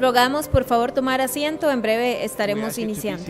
rogamos por favor tomar asiento, en breve estaremos iniciando.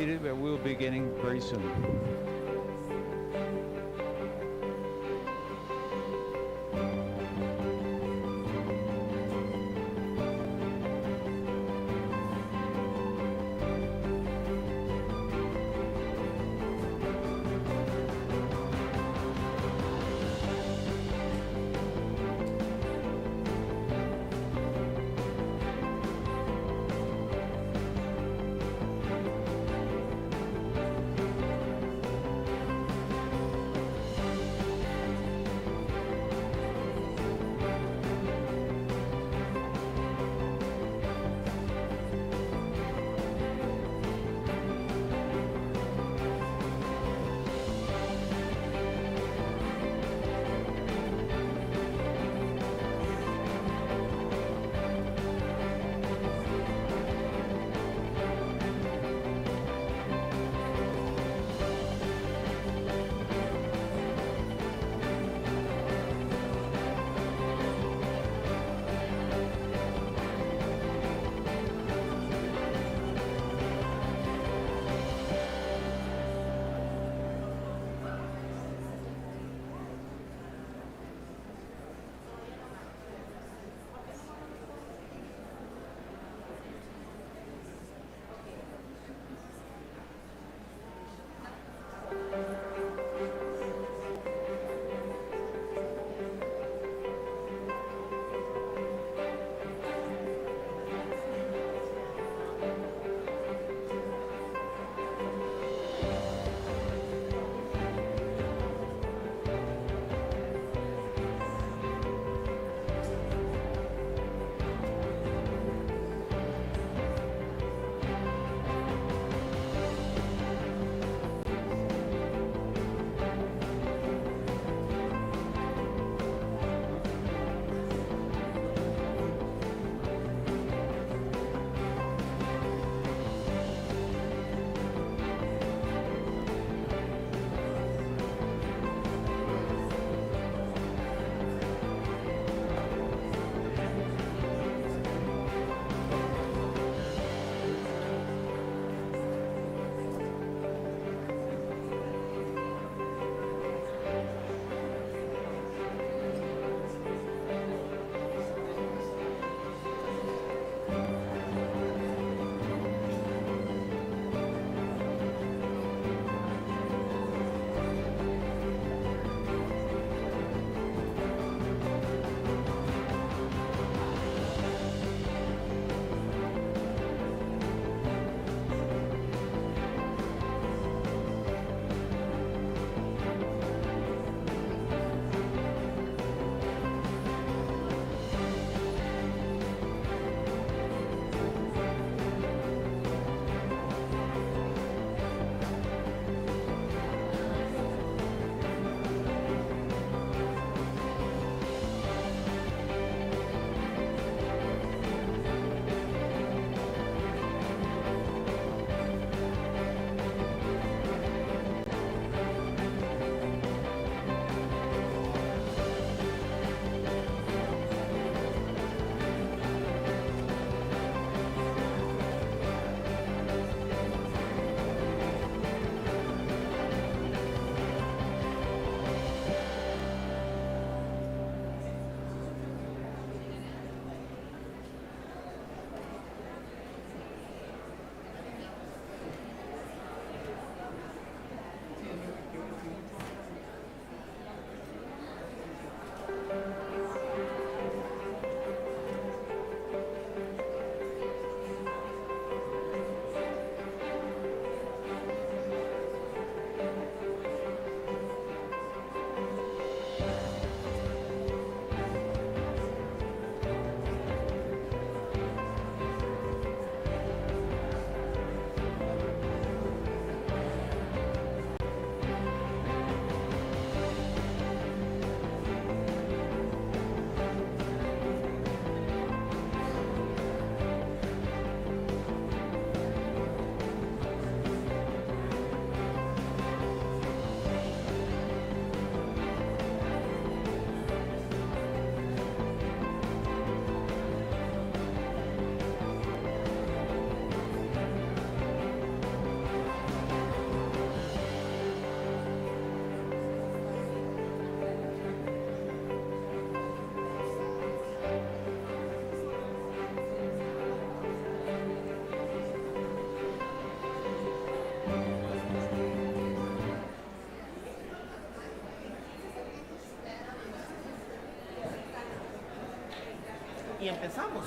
y empezamos.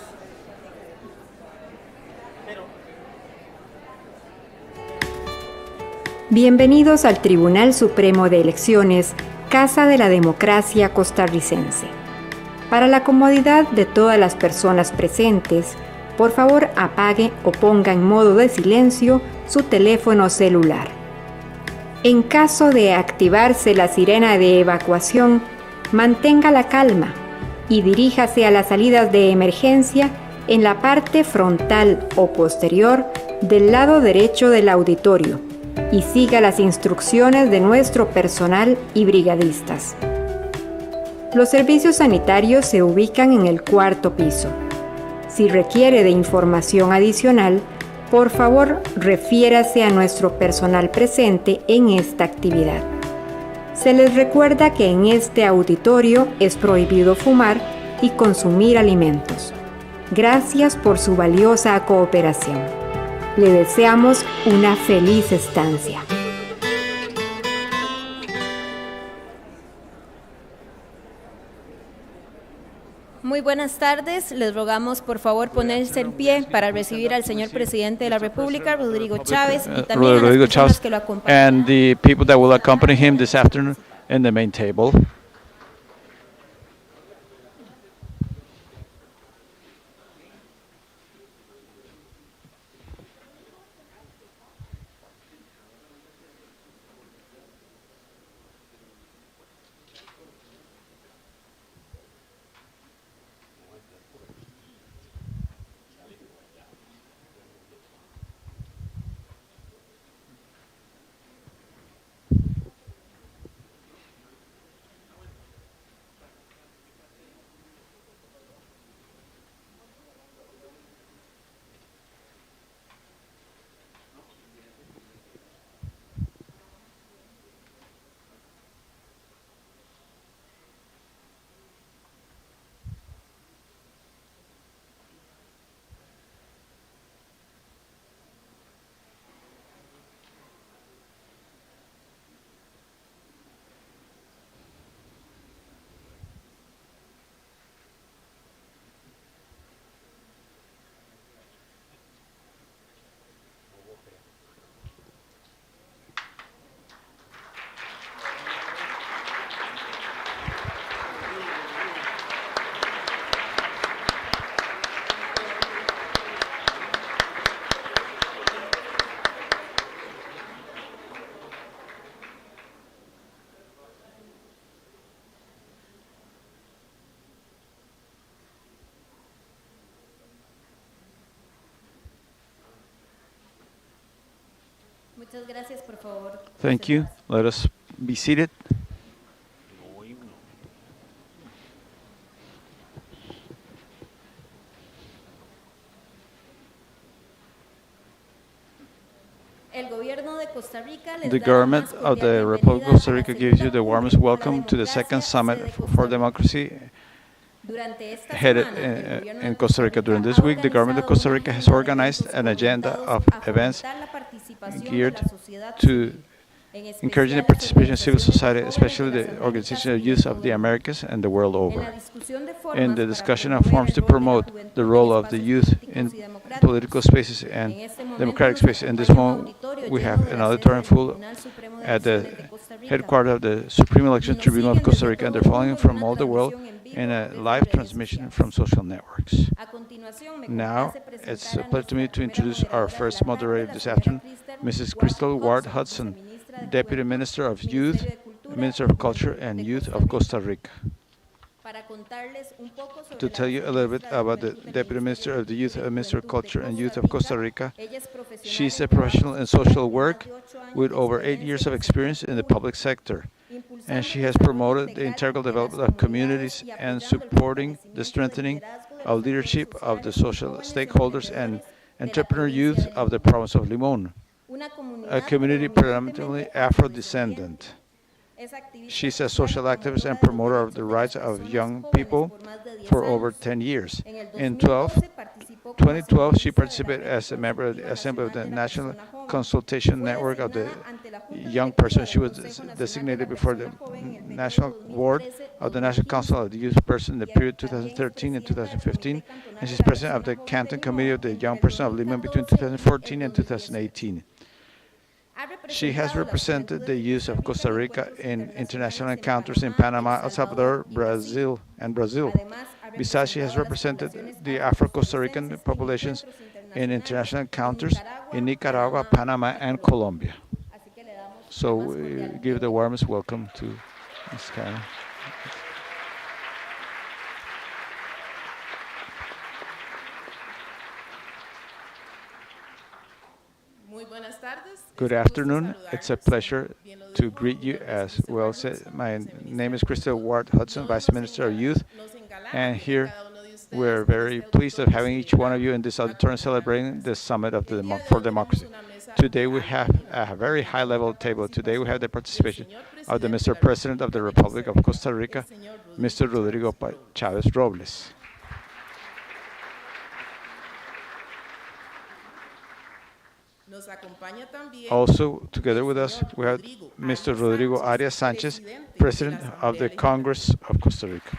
Bienvenidos al Tribunal Supremo de Elecciones, Casa de la Democracia costarricense. Para la comodidad de todas las personas presentes, por favor apague o ponga en modo de silencio su teléfono celular. En caso de activarse la sirena de evacuación, mantenga la calma y diríjase a las salidas de emergencia en la parte frontal o posterior del lado derecho del auditorio y siga las instrucciones de nuestro personal y brigadistas. Los servicios sanitarios se ubican en el 4º piso. Si requiere de información adicional, por favor refiérase a nuestro personal presente en esta actividad. Se les recuerda que en este auditorio es prohibido fumar y consumir alimentos. Gracias por su valiosa cooperación. Le deseamos una feliz estancia. Muy buenas tardes. Les rogamos, por favor, ponerse en pie para recibir al señor presidente de la República, Rodrigo Chávez, y también a las personas que lo acompañan. And the people that will accompany him this afternoon in the main table. Muchas gracias, por favor. Thank you. Let us be seated. The government of the Republic of Costa Rica gives you the warmest welcome to the second summit for democracy headed in Costa Rica. During this week, the government of Costa Rica has organized an agenda of events geared to encouraging the participation of civil society, especially the Organization of Youth of the Americas and the world over. In the discussion of forms to promote the role of the youth in political spaces and democratic spaces. In this moment, we have an auditorium full at the headquarters of the Supreme Election Tribunal of Costa Rica, and they're following from all the world in a live transmission from social networks. Now, it's a pleasure to me to introduce our first moderator this afternoon, Mrs. Crystal Ward Hudson, Deputy Minister of Youth, Minister of Culture and Youth of Costa Rica. To tell you a little bit about the Deputy Minister of the Youth, Minister of Culture and Youth of Costa Rica, she's a professional in social work with over 8 years of experience in the public sector, and she has promoted the integral development of communities and supporting the strengthening of leadership of the social stakeholders and entrepreneur youth of the province of Limón, a community predominantly Afro-descendant. She's a social activist and promoter of the rights of young people for over 10 years. In 2012, she participated as a member of the Assembly of the National Consultation Network of the Young Person. She was designated before the National Board of the National Council of the Youth Person in the period 2013 and 2015, and she's president of the Canton Committee of the Young Person of Lima between 2014 and 2018. She has represented the youth of Costa Rica in international encounters in Panama, El Salvador, Brazil. Besides, she has represented the Afro-Costa Rican populations in international encounters in Nicaragua, Panama, and Colombia. So we give the warmest welcome to Ms. Karen. Good afternoon. It's a pleasure to greet you as well. My name is Crystal Ward Hudson, Vice Minister of Youth, and here we're very pleased of having each one of you in this auditorium celebrating the Summit of for Democracy. Today we have a very high-level table. Today we have the participation of the Mr. President of the Republic of Costa Rica, Mr. Rodrigo Chavez Robles. Also, together with us, we have Mr. Rodrigo Arias Sanchez, President of the Congress of Costa Rica.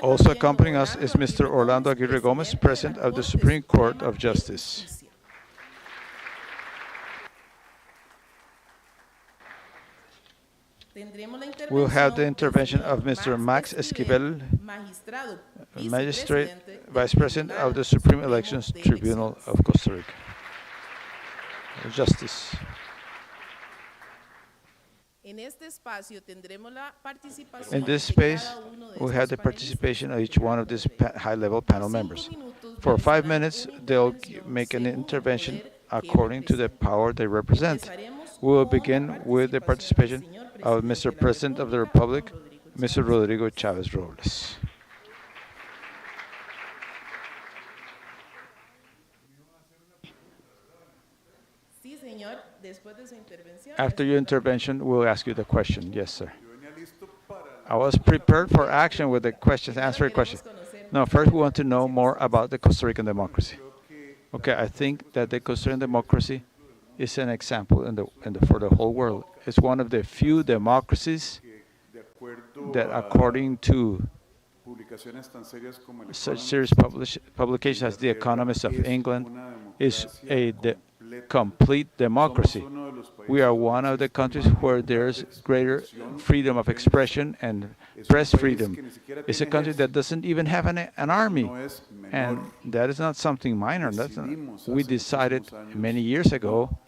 Also accompanying us is Mr. Orlando Aguirre Gomez, President of the Supreme Court of Justice. We'll have the intervention of Mr. Max Esquivel, Magistrate, Vice President of the Supreme Elections Tribunal of Costa Rica. Justice. In this space, we have the participation of each one of these high-level panel members. For 5 minutes, they'll make an intervention according to the power they represent. We will begin with the participation of Mr. President of the Republic, Mr. Rodrigo Chavez Robles. After your intervention, we'll ask you the question. Yes, sir. I was prepared for action with the questions, answering questions. No, first we want to know more about the Costa Rican democracy. Okay, I think that the Costa Rican democracy is an example for the whole world. It's one of the few democracies that, according to such serious publications as The Economist of England, is a complete democracy. We are one of the countries where there's greater freedom of expression and press freedom. It's a country that doesn't even have an army, and that is not something minor. We decided many years ago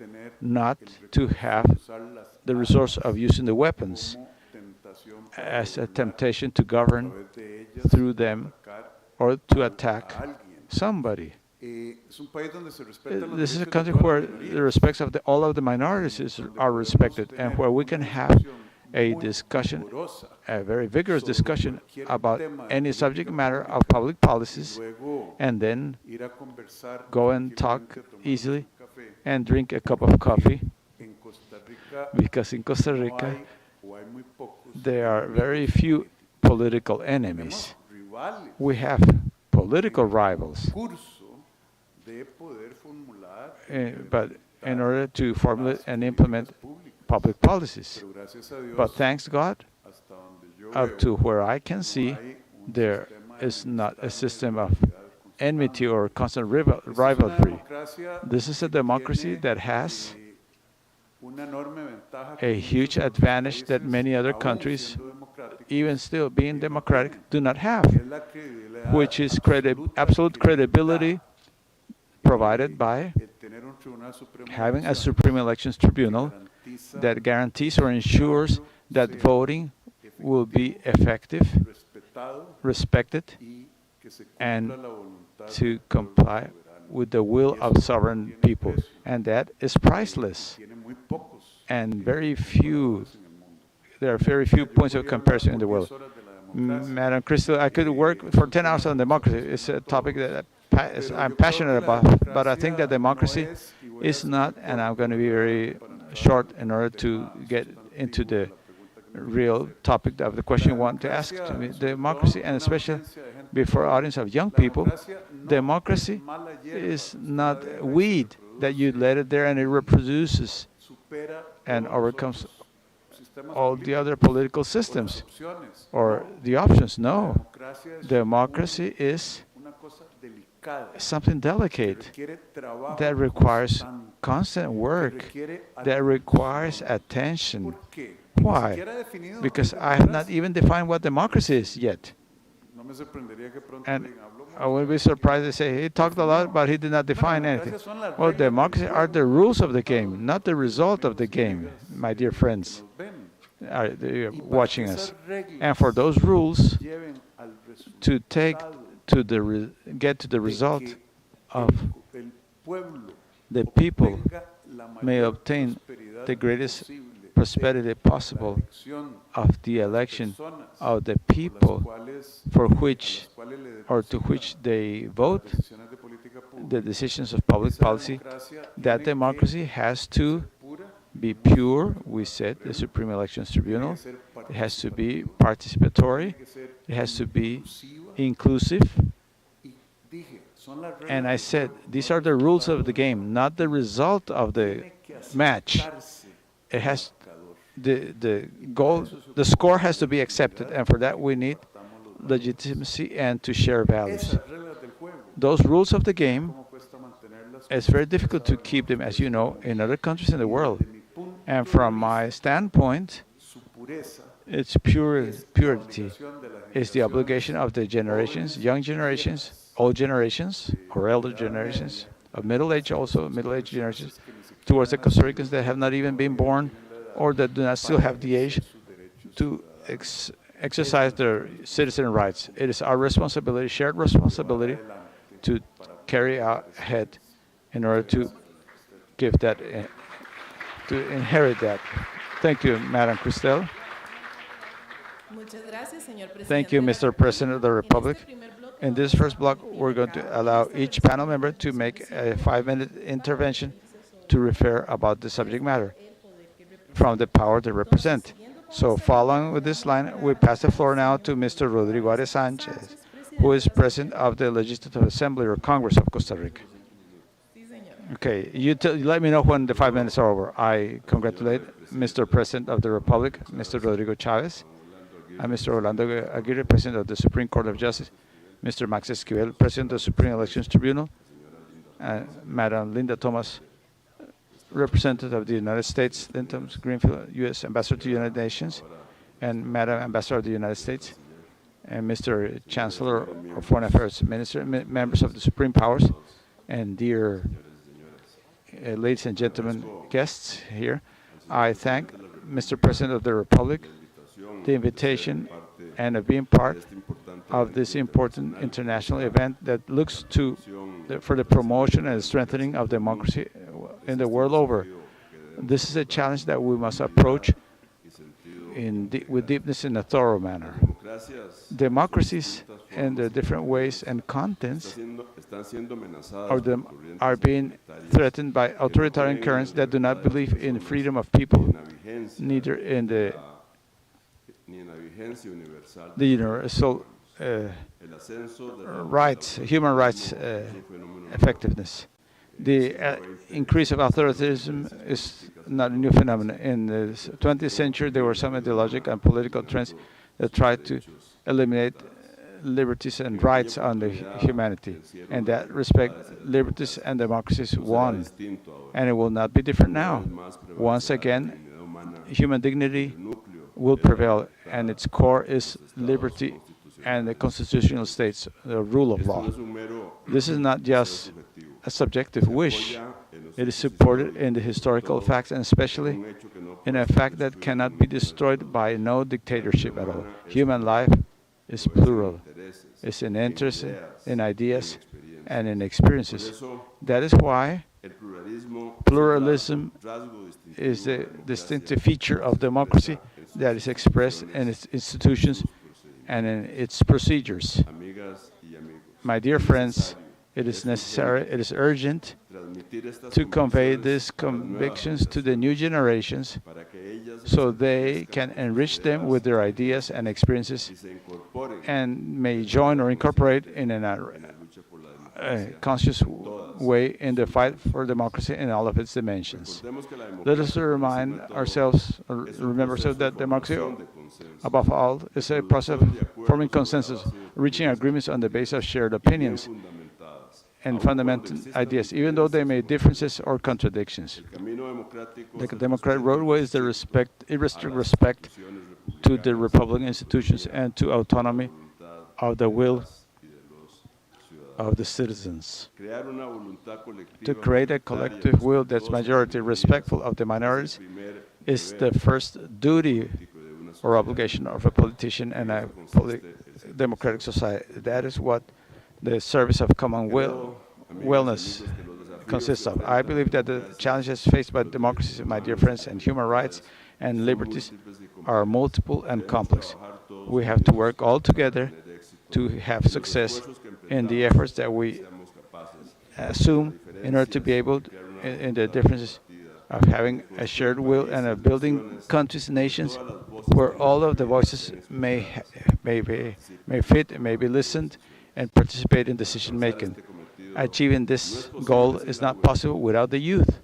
not to have the resource of using the weapons as a temptation to govern through them or to attack somebody. This is a country where the respects of all of the minorities are respected, and where we can have a discussion, a very vigorous discussion about any subject matter of public policies, and then go and talk easily and drink a cup of coffee, because in Costa Rica there are very few political enemies. We have political rivals. But in order to formulate and implement public policies. But thanks God, up to where I can see, there is not a system of enmity or constant rivalry. This is a democracy that has a huge advantage that many other countries, even still being democratic, do not have, which is absolute credibility provided by having a Supreme Elections Tribunal that guarantees or ensures that voting will be effective, respected, and to comply with the will of sovereign people. And that is priceless. And there are very few points of comparison in the world. Madam Crystal, I could work for 10 hours on democracy. It's a topic that I'm passionate about, but I think that democracy is not, and I'm going to be very short in order to get into the real topic of the question you want to ask to me. Democracy, and especially before an audience of young people, democracy is not weed that you let it there and it reproduces and overcomes all the other political systems or the options. No, democracy is something delicate that requires constant work, that requires attention. Why? Because I have not even defined what democracy is yet. And I wouldn't be surprised to say he talked a lot, but he did not define anything. Well, democracy are the rules of the game, not the result of the game, my dear friends watching us. And for those rules to get to the result of the people may obtain the greatest prosperity possible of the election of the people for which or to which they vote, the decisions of public policy, that democracy has to be pure, we said, the Supreme Elections Tribunal. It has to be participatory. It has to be inclusive. And I said, these are the rules of the game, not the result of the match. It has the goal, the score has to be accepted, and for that we need legitimacy and to share values. Those rules of the game, it's very difficult to keep them, as you know, in other countries in the world. And from my standpoint, it's purity. It's the obligation of the generations, young generations, old generations, or elder generations, of middle age also, middle-aged generations, towards the Costa Ricans that have not even been born or that do not still have the age to exercise their citizen rights. It is our responsibility, shared responsibility, to carry ahead in order to give that, to inherit that. Thank you, Madam Cristel. Thank you, Mr. President of the Republic. In this first block, we're going to allow each panel member to make a 5-minute intervention to refer about the subject matter from the power they represent. So following with this line, we pass the floor now to Mr. Rodrigo Arias Sanchez, who is President of the Legislative Assembly or Congress of Costa Rica. Okay, you let me know when the 5 minutes are over. I congratulate Mr. President of the Republic, Mr. Rodrigo Chavez, and Mr. Orlando Aguirre, President of the Supreme Court of Justice, Mr. Max Esquivel, President of the Supreme Elections Tribunal, Madam Linda Thomas, Representative of the United States, Linda Greenfield, U.S. Ambassador to the United Nations, and Madam Ambassador of the United States, and Mr. Chancellor of Foreign Affairs Minister, members of the Supreme Powers, and dear ladies and gentlemen, guests here, I thank Mr. President of the Republic the invitation and of being part of this important international event that looks for the promotion and strengthening of democracy in the world over. This is a challenge that we must approach with deepness in a thorough manner. Democracies in their different ways and contents are being threatened by authoritarian currents that do not believe in freedom of people, neither in the universal rights, human rights effectiveness. The increase of authoritarianism is not a new phenomenon. In the 20th century, there were some ideological and political trends that tried to eliminate liberties and rights on the humanity. In that respect, liberties and democracies won, and it will not be different now. Once again, human dignity will prevail, and its core is liberty and the constitutional states, the rule of law. This is not just a subjective wish. It is supported in the historical facts, and especially in a fact that cannot be destroyed by no dictatorship at all. Human life is plural. It's in interests, in ideas, and in experiences. That is why pluralism is the distinctive feature of democracy that is expressed in its institutions and in its procedures. My dear friends, It is necessary, it is urgent to convey these convictions to the new generations so they can enrich them with their ideas and experiences and may join or incorporate in a conscious way in the fight for democracy in all of its dimensions. Let us remind ourselves, or remember ourselves, that democracy, above all, is a process of forming consensus, reaching agreements on the basis of shared opinions and fundamental ideas, even though they may have differences or contradictions. The democratic roadway is the irrestricted respect to the Republican institutions and to autonomy of the will of the citizens. To create a collective will that's majority respectful of the minorities is the first duty or obligation of a politician and a democratic society. That is what the service of common wellness consists of. I believe that the challenges faced by democracies, my dear friends, and human rights and liberties are multiple and complex. We have to work all together to have success in the efforts that we assume in order to be able, in the differences of having a shared will and of building countries, nations, where all of the voices may fit, may be listened, and participate in decision making. Achieving this goal is not possible without the youth.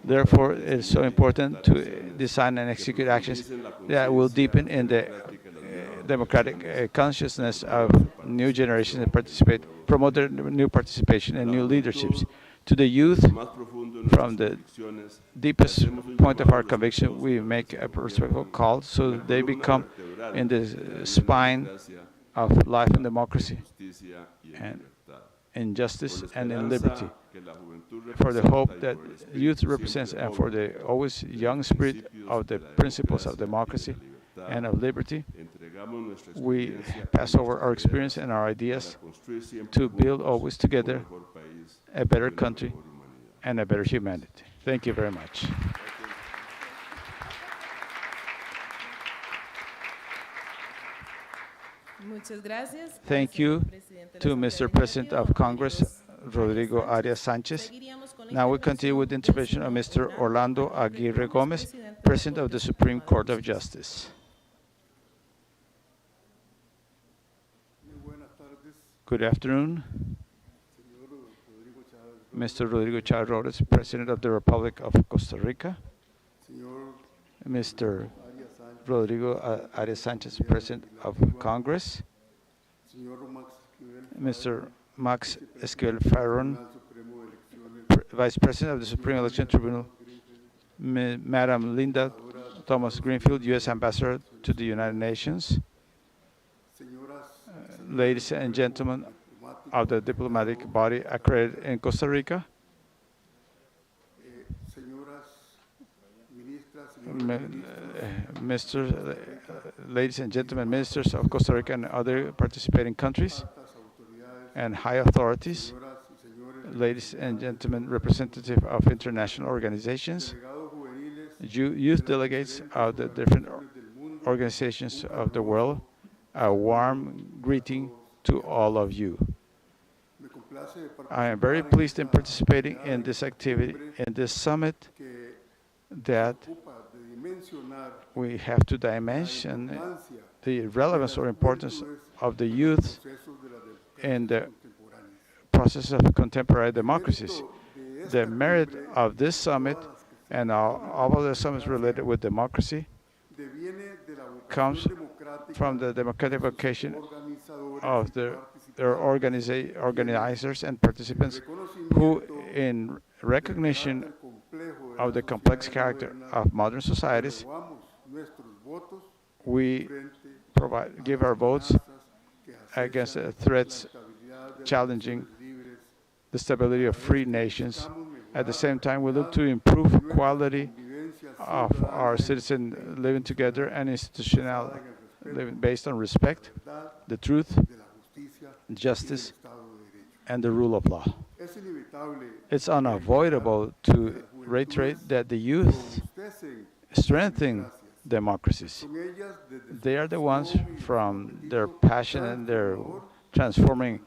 Therefore, it is so important to design and execute actions that will deepen in the democratic consciousness of new generations and promote their new participation and new leaderships. To the youth, from the deepest point of our conviction, we make a respectful call so they become in the spine of life and democracy, and in justice and in liberty. For the hope that youth represents and for the always young spirit of the principles of democracy and of liberty, we pass over our experience and our ideas to build always together a better country and a better humanity. Thank you very much. Thank you to Mr. President of Congress, Rodrigo Arias Sanchez. Now we continue with the intervention of Mr. Orlando Aguirre Gomez, President of the Supreme Court of Justice. Good afternoon. Mr. Rodrigo Chávez Robles, President of the Republic of Costa Rica. Mr. Rodrigo Arias Sanchez, President of Congress. Mr. Max Esquivel Farron, Vice President of the Supreme Election Tribunal. Madam Linda Thomas Greenfield, U.S. Ambassador to the United Nations. Ladies and gentlemen of the diplomatic body accredited in Costa Rica, ladies and gentlemen, ministers of Costa Rica and other participating countries, and high authorities, ladies and gentlemen, representatives of international organizations, youth delegates of the different organizations of the world, a warm greeting to all of you. I am very pleased in participating in this activity, in this summit, that we have to dimension the relevance or importance of the youth in the process of contemporary democracies. The merit of this summit and all of the summits related with democracy comes from the democratic vocation of their organizers and participants who, in recognition of the complex character of modern societies, we give our votes against threats challenging the stability of free nations. At the same time, we look to improve quality of our citizens living together and institutional living based on respect, the truth, justice, and the rule of law. It's unavoidable to reiterate that the youth strengthen democracies. They are the ones, from their passion and their transforming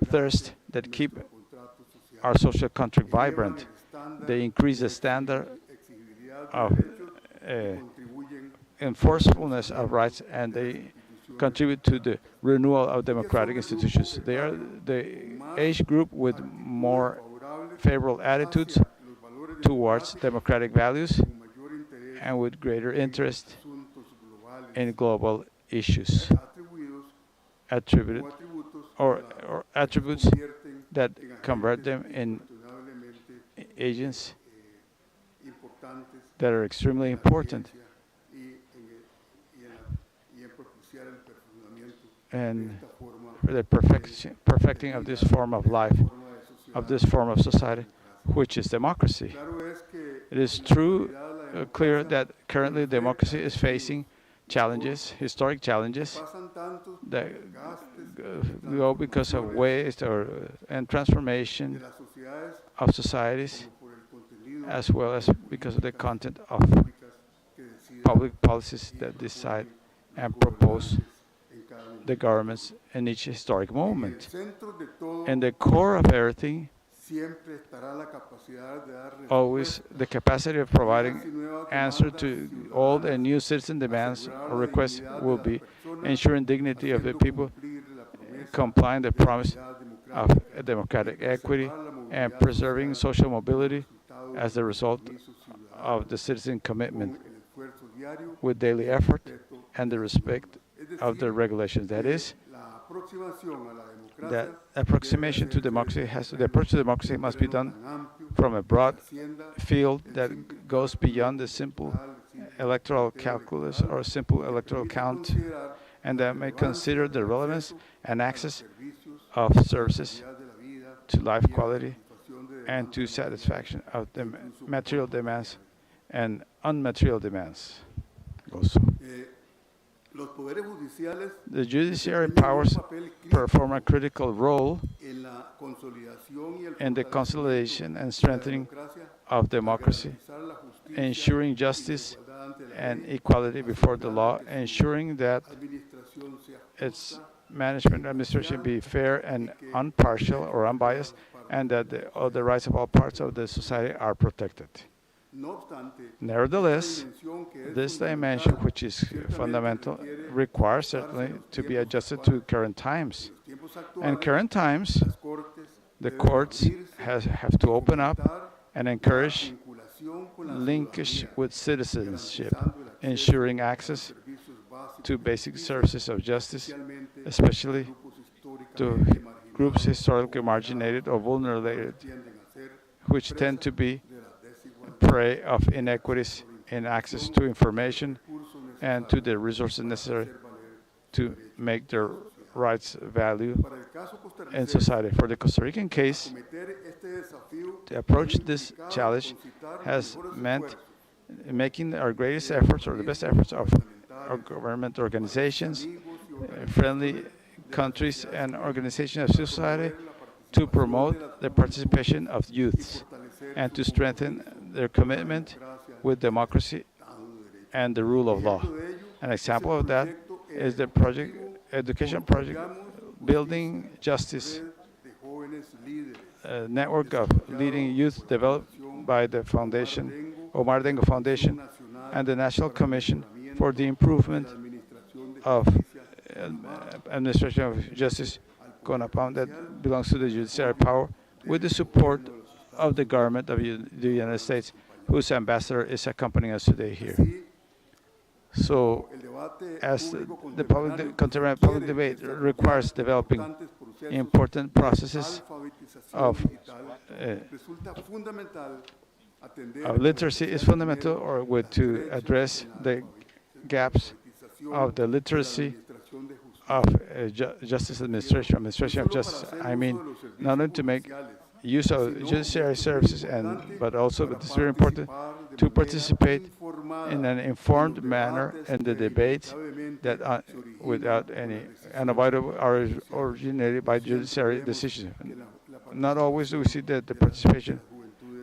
thirst that keep our social contract vibrant. They increase the standard of enforcefulness of rights, and they contribute to the renewal of democratic institutions. They are the age group with more favorable attitudes towards democratic values and with greater interest in global issues, attributed or attributes that convert them in agents that are extremely important and the perfecting of this form of life, of this form of society, which is democracy. It is clear that currently democracy is facing challenges, historic challenges, that go because of waste and transformation of societies, as well as because of the content of public policies that decide and propose the governments in each historic moment. In the core of everything, always the capacity of providing answer to all the new citizen demands or requests will be ensuring dignity of the people, complying the promise of democratic equity, and preserving social mobility as the result of the citizen commitment with daily effort and the respect of the regulations. That is, that approximation to democracy the approach to democracy must be done from a broad field that goes beyond the simple electoral calculus or simple electoral count, and that may consider the relevance and access of services to life quality and to satisfaction of the material demands and unmaterial demands also. The judiciary powers perform a critical role in the consolidation and strengthening of democracy, ensuring justice and equality before the law, ensuring that its administration be fair and impartial or unbiased, and that the rights of all parts of the society are protected. Nevertheless, this dimension, which is fundamental, requires certainly to be adjusted to current times. And current times, the courts have to open up and encourage linkage with citizenship, ensuring access to basic services of justice, especially to groups historically marginated or vulnerable, which tend to be prey of inequities in access to information and to the resources necessary to make their rights value in society. For the Costa Rican case, to approach this challenge has meant making our greatest efforts or the best efforts of our government organizations, friendly countries and organizations of society to promote the participation of youths and to strengthen their commitment with democracy and the rule of law. An example of that is the education project, Building Justice, a network of leading youth developed by the foundation, Omar Dengo Foundation, and the National Commission for the Improvement of Administration of Justice, CONAPAM, that belongs to the judiciary power, with the support of the government of the United States, whose ambassador is accompanying us today here. So, as the contemporary public debate requires developing important processes of literacy, is fundamental, or to address the gaps of the literacy of justice administration of justice. I mean, not only to make use of judiciary services, but also, it's very important to participate in an informed manner in the debate that without any unavoidable are originated by judiciary decisions. Not always do we see that the participation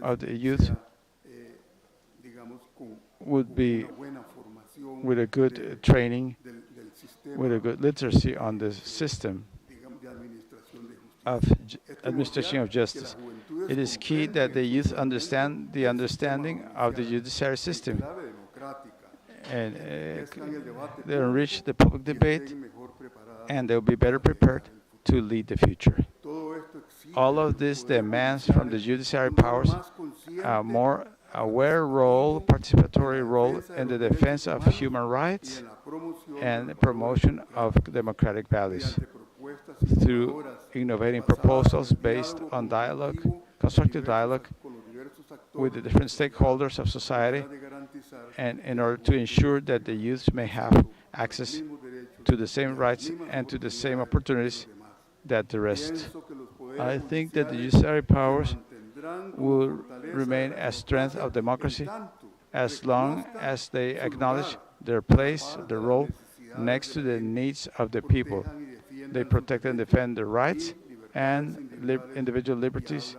of the youth would be with a good training, with a good literacy on the system of administration of justice. It is key that the youth understand the understanding of the judiciary system and they enrich the public debate and they'll be better prepared to lead the future. All of this demands from the judiciary powers a more aware role, participatory role in the defense of human rights and the promotion of democratic values through innovating proposals based on dialogue, constructive dialogue with the different stakeholders of society, and in order to ensure that the youth may have access to the same rights and to the same opportunities that the rest. I think that the judiciary powers will remain a strength of democracy as long as they acknowledge their place, their role, next to the needs of the people. They protect and defend their rights and individual liberties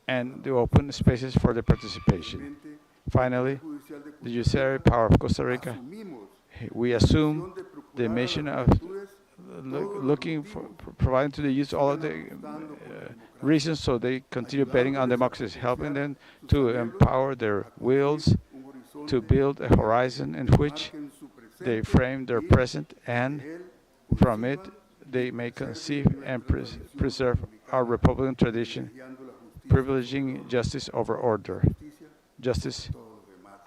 and they open spaces for the participation. Finally, the judiciary power of Costa Rica, we assume the mission of looking for providing to the youth all of the reasons so they continue betting on democracy, helping them to empower their wills to build a horizon in which they frame their present and from it they may conceive and preserve our Republican tradition, privileging justice over order, justice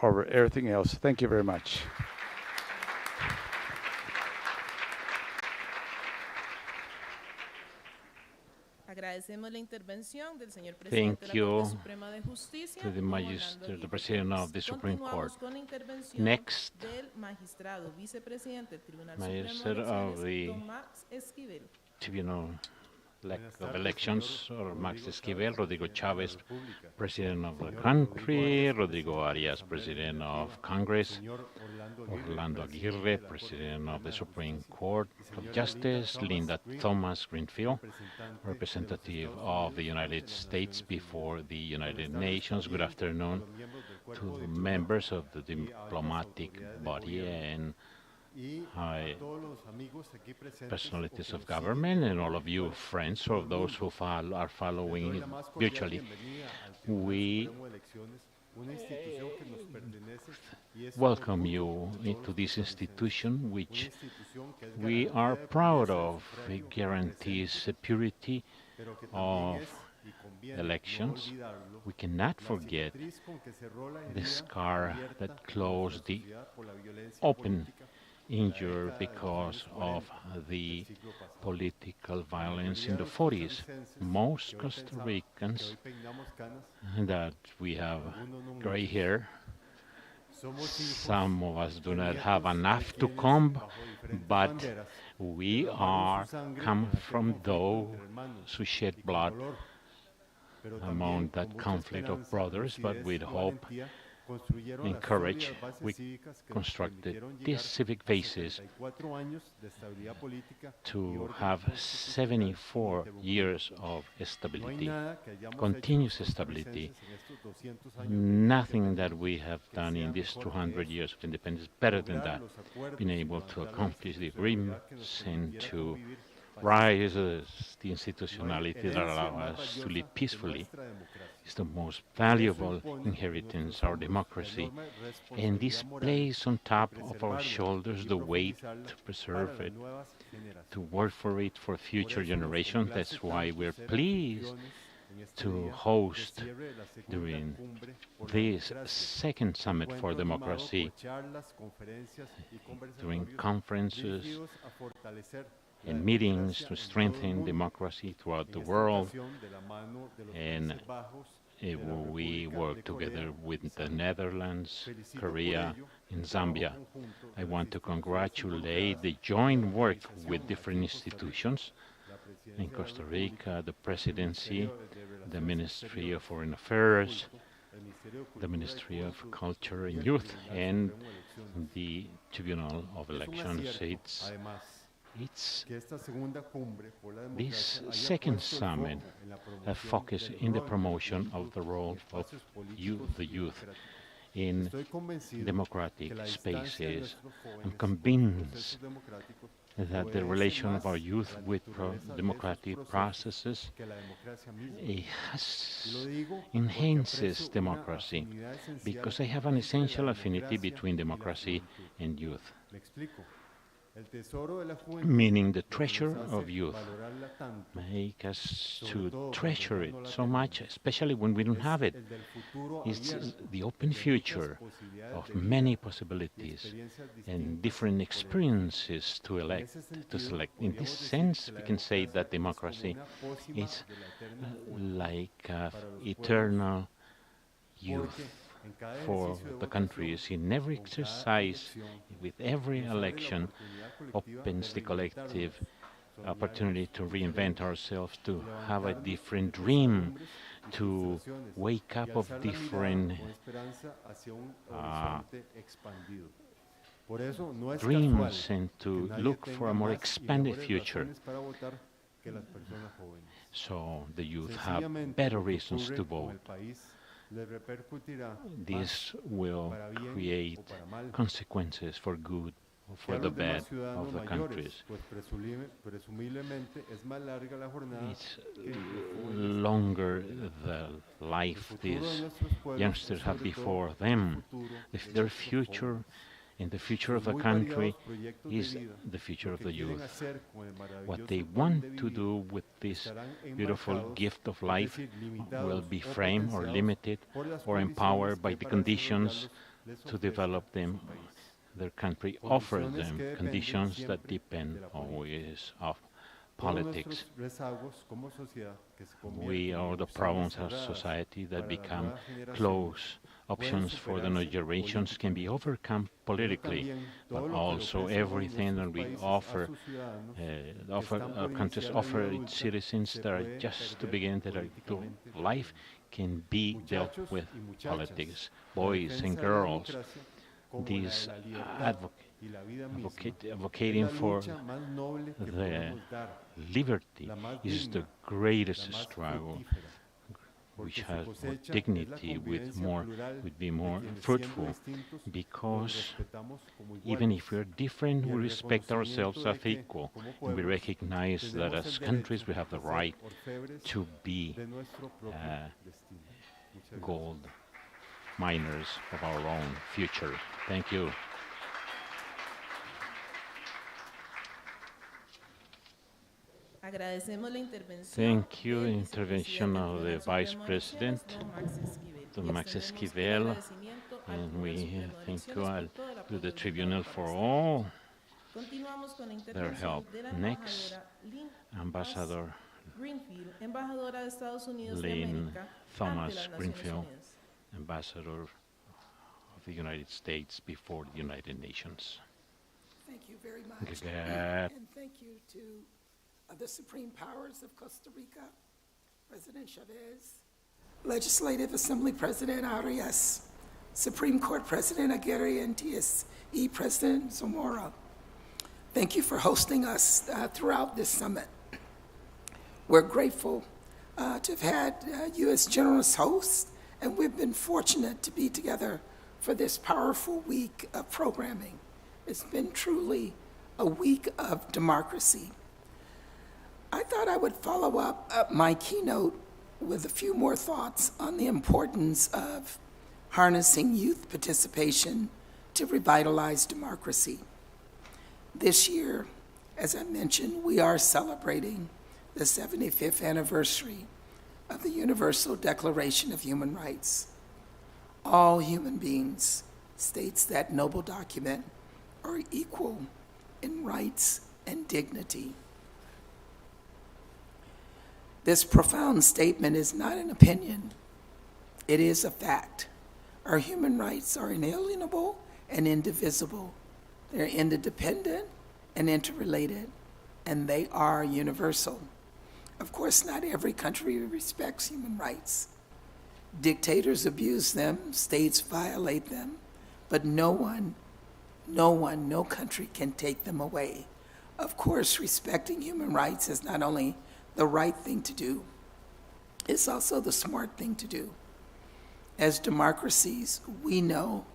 over everything else. Thank you very much. Thank you to the Magister, the President of the Supreme Court. Next, Magister of the Tribunal of Elections, or Max Esquivel, Rodrigo Chavez, President of the country, Rodrigo Arias, President of Congress, Orlando Aguirre, President of the Supreme Court of Justice, Linda Thomas Greenfield, representative of the United States before the United Nations. Good afternoon to members of the diplomatic body and high personalities of government and all of you friends or those who are following virtually. We welcome you into this institution which we are proud of. It guarantees the purity of elections. We cannot forget the scar that closed the open injured because of the political violence in the 40s. Most Costa Ricans that we have gray hair, some of us do not have enough to comb, but we come from those who shed blood among that conflict of brothers, but with hope and courage, we constructed these civic bases to have 74 years of stability, continuous stability. Nothing that we have done in these 200 years of independence better than that, being able to accomplish the agreements and to rise the institutionality that allow us to live peacefully is the most valuable inheritance, our democracy. And this plays on top of our shoulders the weight to preserve it, to work for it for future generations. That's why we're pleased to host during this second Summit for Democracy, during conferences and meetings to strengthen democracy throughout the world, and we work together with the Netherlands, Korea, and Zambia. I want to congratulate the joint work with different institutions in Costa Rica, the Presidency, the Ministry of Foreign Affairs, the Ministry of Culture and Youth, and the Tribunal of Elections. This second summit focus in the promotion of the role of the youth in democratic spaces. I'm convinced that the relation of our youth with democratic processes enhances democracy because they have an essential affinity between democracy and youth. Meaning the treasure of youth make us to treasure it so much, especially when we don't have it. It's the open future of many possibilities and different experiences to select. In this sense, we can say that democracy is like eternal youth for the countries. In every exercise, with every election, opens the collective opportunity to reinvent ourselves, to have a different dream, to wake up of different dreams and to look for a more expanded future. So the youth have better reasons to vote. This will create consequences for good or for the bad of the countries. It's longer the life these youngsters have before them. Their future and the future of the country is the future of the youth. What they want to do with this beautiful gift of life will be framed or limited or empowered by the conditions to develop them. Their country offers them conditions that depend always of politics. We are the problems of society that become close. Options for the new generations can be overcome politically, but also everything that we offer, our countries offer its citizens that are just to begin, that are to life, can be dealt with politics. Boys and girls, these advocating for the liberty is the greatest struggle, which has more dignity, would be more fruitful, because even if we're different, we respect ourselves as equal, and we recognize that as countries we have the right to be gold miners of our own future. Thank you. Thank you. Intervention of the Vice President, Max Esquivel, and we thank you to the Tribunal for all their help. Next, Ambassador Lynn Thomas Greenfield, Ambassador of the United States before the United Nations. Thank you very much. And thank you to the supreme powers of Costa Rica, President Chavez, Legislative Assembly President Arias, Supreme Court President Aguirre, and TSE President Zamora. Thank you for hosting us throughout this summit. We're grateful to have had you as generous hosts, and we've been fortunate to be together for this powerful week of programming. It's been truly a week of democracy. I thought I would follow up my keynote with a few more thoughts on the importance of harnessing youth participation to revitalize democracy. This year, as I mentioned, we are celebrating the 75th anniversary of the Universal Declaration of Human Rights. All human beings, states that noble document, are equal in rights and dignity. This profound statement is not an opinion. It is a fact. Our human rights are inalienable and indivisible. They're interdependent and interrelated, and they are universal. Of course, not every country respects human rights. Dictators abuse them, states violate them, but no country can take them away. Of course, respecting human rights is not only the right thing to do, it's also the smart thing to do. As democracies, we know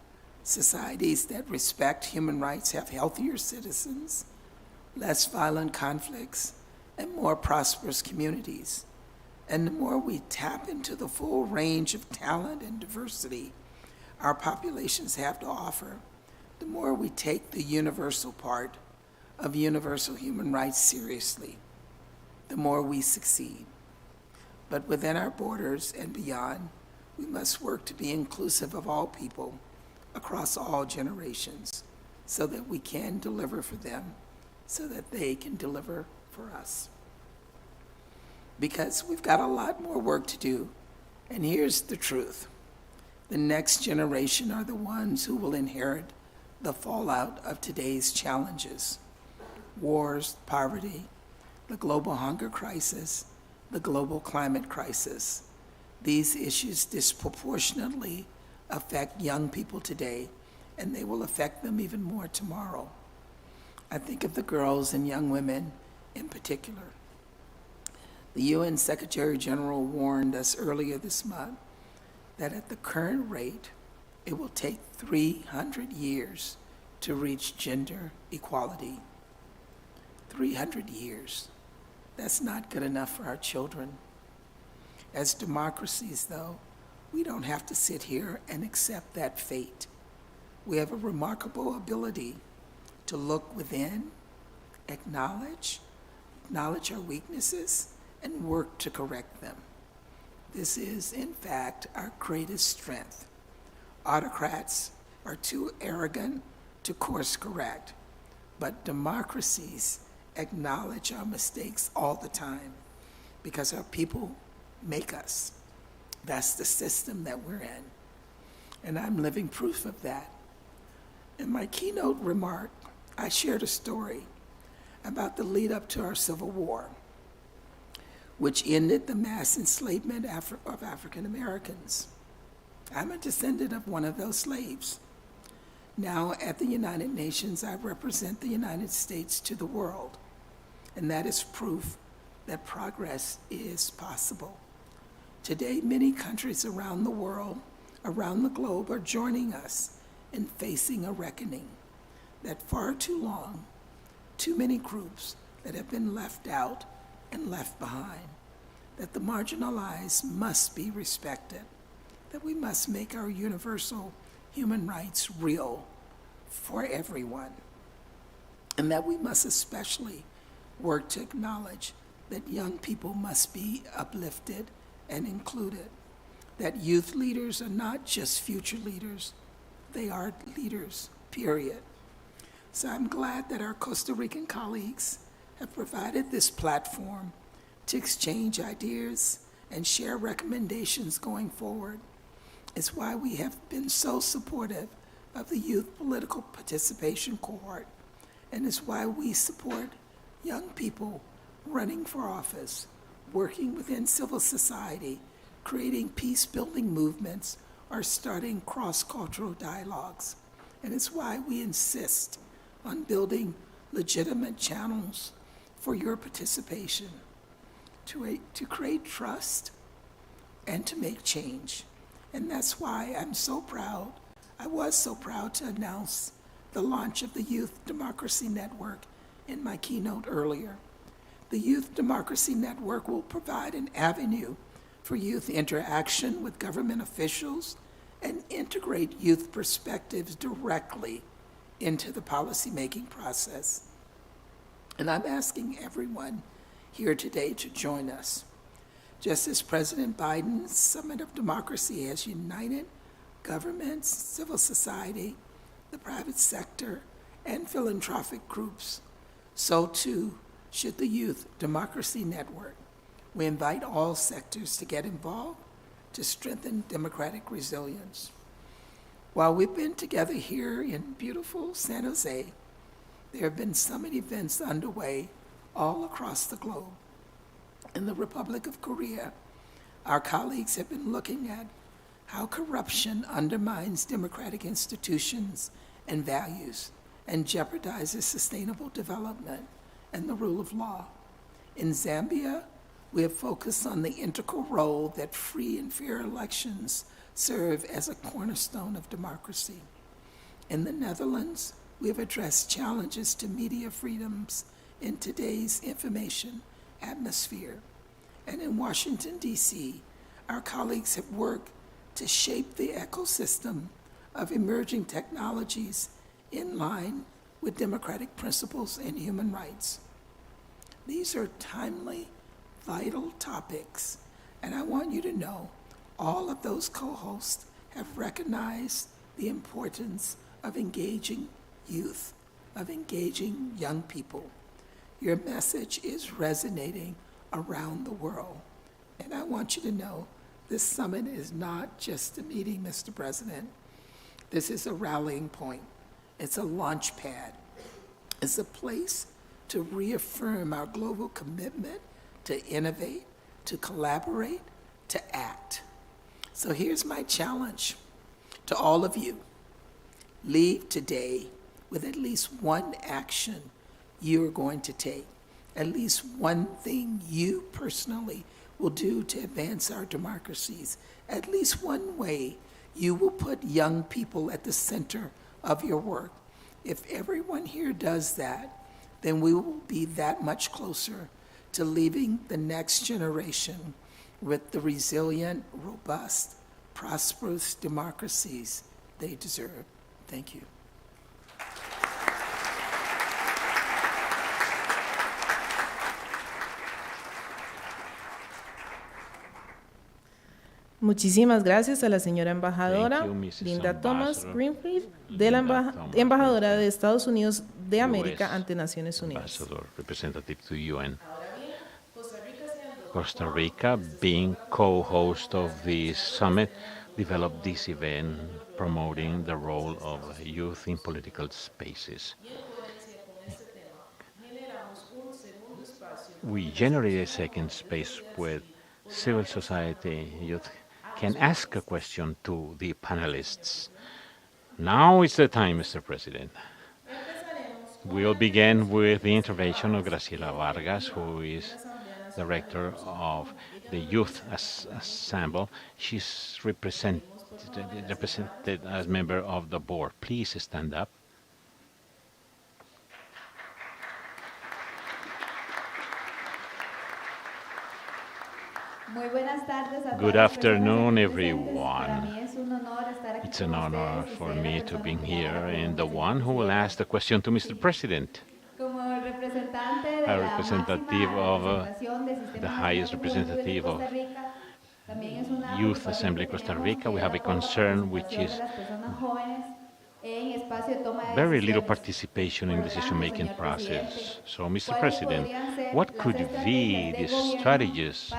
societies that respect human rights have healthier citizens, less violent conflicts, and more prosperous communities. And the more we tap into the full range of talent and diversity our populations have to offer, the more we take the universal part of universal human rights seriously, the more we succeed. But within our borders and beyond, we must work to be inclusive of all people across all generations so that we can deliver for them, so that they can deliver for us. Because we've got a lot more work to do, and here's the truth. The next generation are the ones who will inherit the fallout of today's challenges: wars, poverty, the global hunger crisis, the global climate crisis. These issues disproportionately affect young people today, and they will affect them even more tomorrow. I think of the girls and young women in particular. The UN Secretary General warned us earlier this month that at the current rate, it will take 300 years to reach gender equality. 300 years. That's not good enough for our children. As democracies, though, we don't have to sit here and accept that fate. We have a remarkable ability to look within, acknowledge our weaknesses, and work to correct them. This is, in fact, our greatest strength. Autocrats are too arrogant to course correct, but democracies acknowledge our mistakes all the time because our people make us. That's the system that we're in. And I'm living proof of that. In my keynote remark, I shared a story about the lead up to our Civil War, which ended the mass enslavement of African Americans. I'm a descendant of one of those slaves. Now at the United Nations, I represent the United States to the world, and that is proof that progress is possible. Today, many countries around the world, around the globe, are joining us in facing a reckoning that far too long, too many groups that have been left out and left behind, that the marginalized must be respected, that we must make our universal human rights real for everyone, and that we must especially work to acknowledge that young people must be uplifted and included, that youth leaders are not just future leaders, they are leaders, period. So I'm glad that our Costa Rican colleagues have provided this platform to exchange ideas and share recommendations going forward. It's why we have been so supportive of the Youth Political Participation Cohort, and it's why we support young people running for office, working within civil society, creating peace-building movements, or starting cross-cultural dialogues. And it's why we insist on building legitimate channels for your participation, to create trust and to make change. And that's why I was so proud to announce the launch of the Youth Democracy Network in my keynote earlier. The Youth Democracy Network will provide an avenue for youth interaction with government officials and integrate youth perspectives directly into the policymaking process. And I'm asking everyone here today to join us. Just as President Biden's Summit of Democracy has united governments, civil society, the private sector, and philanthropic groups, so too should the Youth Democracy Network. We invite all sectors to get involved to strengthen democratic resilience. While we've been together here in beautiful San Jose, there have been summit events underway all across the globe. In the Republic of Korea, our colleagues have been looking at how corruption undermines democratic institutions and values and jeopardizes sustainable development and the rule of law. In Zambia, we have focused on the integral role that free and fair elections serve as a cornerstone of democracy. In the Netherlands, we have addressed challenges to media freedoms in today's information atmosphere. And in Washington, D.C., our colleagues have worked to shape the ecosystem of emerging technologies in line with democratic principles and human rights. These are timely, vital topics, and I want you to know all of those co-hosts have recognized the importance of engaging youth, of engaging young people. Your message is resonating around the world. And I want you to know this summit is not just a meeting, Mr. President. This is a rallying point. It's a launch pad. It's a place to reaffirm our global commitment to innovate, to collaborate, to act. So here's my challenge to all of you. Leave today with at least one action you are going to take, at least one thing you personally will do to advance our democracies, at least one way you will put young people at the center of your work. If everyone here does that, then we will be that much closer to leaving the next generation with the resilient, robust, prosperous democracies they deserve. Thank you. Muchísimas gracias a la señora embajadora Thank you, Mrs. Linda Thomas Ambassador Greenfield, de la Linda Thomas embajadora Greenfield, de Estados Unidos de América US ante Naciones Unidas. Ambassador, representative to UN. Costa Rica, being co-host of this summit, developed this event promoting the role of youth in political spaces. We generate a second space with civil society youth can ask a question to the panelists. Now is the time, Mr. President. We'll begin with the intervention of Graciela Vargas, who is director of the Youth Assemble. She's represented as member of the board. Please stand up. Good afternoon, everyone. It's an honor for me to be here and the one who will ask the question to Mr. President. A representative of the highest representative of Youth Assembly Costa Rica, we have a concern which is very little participation in the decision-making process. So, Mr. President, what could be the strategies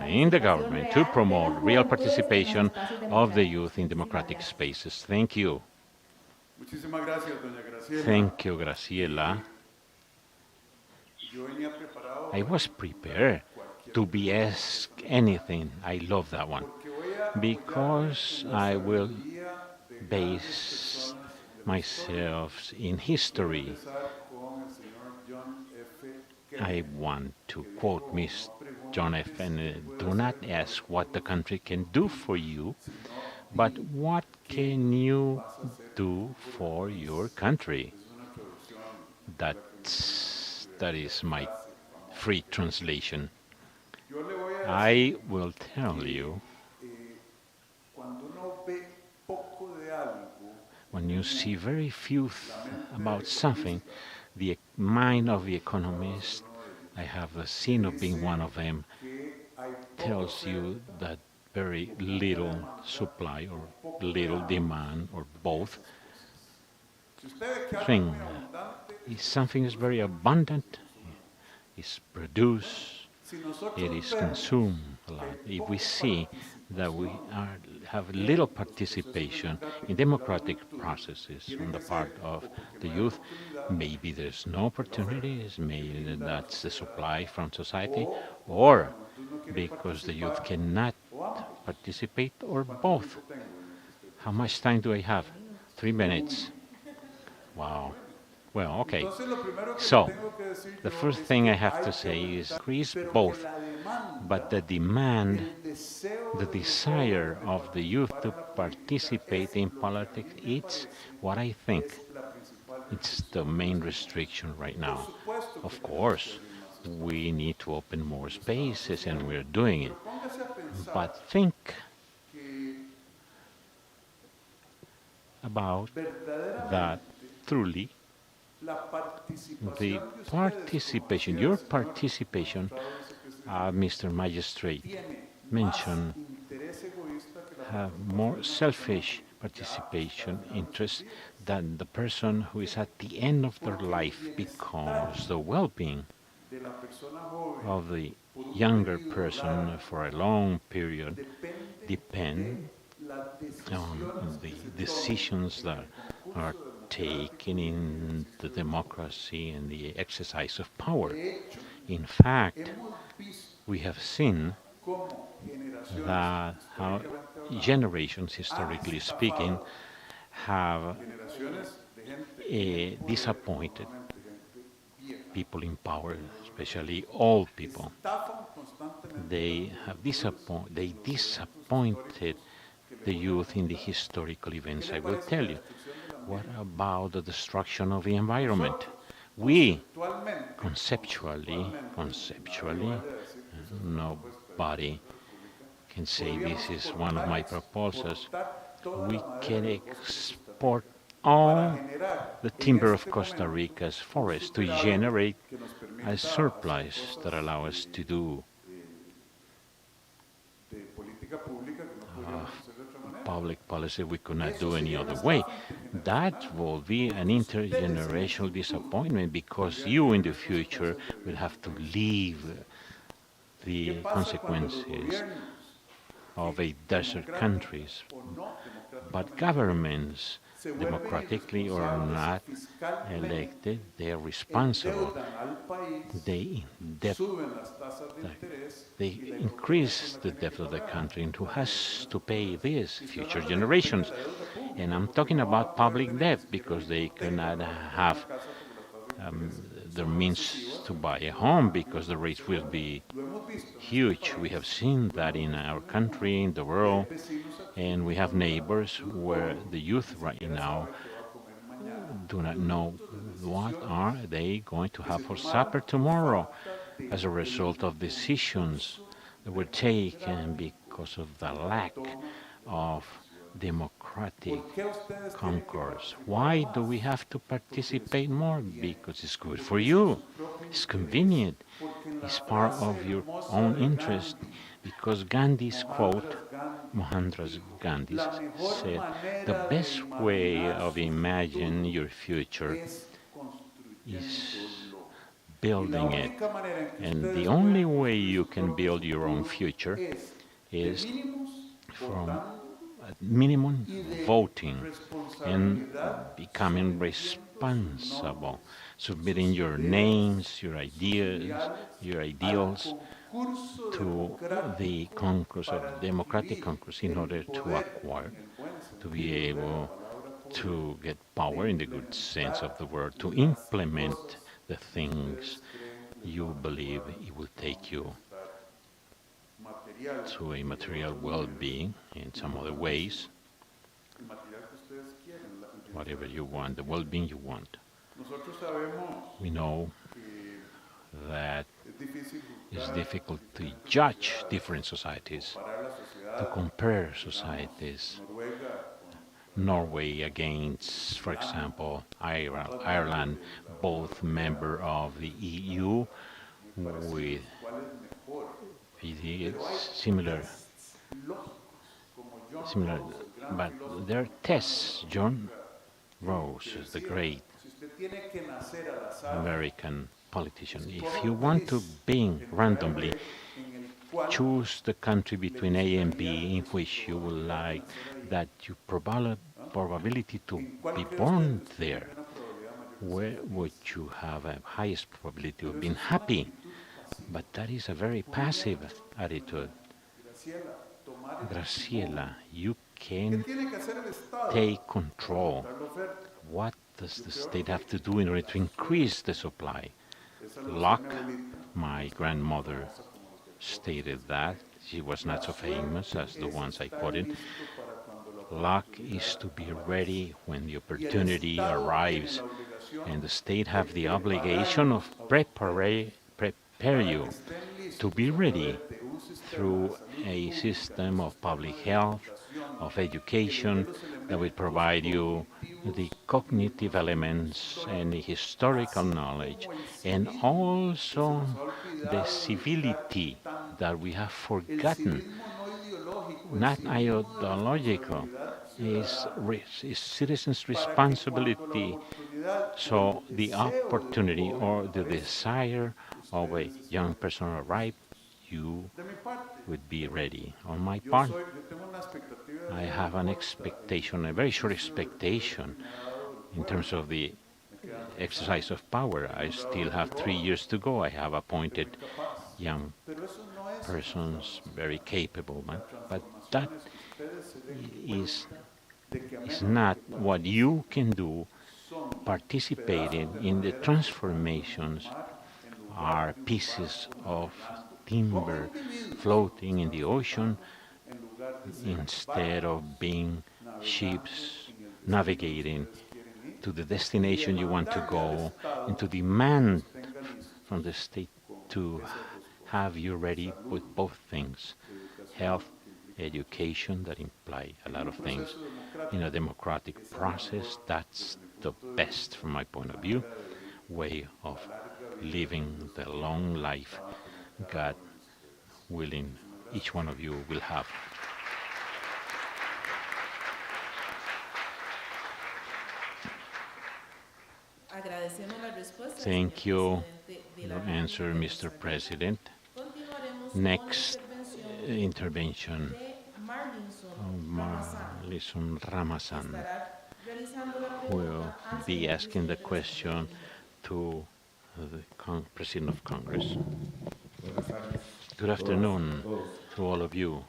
in the government to promote real participation of the youth in democratic spaces? Thank you. Thank you, Graciela. I was prepared to be asked anything. I love that one because I will base myself in history. I want to quote Miss John F. Kennedy, do not ask what the country can do for you, but what can you do for your country? That is my free translation. I will tell you, when you see very few about something, the mind of the economist, I have the scene of being one of them, tells you that very little supply or little demand or both thing. If something is very abundant, it's produced, it is consumed a lot. If we see that we have little participation in democratic processes on the part of the youth, maybe there's no opportunities, maybe that's the supply from society, or because the youth cannot participate, or both. How much time do I have? 3 minutes. Wow. Well, okay. So, the first thing I have to say is increase both, but the demand, the desire of the youth to participate in politics, it's what I think. It's the main restriction right now. Of course, we need to open more spaces, and we're doing it. But think about that truly the participation, your participation, Mr. Magistrate mentioned, have more selfish participation interest than the person who is at the end of their life, because the well-being of the younger person for a long period depend on the decisions that are taken in the democracy and the exercise of power. In fact, we have seen that how generations, historically speaking, have disappointed people in power, especially old people. They disappointed the youth in the historical events. I will tell you. What about the destruction of the environment? We, conceptually, nobody can say this is one of my proposals. We can export all the timber of Costa Rica's forest to generate a surplus that allow us to do public policy we could not do any other way. That will be an intergenerational disappointment, because you in the future will have to live the consequences of a desert countries. But governments, democratically or not elected, they are responsible. They increase the debt of the country, and who has to pay this? Future generations. And I'm talking about public debt, because they cannot have the means to buy a home, because the rates will be huge. We have seen that in our country, in the world, and we have neighbors where the youth right now do not know what are they going to have for supper tomorrow as a result of decisions that were taken because of the lack of democratic concourse. Why do we have to participate more? Because it's good for you. It's convenient. It's part of your own interest. Because Gandhi's quote, Mohandas Gandhi said, the best way of imagining your future is building it. And the only way you can build your own future is from minimum voting and becoming responsible, submitting your names, your ideas, your ideals to the concourse of democratic concourse in order to acquire, to be able to get power in the good sense of the word, to implement the things you believe it will take you to a material well-being in some other ways, whatever you want, the well-being you want. We know that it's difficult to judge different societies, to compare societies. Norway against, for example, Ireland, both member of the EU, with similar, but there are tests. John Rawls is the great American politician. If you want to Bing randomly, choose the country between A and B in which you would like that your probability to be born there, where would you have a highest probability of being happy? But that is a very passive attitude. Graciela, you can take control. What does the state have to do in order to increase the supply? Locke, my grandmother stated that. She was not so famous as the ones I quoted. Luck is to be ready when the opportunity arrives, and the state have the obligation of prepare you to be ready through a system of public health, of education that will provide you the cognitive elements and the historical knowledge, and also the civility that we have forgotten, not ideological, is citizens' responsibility. So the opportunity or the desire of a young person arrive, you would be ready. On my part, I have an expectation, a very short expectation in terms of the exercise of power. I still have 3 years to go. I have appointed young persons, very capable, but that is not what you can do. Participating in the transformations are pieces of timber floating in the ocean instead of being ships navigating to the destination you want to go, and to demand from the state to have you ready with both things, health, education, that imply a lot of things. In a democratic process, that's the best, from my point of view, way of living the long life God willing each one of you will have. Thank you for your answer, Mr. President. Next intervention of Marlison Ramasan, who will be asking the question to the President of Congress. Good afternoon to all of you.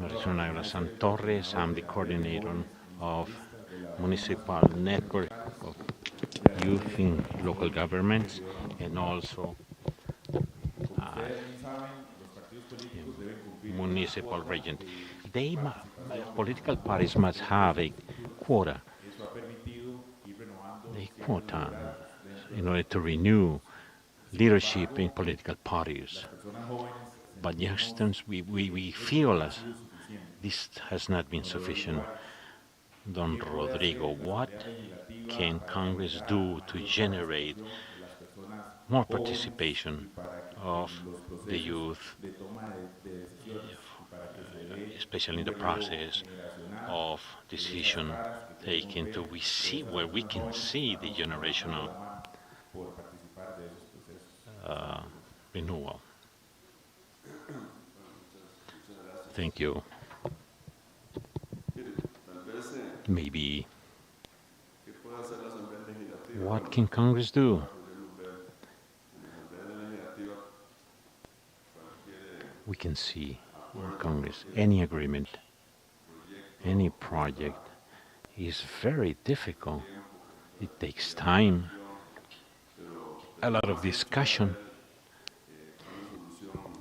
Marlison Ramasan Torres, I'm the coordinator of Municipal Network of Youth in Local Governments, and also municipal region. Political parties must have a quota in order to renew leadership in political parties. But youngsters, we feel as this has not been sufficient. Don Rodrigo, what can Congress do to generate more participation of the youth, especially in the process of decision taking, to where we can see the generational renewal? Thank you. Maybe what can Congress do? We can see where Congress, any agreement, any project is very difficult. It takes time, a lot of discussion,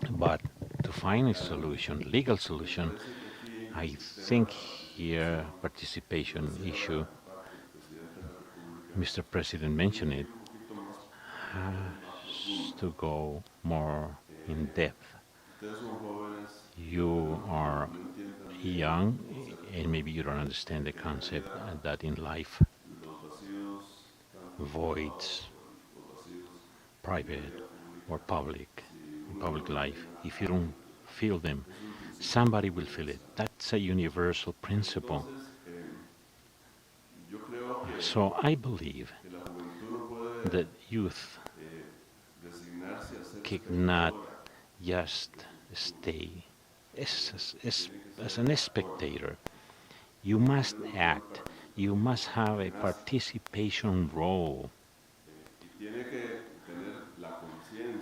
but to find a solution, legal solution, I think here participation issue, Mr. President mentioned it, has to go more in depth. You are young and maybe you don't understand the concept that in life voids, private or public life, if you don't feel them, somebody will feel it. That's a universal principle. So I believe that youth cannot just stay as a spectator. You must act. You must have a participation role. You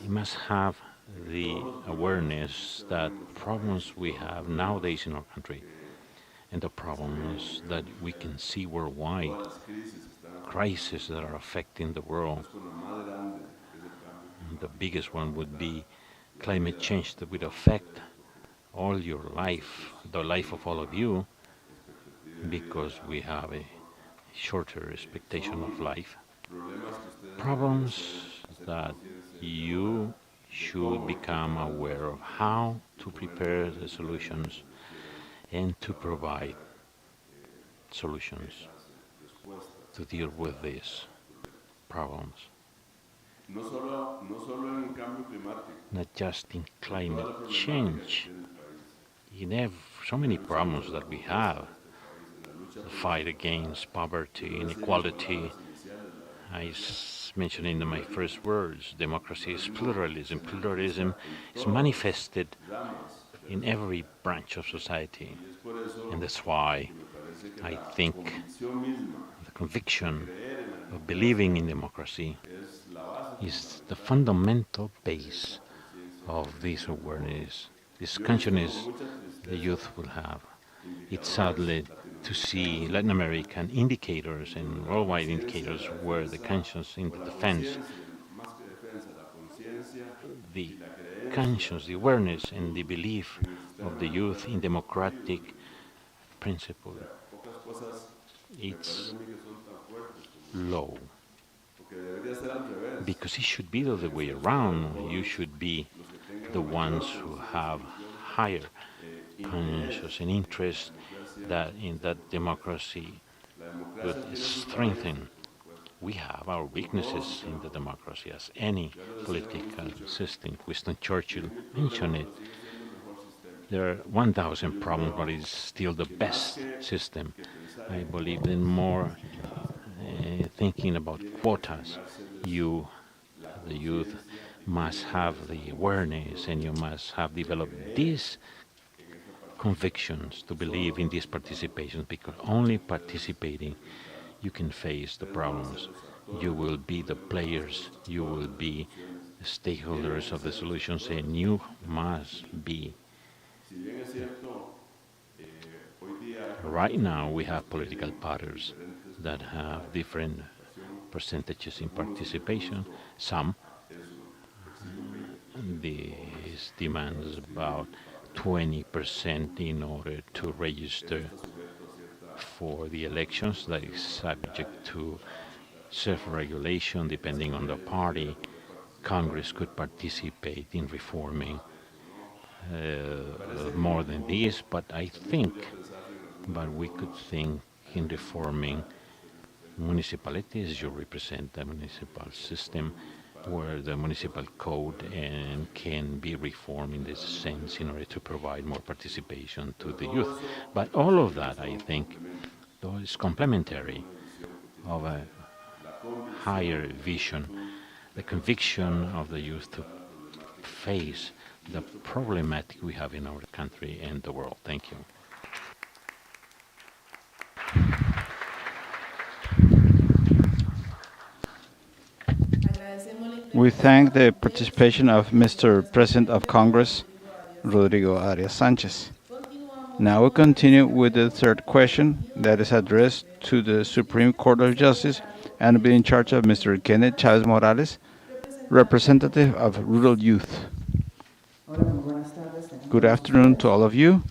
must have the awareness that problems we have nowadays in our country and the problems that we can see worldwide, crises that are affecting the world, the biggest one would be climate change that would affect all your life, the life of all of you, because we have a shorter expectation of life. Problems that you should become aware of how to prepare the solutions and to provide solutions to deal with these problems. Not just in climate change, in so many problems that we have. The fight against poverty, inequality. I mentioned in my first words, democracy is pluralism. Pluralism is manifested in every branch of society. And that's why I think the conviction of believing in democracy is the fundamental base of this awareness, this consciousness the youth will have. It's sadly to see Latin American indicators and worldwide indicators where the conscience in the defense, the conscience, the awareness and the belief of the youth in democratic principle, it's low. Because it should be the other way around. You should be the ones who have higher conscience and interest that in that democracy would strengthen. We have our weaknesses in the democracy, as any political system. Winston Churchill mentioned it. There are 1,000 problems, but it's still the best system. I believe in more thinking about quotas. You, the youth, must have the awareness and you must have developed these convictions to believe in this participation, because only participating you can face the problems. You will be the players, you will be the stakeholders of the solutions, and you must be. Right now we have political parties that have different percentages in participation. Some these demands about 20% in order to register for the elections. That is subject to self-regulation depending on the party. Congress could participate in reforming more than this, but we could think in reforming municipalities. You represent the municipal system where the municipal code can be reformed in this sense in order to provide more participation to the youth. But all of that, I think, though, is complementary of a higher vision, the conviction of the youth to face the problematic we have in our country and the world. Thank you. We thank the participation of Mr. President of Congress, Rodrigo Arias Sanchez. Now we continue with the third question that is addressed to the Supreme Court of Justice and will be in charge of Mr. Kenneth Chavez Morales, representative of Rural Youth. Good afternoon to all of you.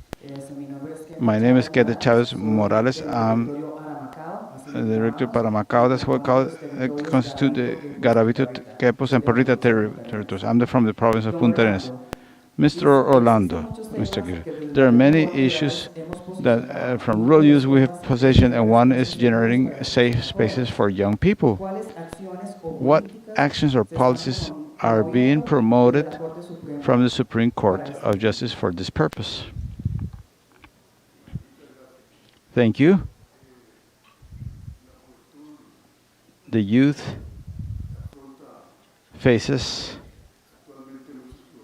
My name is Kenneth Chavez Morales. I'm the director para Macao, that's what constitute the Garavito, Quepos, and Porrita territories. I'm from the province of Punta Arenas. Mr. Orlando, Mr. Gill, there are many issues that from rural youth we have possession, and one is generating safe spaces for young people. What actions or policies are being promoted from the Supreme Court of Justice for this purpose? Thank you. The youth faces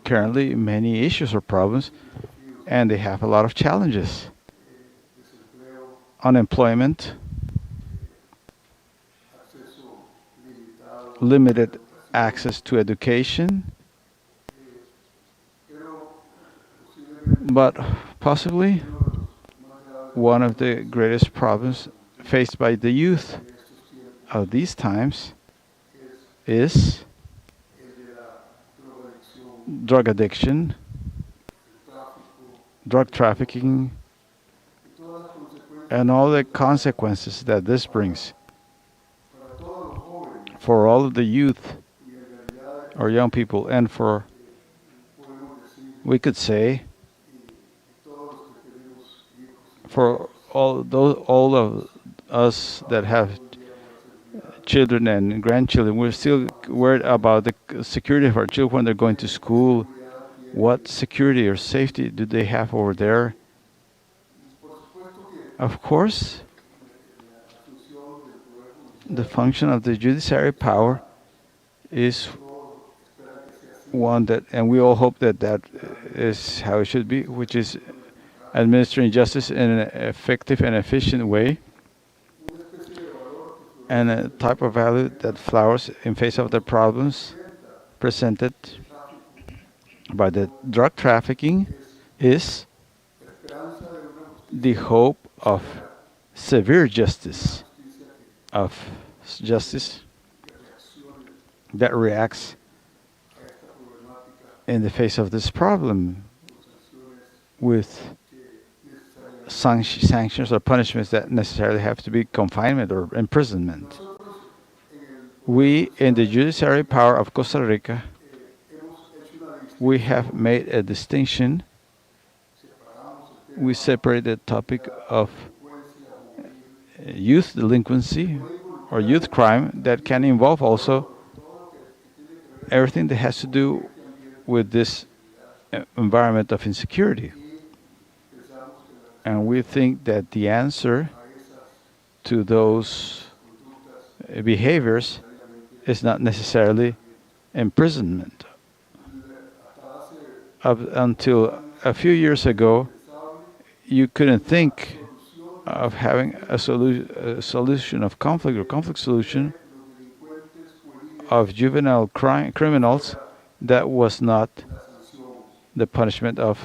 currently many issues or problems, and they have a lot of challenges. Unemployment, limited access to education, but possibly one of the greatest problems faced by the youth of these times is drug addiction, drug trafficking, and all the consequences that this brings for all of the youth or young people, and for, we could say, for all of us that have children and grandchildren. We're still worried about the security of our children when they're going to school. What security or safety do they have over there? Of course, the function of the judiciary power is one that, and we all hope that that is how it should be, which is administering justice in an effective and efficient way, and a type of value that flowers in face of the problems presented by the drug trafficking is the hope of severe justice, of justice that reacts in the face of this problem with sanctions or punishments that necessarily have to be confinement or imprisonment. We, in the judiciary power of Costa Rica, we have made a distinction. We separate the topic of youth delinquency or youth crime that can involve also everything that has to do with this environment of insecurity. And we think that the answer to those behaviors is not necessarily imprisonment. Up until a few years ago, you couldn't think of having a solution of conflict or conflict solution of juvenile criminals that was not the punishment of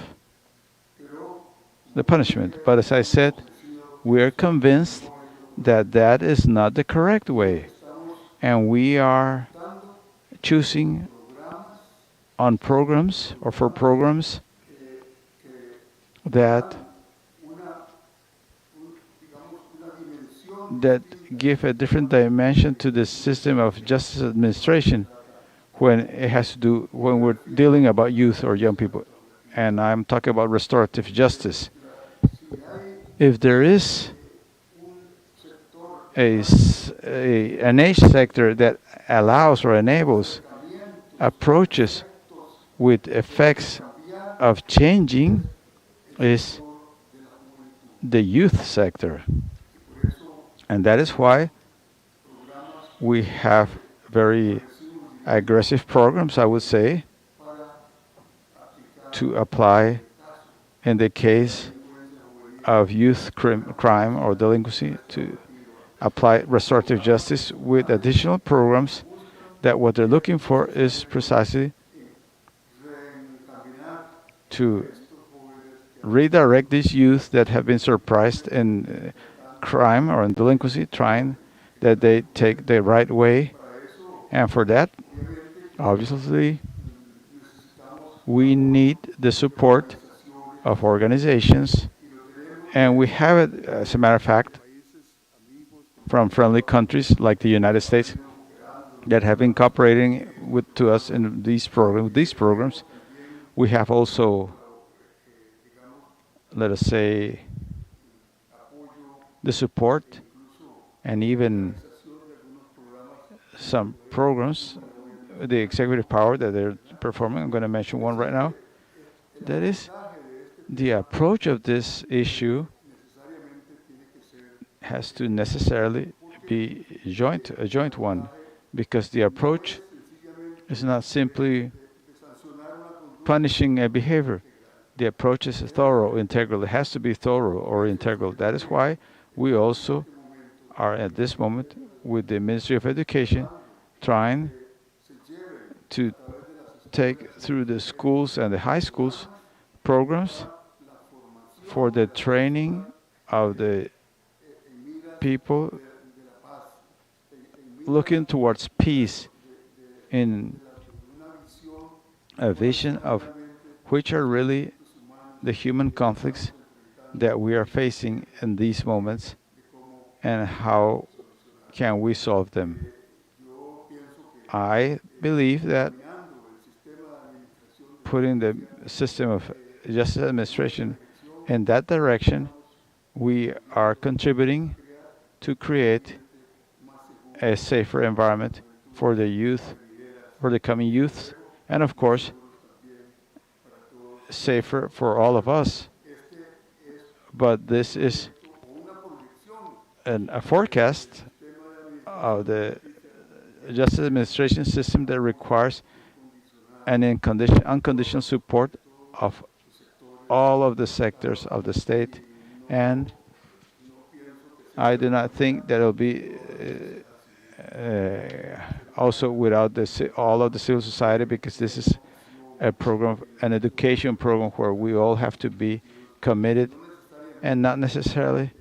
the punishment. But as I said, we are convinced that that is not the correct way. And we are choosing on programs or for programs that give a different dimension to the system of justice administration when it has to do, when we're dealing about youth or young people. And I'm talking about restorative justice. If there is an age sector that allows or enables approaches with effects of changing, is the youth sector. And that is why we have very aggressive programs, I would say, to apply in the case of youth crime or delinquency, to apply restorative justice with additional programs that what they're looking for is precisely to redirect these youth that have been surprised in crime or in delinquency, trying that they take the right way. And for that, obviously, we need the support of organizations, and we have it, as a matter of fact, from friendly countries like the United States that have been cooperating to us in these programs. We have also, let us say, the support and even some programs, the executive power that they're performing. I'm going to mention one right now. That is, the approach of this issue has to necessarily be a joint one, because the approach is not simply punishing a behavior. The approach is thorough, integral. It has to be thorough or integral. That is why we also are at this moment with the Ministry of Education trying to take through the schools and the high schools programs for the training of the people looking towards peace in a vision of which are really the human conflicts that we are facing in these moments and how can we solve them. I believe that putting the system of justice administration in that direction, we are contributing to create a safer environment for the youth, for the coming youths, and of course, safer for all of us. But this is a forecast of the justice administration system that requires an unconditional support of all of the sectors of the state, and I do not think that it will be also without all of the civil society, because this is a program, an education program where we all have to be committed, and not necessarily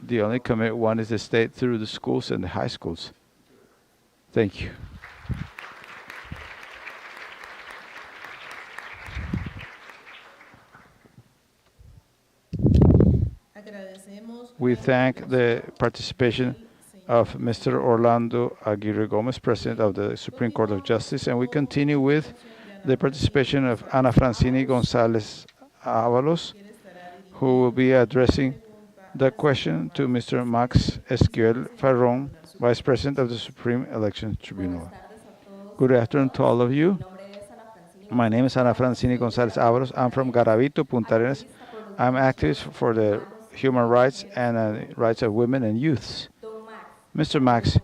the only committed one is the state through the schools and the high schools. Thank you. We thank the participation of Mr. Orlando Aguirre Gomez, President of the Supreme Court of Justice, and we continue with the participation of Ana Francini González Ábalos, who will be addressing the question to Mr. Max Esquivel Farrón, Vice President of the Supreme Election Tribunal. Good afternoon to all of you. My name is Ana Francini González Ábalos. I'm from Garavito, Punta Arenas. I'm activist for the human rights and rights of women and youths. Mr. Max,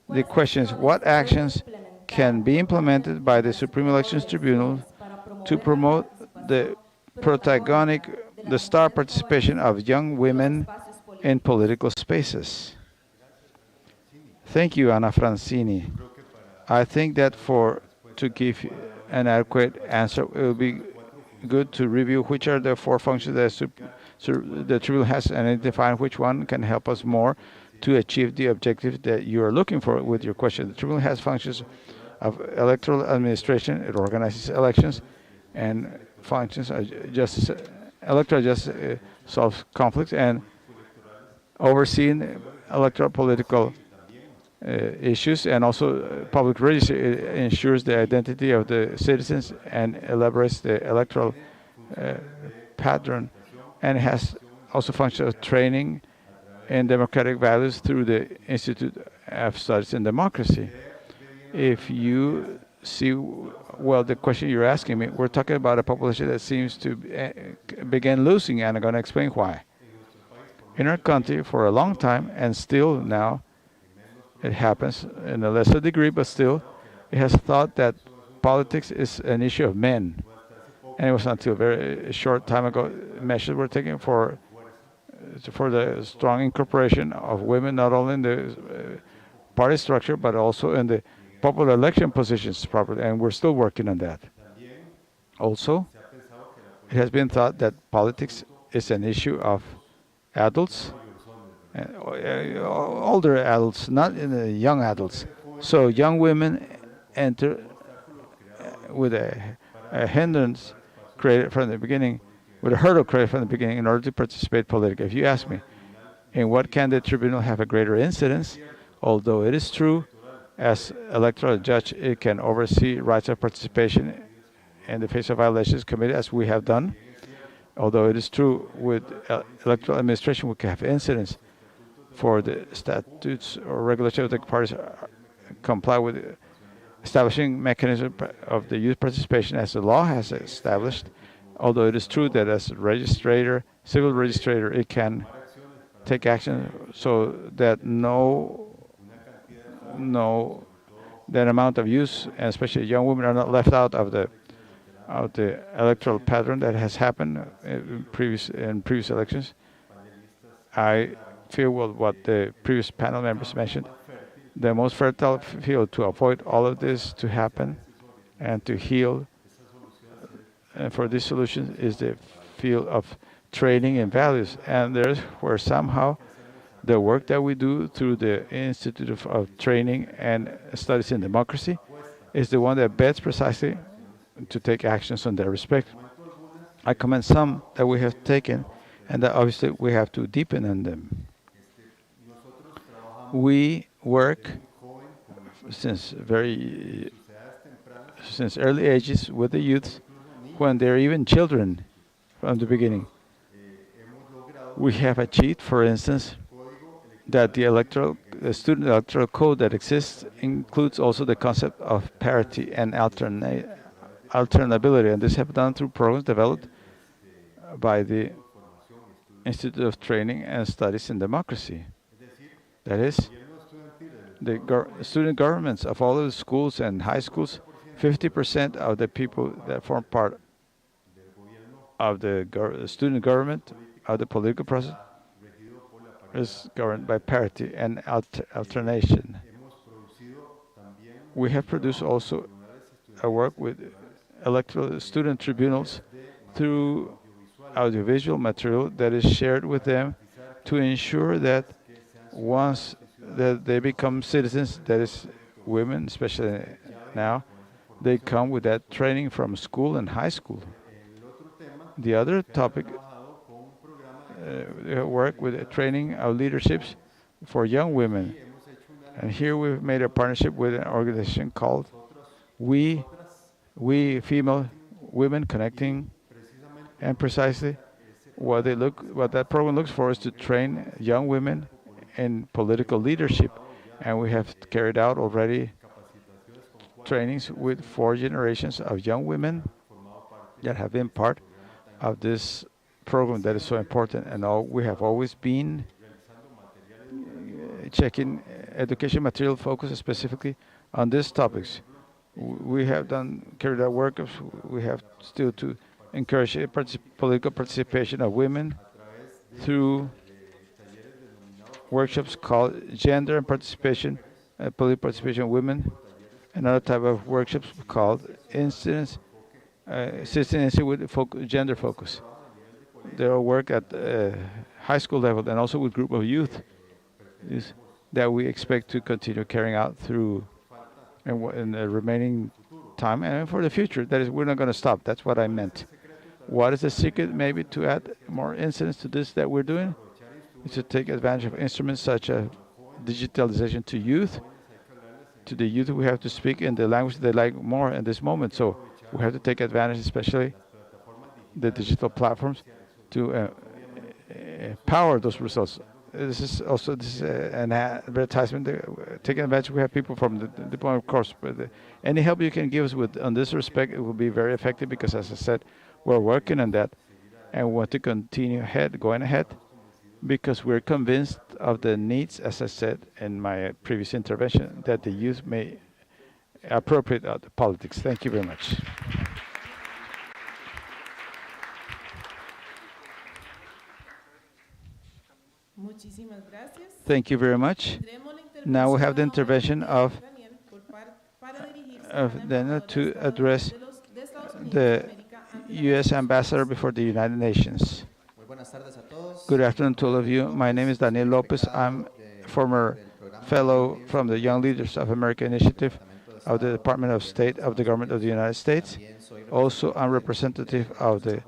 the question is, what actions can be implemented by the Supreme Elections Tribunal to promote the star participation of young women in political spaces? Thank you, Ana Francini. I think that to give an adequate answer, it will be good to review which are the 4 functions that the Tribunal has and identify which one can help us more to achieve the objective that you are looking for with your question. The Tribunal has functions of electoral administration. It organizes elections, and functions of justice. Electoral justice solves conflicts, and overseeing electoral political issues, and also public register. It ensures the identity of the citizens and elaborates the electoral pattern, and has also functions of training in democratic values through the Institute of Studies in Democracy. If you see, well, the question you're asking me, we're talking about a population that seems to begin losing, and I'm going to explain why. In our country, for a long time, and still now, it happens in a lesser degree, but still, it has thought that politics is an issue of men. And it was until a very short time ago, measures were taken for the strong incorporation of women, not only in the party structure, but also in the popular election positions properly, and we're still working on that. Also, it has been thought that politics is an issue of adults, older adults, not in the young adults. So young women enter with a hindrance created from the beginning, with a hurdle created from the beginning in order to participate politically. If you ask me, in what can the tribunal have a greater incidence? Although it is true, as electoral judge, it can oversee rights of participation in the face of violations committed, as we have done. Although it is true, with electoral administration, we can have incidents for the statutes or regulations of the parties comply with establishing mechanism of the youth participation as the law has established. Although it is true that as a registrator, civil registrator, it can take action so that that amount of youth, and especially young women, are not left out of the electoral pattern that has happened in previous elections. I feel what the previous panel members mentioned. The most fertile field to avoid all of this to happen and to heal, and for this solution, is the field of training and values. And there's where somehow the work that we do through the Institute of Training and Studies in Democracy is the one that best precisely to take actions on that respect. I commend some that we have taken, and that obviously we have to deepen on them. We work since early ages with the youth when they're even children from the beginning. We have achieved, for instance, that the student electoral code that exists includes also the concept of parity and alternability, and this has been done through programs developed by the Institute of Training and Studies in Democracy. That is, the student governments of all of the schools and high schools, 50% of the people that form part of the student government, of the political process, is governed by parity and alternation. We have produced also a work with electoral student tribunals through audiovisual material that is shared with them to ensure that once that they become citizens, that is women, especially now, they come with that training from school and high school. The other topic, work with training of leaderships for young women. And here we've made a partnership with an organization called We Female Women Connecting, and precisely what that program looks for is to train young women in political leadership. And we have carried out already trainings with 4 generations of young women that have been part of this program that is so important. And we have always been checking education material focus specifically on these topics. We have carried out workshops. We have still to encourage political participation of women through workshops called Gender and Participation, Political Participation of Women, another type of workshops called Citizenship with Gender Focus. They all work at high school level and also with group of youth that we expect to continue carrying out through in the remaining time and for the future. That is, we're not going to stop. That's what I meant. What is the secret? Maybe to add more incidents to this that we're doing is to take advantage of instruments such as digitalization to youth. To the youth, we have to speak in the language they like more in this moment. So we have to take advantage, especially the digital platforms, to power those results. This is an advertisement. Taking advantage, we have people from the deployment course. But any help you can give us with on this respect, it will be very effective because, as I said, we're working on that and we want to continue going ahead because we're convinced of the needs, as I said in my previous intervention, that the youth may appropriate the politics. Thank you very much. Thank you very much. Now we have the intervention of Daniel to address the U.S. Ambassador before the United Nations. Good afternoon to all of you. My name is Daniel Lopez. I'm former fellow from the Young Leaders of America Initiative of the Department of State of the Government of the United States. Also, I'm representative of the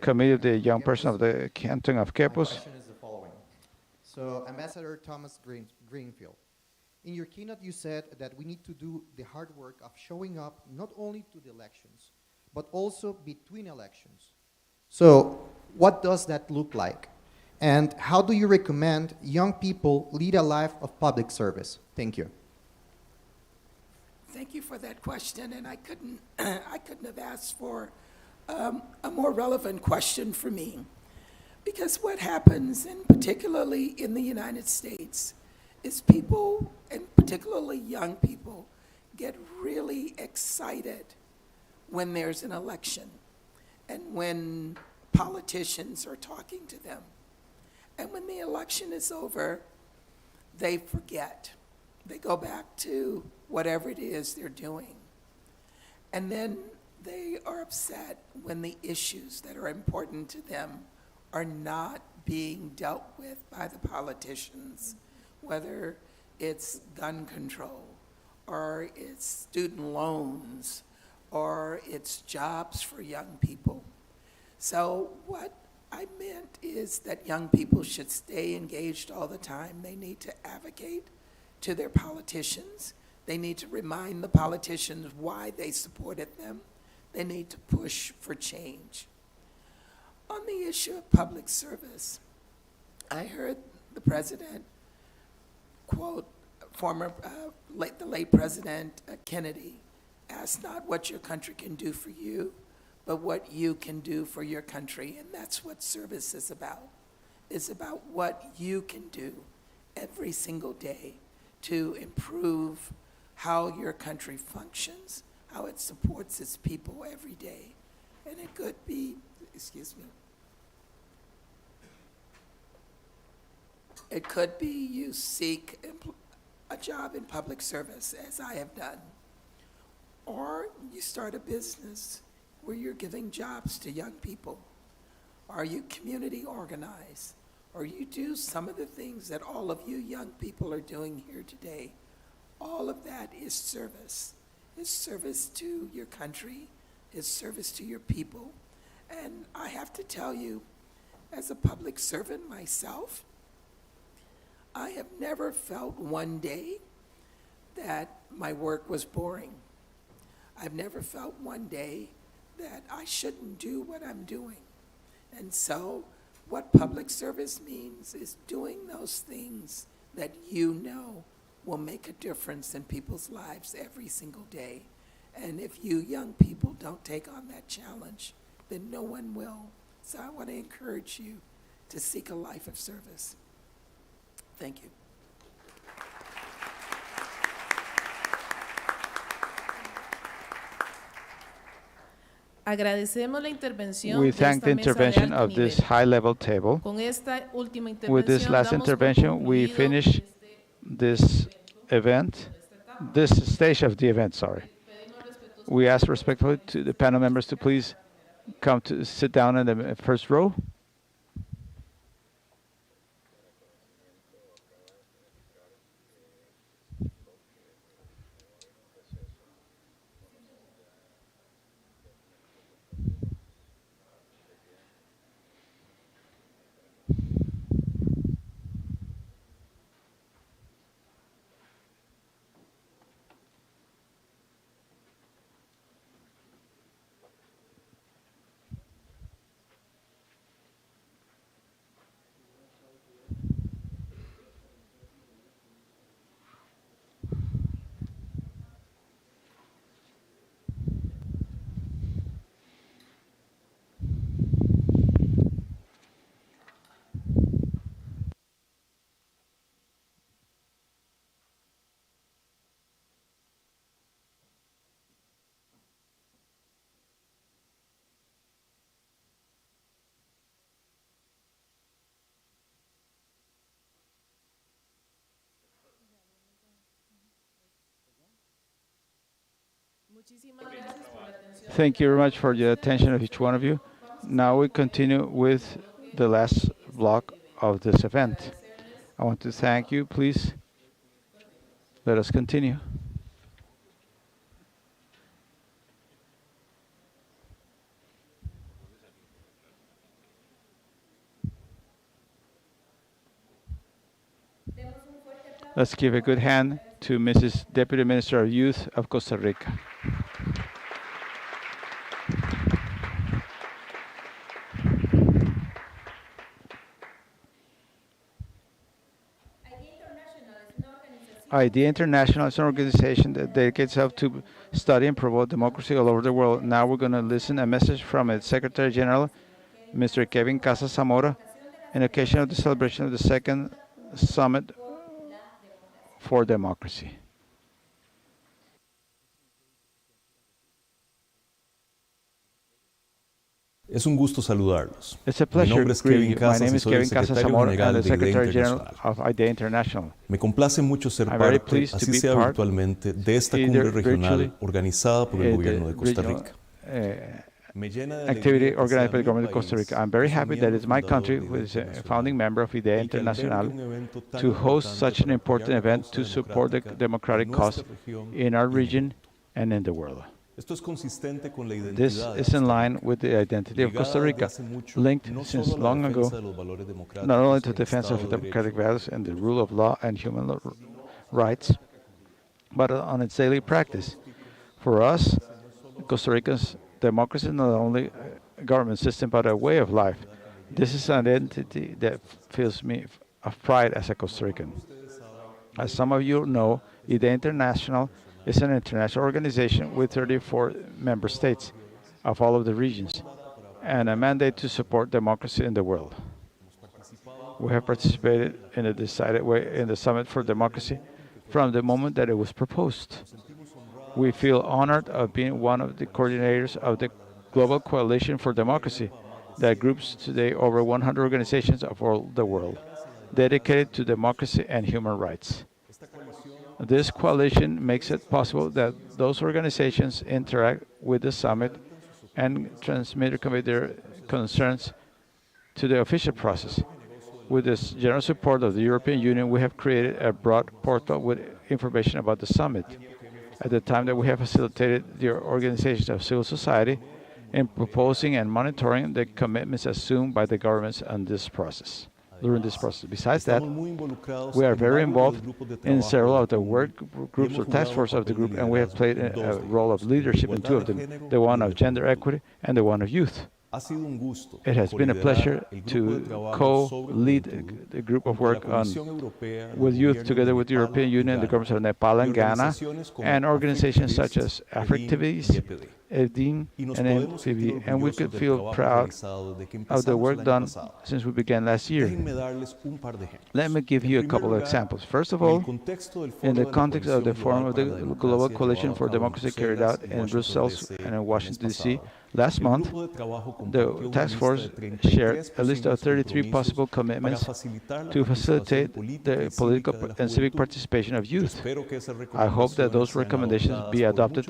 Committee of the Young Person of the Canton of Quepos. So, Ambassador Thomas Greenfield, in your keynote you said that we need to do the hard work of showing up not only to the elections, but also between elections. So, what does that look like? And how do you recommend young people lead a life of public service? Thank you. Thank you for that question, and I couldn't have asked for a more relevant question for me. Because what happens, and particularly in the United States, is people, and particularly young people, get really excited when there's an election and when politicians are talking to them. And when the election is over, they forget. They go back to whatever it is they're doing. And then they are upset when the issues that are important to them are not being dealt with by the politicians, whether it's gun control, or it's student loans, or it's jobs for young people. So what I meant is that young people should stay engaged all the time. They need to advocate to their politicians. They need to remind the politicians why they supported them. They need to push for change. On the issue of public service, I heard the president quote the late President Kennedy, ask not what your country can do for you, but what you can do for your country. And that's what service is about. It's about what you can do every single day to improve how your country functions, how it supports its people every day. And it could be, it could be you seek a job in public service, as I have done. Or you start a business where you're giving jobs to young people. Or you community organize. Or you do some of the things that all of you young people are doing here today. All of that is service. It's service to your country. It's service to your people. And I have to tell you, as a public servant myself, I have never felt one day that my work was boring. I've never felt one day that I shouldn't do what I'm doing. And so what public service means is doing those things that you know will make a difference in people's lives every single day. And if you young people don't take on that challenge, then no one will. So I want to encourage you to seek a life of service. Thank you. Agradecemos la intervención We de thank the esta mesa de intervention alto of this nivel. high-level table. Con esta última With this intervención last damos por intervention, we concluido finish this event, this stage of the event, sorry. We ask respectfully to the panel members to please come to sit down in the first row. Thank you very much for the attention of each one of you. Now we continue with the last block of this event. I want to thank you. Please let us continue. Let's give a good hand to Mrs. Deputy Minister of Youth of Costa Rica. ID International is an organization that dedicates itself to study and promote democracy all over the world. Now we're going to listen to a message from its Secretary General, Mr. Kevin Casas Zamora, in occasion of the celebration of the second Summit for Democracy. Es un gusto saludarlos. It's a pleasure to greet you. My name is Kevin Casas Zamora, and the Secretary General of ID International. Me complace mucho ser parte, así sea virtualmente, de esta cumbre regional organizada por el gobierno de Costa Rica. Activity organized by the government of Costa Rica. I'm very happy that it's my country, who is a founding member of IDEA International, to host such an important event to support the democratic cause in our region and in the world. This is in line with the identity of Costa Rica, linked since long ago not only to the defense of democratic values and the rule of law and human rights, but on its daily practice. For us, Costa Rica's democracy is not only a government system, but a way of life. This is an identity that fills me of pride as a Costa Rican. As some of you know, IDEA International is an international organization with 34 member states of all of the regions and a mandate to support democracy in the world. We have participated in a decided way in the Summit for Democracy from the moment that it was proposed. We feel honored of being one of the coordinators of the Global Coalition for Democracy that groups today over 100 organizations of all the world dedicated to democracy and human rights. This coalition makes it possible that those organizations interact with the summit and transmit or convey their concerns to the official process. With this general support of the European Union, we have created a broad portal with information about the summit. At the time that we have facilitated the organizations of civil society in proposing and monitoring the commitments assumed by the governments on this process. During this process. Besides that, we are very involved in several of the work groups or task force of the group, and we have played a role of leadership in two of them, the one of gender equity and the one of youth. It has been a pleasure to co-lead the group of work with youth together with the European Union, the governments of Nepal and Ghana, and organizations such as Africtivities, EDIN, and MPB, and we could feel proud of the work done since we began last year. Let me give you a couple of examples. First of all, in the context of the Forum of the Global Coalition for Democracy carried out in Brussels and in Washington, D.C., last month, the task force shared a list of 33 possible commitments to facilitate the political and civic participation of youth. I hope that those recommendations be adopted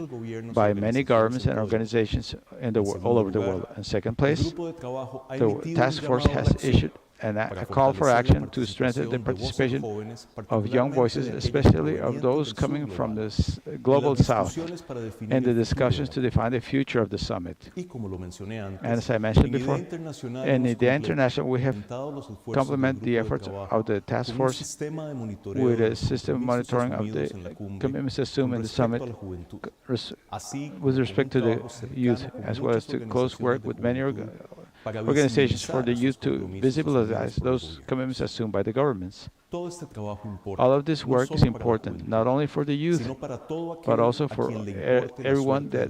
by many governments and organizations in all over the world. In second place, the task force has issued a call for action to strengthen the participation of young voices, especially of those coming from the global south, in the discussions to define the future of the summit. And as I mentioned before, in IDEA International, we have complemented the efforts of the task force with a system of monitoring of the commitments assumed in the summit with respect to the youth, as well as to close work with many organizations for the youth to visibilize those commitments assumed by the governments. All of this work is important, not only for the youth, but also for everyone that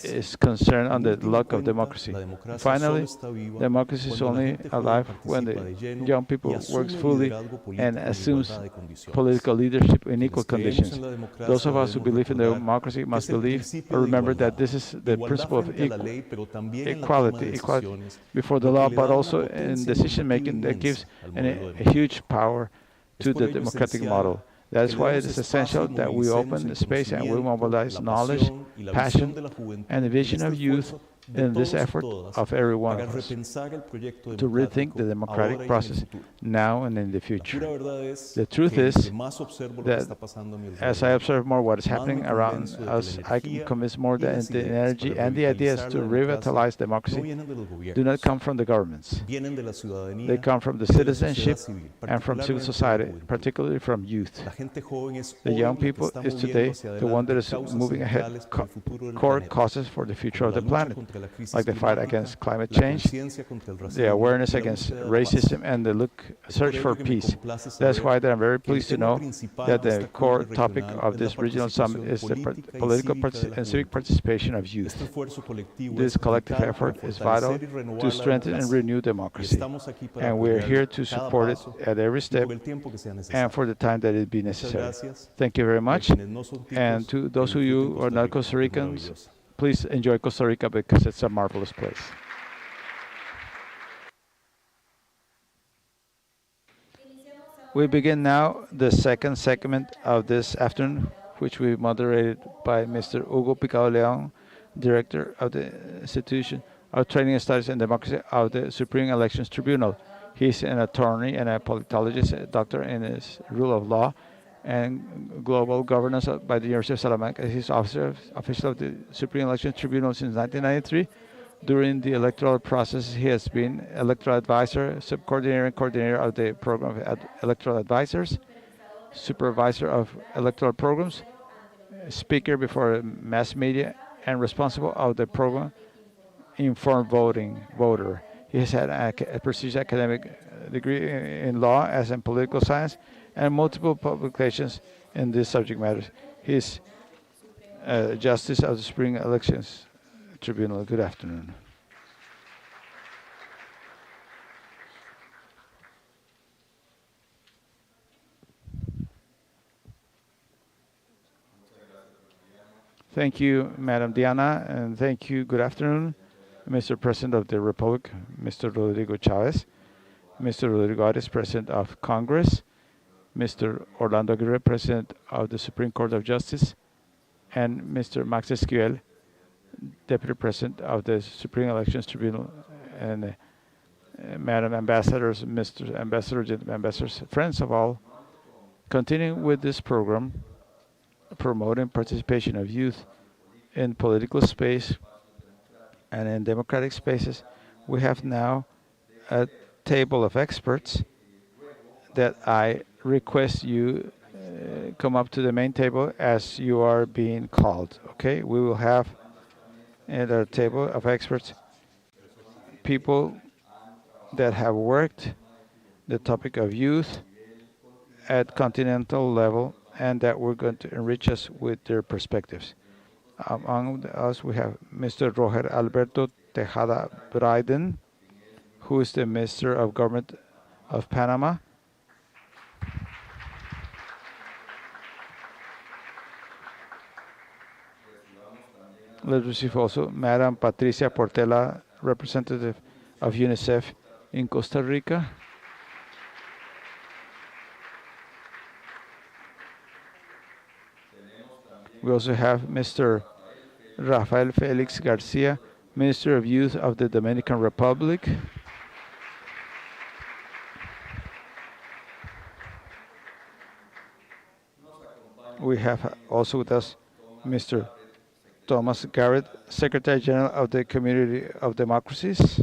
is concerned on the luck of democracy. Finally, democracy is only alive when the young people works fully and assumes political leadership in equal conditions. Those of us who believe in democracy must believe or remember that this is the principle of equality before the law, but also in decision-making that gives a huge power to the democratic model. That is why it is essential that we open the space and we mobilize knowledge, passion, and the vision of youth in this effort of every one of us to rethink the democratic process now and in the future. The truth is that as I observe more what is happening around us, I can convince more that the energy and the ideas to revitalize democracy do not come from the governments. They come from the citizenship and from civil society, particularly from youth. The young people is today the one that is moving ahead core causes for the future of the planet, like the fight against climate change, the awareness against racism, and the search for peace. That's why I'm very pleased to know that the core topic of this regional summit is the political and civic participation of youth. This collective effort is vital to strengthen and renew democracy, and we are here to support it at every step and for the time that it be necessary. Thank you very much, and to those of you who are not Costa Ricans, please enjoy Costa Rica because it's a marvelous place. We begin now the second segment of this afternoon, which will be moderated by Mr. Hugo Picado León, Director of the Institution of Training and Studies in Democracy of the Supreme Elections Tribunal. He's an attorney and a politologist, a doctor in his rule of law, and Global Governance by the University of Salamanca. He's official of the Supreme Election Tribunal since 1993. During the electoral process, he has been electoral advisor, subcoordinator, and coordinator of the program of electoral advisors, supervisor of electoral programs, speaker before mass media, and responsible of the program Informed Voter. He has had a prestigious academic degree in law as in political science and multiple publications in this subject matter. He is Justice of the Supreme Elections Tribunal. Good afternoon. Thank you, Madam Diana, and thank you. Good afternoon, Mr. President of the Republic, Mr. Rodrigo Chavez, Mr. Rodrigo Arias, President of Congress, Mr. Orlando Aguirre, President of the Supreme Court of Justice, and Mr. Max Esquivel, Deputy President of the Supreme Elections Tribunal, and Madam Ambassadors, Mr. Ambassadors, friends of all. Continuing with this program, promoting participation of youth in political space and in democratic spaces, we have now a table of experts that I request you come up to the main table as you are being called. Okay, we will have at our table of experts people that have worked the topic of youth at continental level and that were going to enrich us with their perspectives. Among us, we have Mr. Roger Alberto Tejada Bryden, who is the Minister of Government of Panama. Let's receive also Madam Patricia Portela, representative of UNICEF in Costa Rica. We also have Mr. Rafael Felix Garcia, Minister of Youth of the Dominican Republic. We have also with us Mr. Thomas Garrett, Secretary General of the Community of Democracies.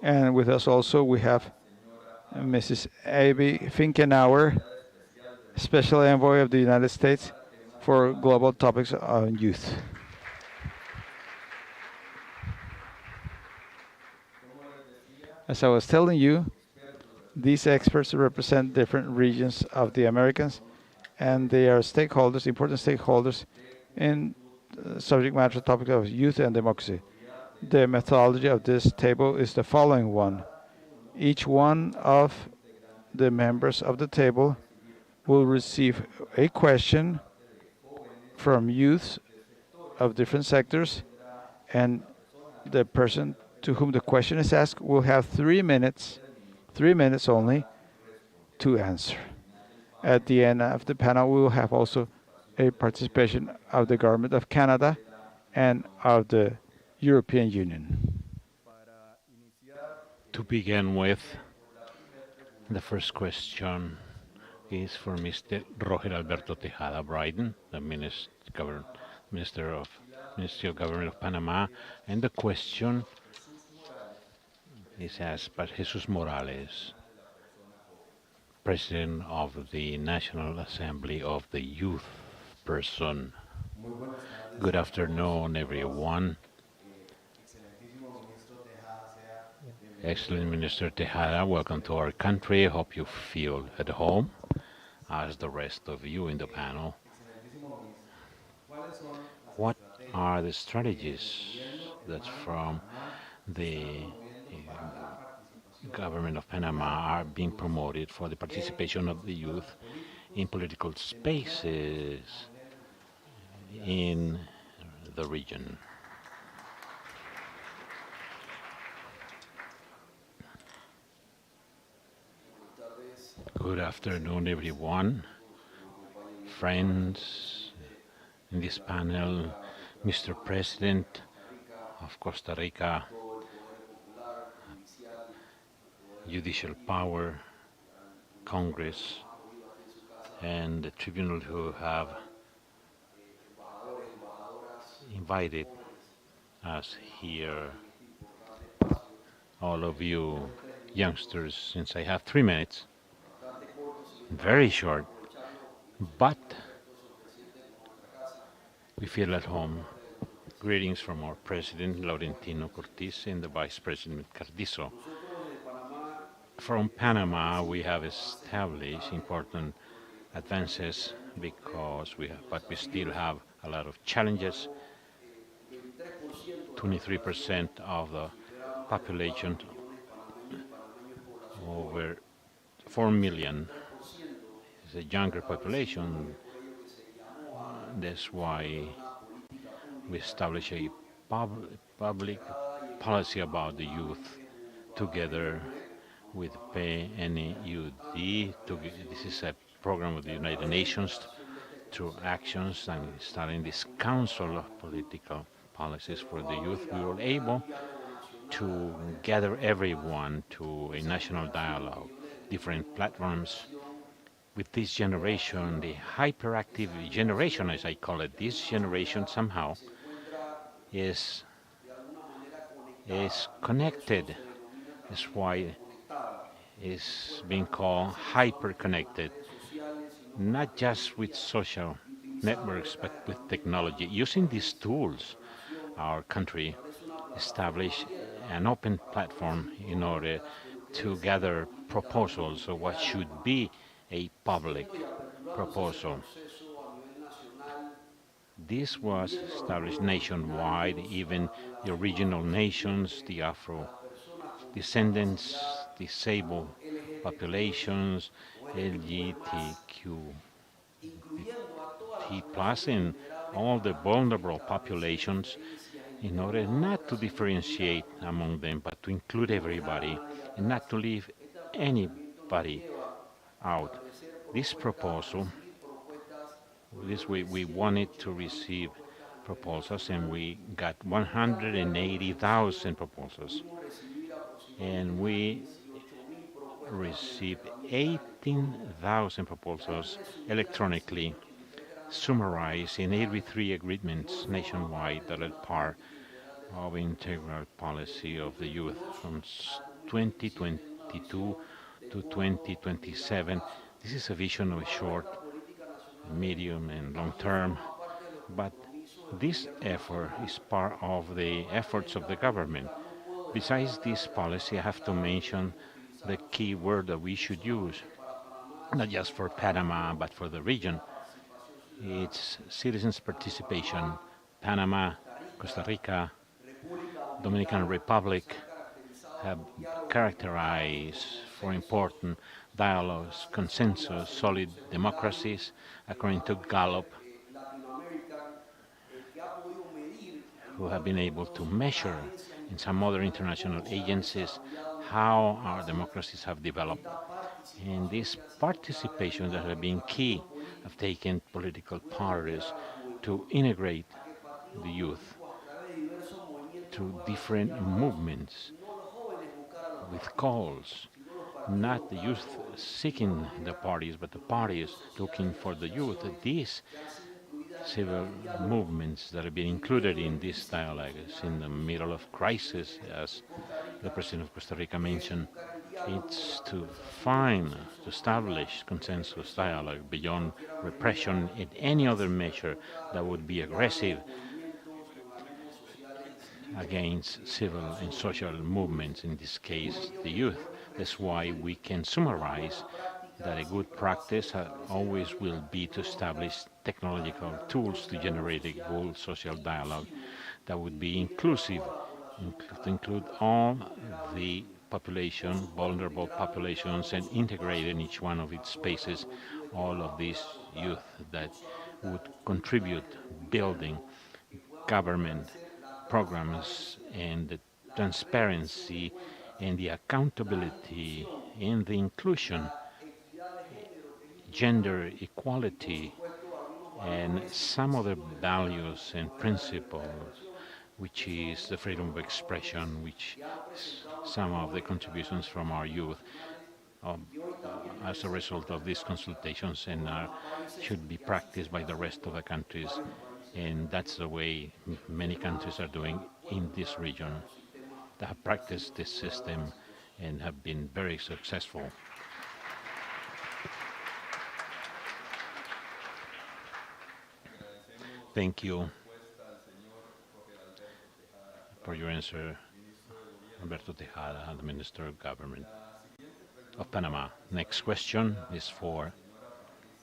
And with us also we have Mrs. Abby Finkenauer, Special Envoy of the United States for Global Topics on Youth. As I was telling you, these experts represent different regions of the Americas, and they are stakeholders, important stakeholders in subject matter topic of youth and democracy. The methodology of this table is the following one. Each one of the members of the table will receive a question from youths of different sectors, and the person to whom the question is asked will have 3 minutes only to answer. At the end of the panel, we will have also a participation of the Government of Canada and of the European Union. To begin with, the first question is for Mr. Roger Alberto Tejada Bryden, the Minister of Ministry of Government of Panama, and the question is asked by Jesus Morales, President of the National Assembly of the Youth Person. Good afternoon, everyone. Excellent Minister Tejada, welcome to our country. I hope you feel at home, as the rest of you in the panel. What are the strategies that from the government of Panama are being promoted for the participation of the youth in political spaces in the region? Good afternoon, everyone, friends in this panel, Mr. President of Costa Rica, judicial power, Congress, and the tribunal who have invited us here, all of you youngsters, since I have 3 minutes, very short, but we feel at home. Greetings from our President Laurentino Cortés and the Vice President Cardizo. From Panama, we have established important advances but we still have a lot of challenges. 23% of the population, over 4 million, is a younger population. That's why we establish a public policy about the youth together with PNUD. This is a program of the United Nations through actions and starting this Council of Political Policies for the Youth. We were able to gather everyone to a national dialogue, different platforms. With this generation, the hyperactive generation, as I call it, this generation somehow is connected. That's why it's being called hyper-connected, not just with social networks, but with technology. Using these tools, our country established an open platform in order to gather proposals of what should be a public proposal. This was established nationwide, even the original nations, the Afro-descendants, disabled populations, LGBTQ+, and all the vulnerable populations, in order not to differentiate among them, but to include everybody and not to leave anybody out. This proposal, this way we wanted to receive proposals, and we got 180,000 proposals, and we received 18,000 proposals electronically, summarized in 83 agreements nationwide that are part of integral policy of the youth from 2022 to 2027. This is a vision of a short, medium, and long term, but this effort is part of the efforts of the government. Besides this policy, I have to mention the key word that we should use, not just for Panama, but for the region. It's citizens' participation. Panama, Costa Rica, Dominican Republic have characterized for important dialogues, consensus, solid democracies, according to Gallup, who have been able to measure in some other international agencies how our democracies have developed. And this participation that have been key have taken political parties to integrate the youth through different movements with calls, not the youth seeking the parties, but the parties looking for the youth. These civil movements that have been included in this dialogue is in the middle of crisis, as the President of Costa Rica mentioned. It's to establish consensus dialogue beyond repression and any other measure that would be aggressive against civil and social movements, in this case, the youth. That's why we can summarize that a good practice always will be to establish technological tools to generate a good social dialogue that would be inclusive, to include all the population, vulnerable populations, and integrate in each one of its spaces all of these youth that would contribute building government programs and the transparency and the accountability and the inclusion, gender equality, and some other values and principles which is the freedom of expression, which some of the contributions from our youth as a result of these consultations and should be practiced by the rest of the countries. And that's the way many countries are doing in this region. They have practiced this system and have been very successful. Thank you for your answer, Alberto Tejada, the Minister of Government of Panama. Next question is for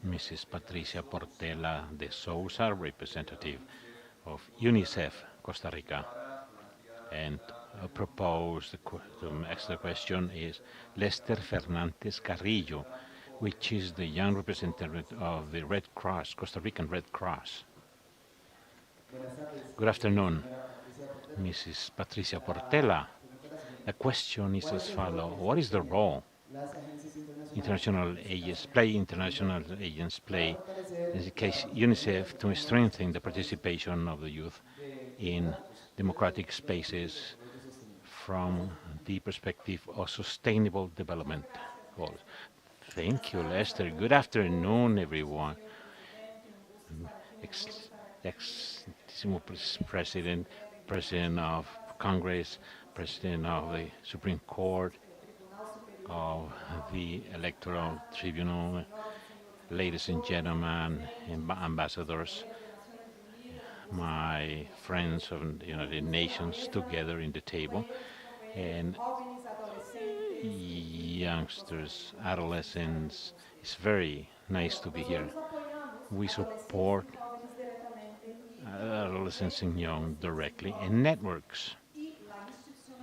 Mrs. Patricia Portela de Souza, representative of UNICEF Costa Rica. And to ask the question is Lester Fernandez Carrillo, which is the young representative of the Red Cross, Costa Rican Red Cross. Good afternoon, Mrs. Patricia Portela. The question is as follows. What is the role international agents play in the case UNICEF to strengthen the participation of the youth in democratic spaces from the perspective of sustainable development goals? Thank you, Lester. Good afternoon, everyone. President, President of Congress, President of the Supreme Court, of the Electoral Tribunal, ladies and gentlemen, ambassadors, my friends of the United Nations together in the table, and youngsters, adolescents. It's very nice to be here. We support adolescents and young directly and networks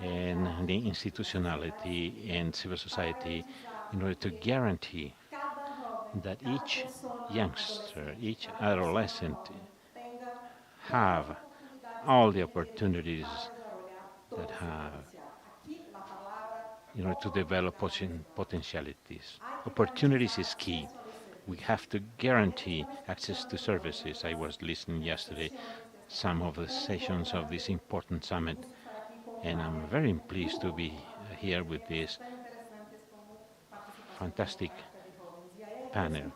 and the institutionality and civil society in order to guarantee that each youngster, each adolescent have all the opportunities that have in order to develop potentialities. Opportunities is key. We have to guarantee access to services. I was listening yesterday some of the sessions of this important summit, and I'm very pleased to be here with this fantastic panel.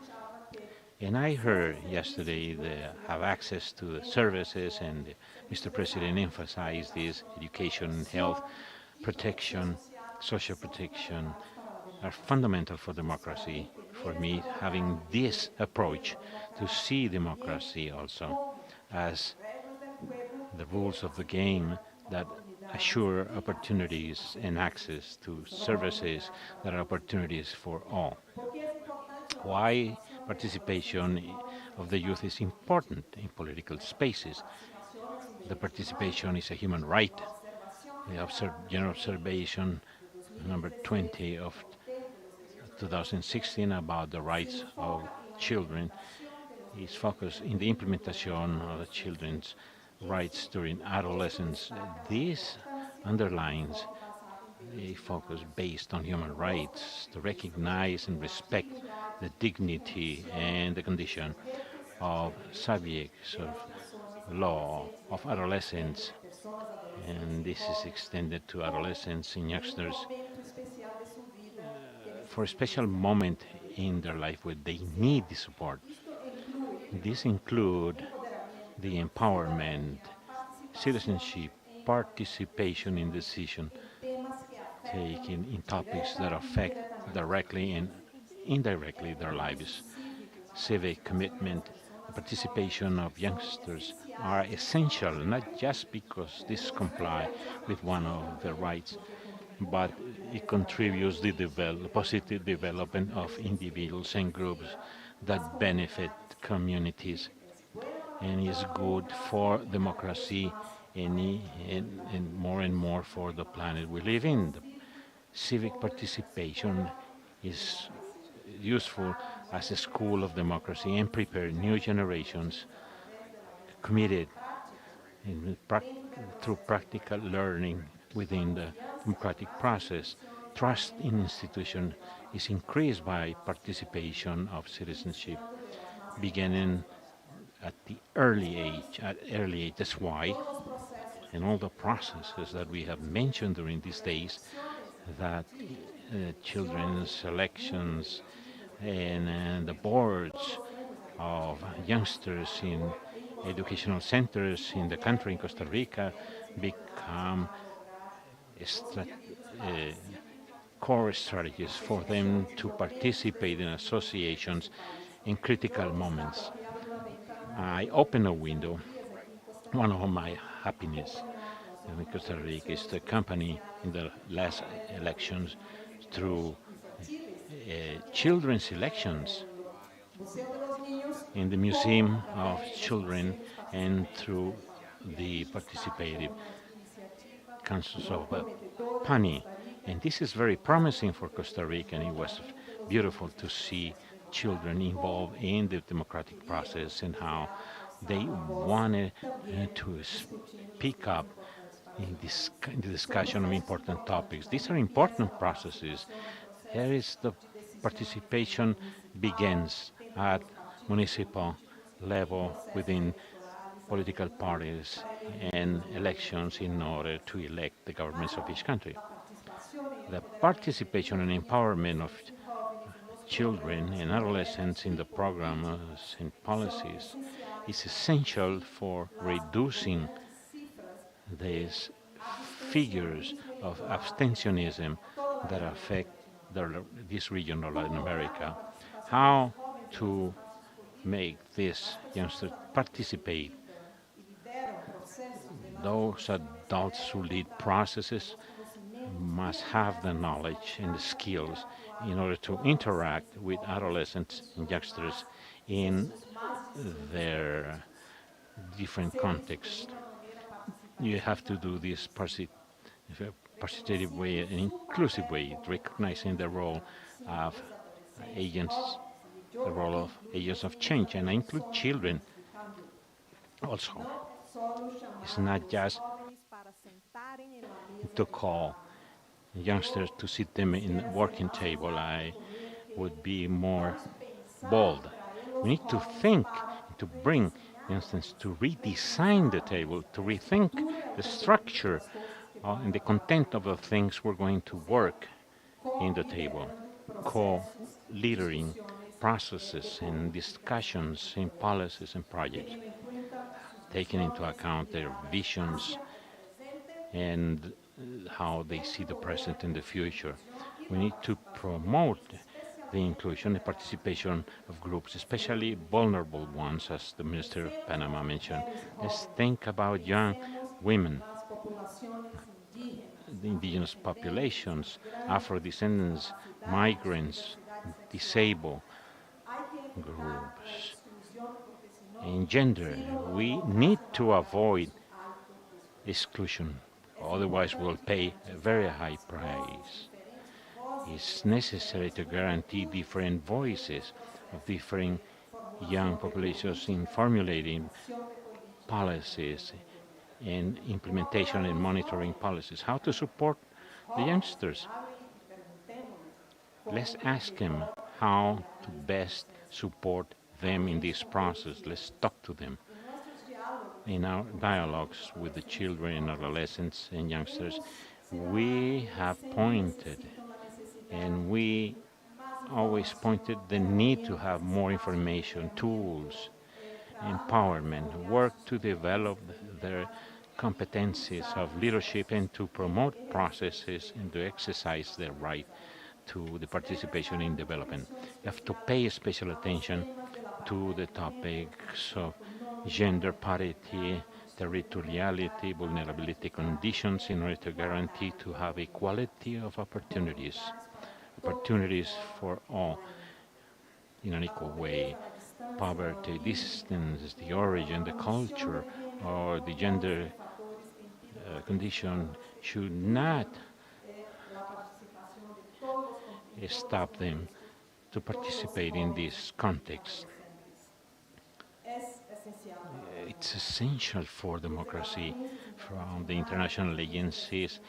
And I heard yesterday they have access to the services, and Mr. President emphasized this: education, health, protection, social protection are fundamental for democracy. For me, having this approach to see democracy also as the rules of the game that assure opportunities and access to services that are opportunities for all. Why participation of the youth is important in political spaces? The participation is a human right. The General Observation number 20 of 2016 about the rights of children is focused in the implementation of the children's rights during adolescence. This underlines a focus based on human rights to recognize and respect the dignity and the condition of subjects of law, of adolescents, and this is extended to adolescents and youngsters for a special moment in their life where they need the support. This includes the empowerment, citizenship, participation in decision taking in topics that affect directly and indirectly their lives. Civic commitment, the participation of youngsters are essential, not just because this comply with one of their rights, but it contributes to the positive development of individuals and groups that benefit communities and is good for democracy and more for the planet we live in. The civic participation is useful as a school of democracy and prepare new generations committed through practical learning within the democratic process. Trust in institutions is increased by participation of citizenship, beginning at the early age. That's why and all the processes that we have mentioned during these days, that children's elections and the boards of youngsters in educational centers in the country, in Costa Rica, become core strategies for them to participate in associations in critical moments. I open a window. One of my happiness in Costa Rica is to accompany in the last elections through children's elections in the Museum of Children and through the participative councils of PANI. And this is very promising for Costa Rica, and it was beautiful to see children involved in the democratic process and how they wanted to speak up in the discussion of important topics. These are important processes. Here is the participation begins at municipal level within political parties and elections in order to elect the governments of each country. The participation and empowerment of children and adolescents in the programs and policies is essential for reducing these figures of abstentionism that affect this region of Latin America. How to make these youngsters participate. Those adults who lead processes must have the knowledge and the skills in order to interact with adolescents and youngsters in their different contexts. You have to do this participative way, an inclusive way, recognizing the role of agents, the role of agents of change, and I include children also. It's not just to call youngsters to sit them in a working table. I would be more bold. We need to think, to bring youngsters to redesign the table, to rethink the structure and the content of the things we're going to work in the table. Co-leading processes and discussions in policies and projects, taking into account their visions and how they see the present and the future. We need to promote the inclusion and participation of groups, especially vulnerable ones, as the Minister of Panama mentioned. Let's think about young women, the indigenous populations, Afro-descendants, migrants, disabled groups. In gender, we need to avoid exclusion, otherwise we'll pay a very high price. It's necessary to guarantee different voices of different young populations in formulating policies and implementation and monitoring policies. How to support the youngsters? Let's ask them how to best support them in this process. Let's talk to them. In our dialogues with the children, adolescents, and youngsters, we have pointed, and we always pointed the need to have more information, tools, empowerment, work to develop their competencies of leadership and to promote processes and to exercise their right to the participation in development. You have to pay special attention to the topics of gender parity, territoriality, vulnerability conditions in order to guarantee to have equality of opportunities for all in an equal way. Poverty, distance, the origin, the culture, or the gender condition should not stop them to participate in this context. It's essential for democracy from the international agencies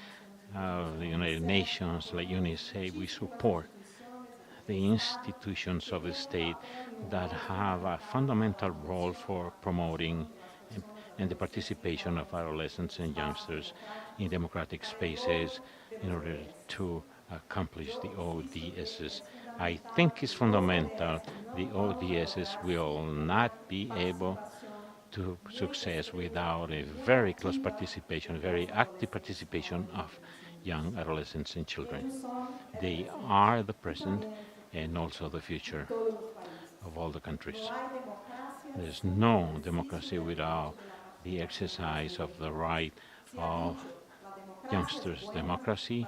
of the United Nations, like UNICEF. We support the institutions of the state that have a fundamental role for promoting and the participation of adolescents and youngsters in democratic spaces in order to accomplish the ODSs. I think it's fundamental. The ODSs will not be able to success without a very close participation, very active participation of young adolescents and children. They are the present and also the future of all the countries. There's no democracy without the exercise of the right of youngsters. Democracy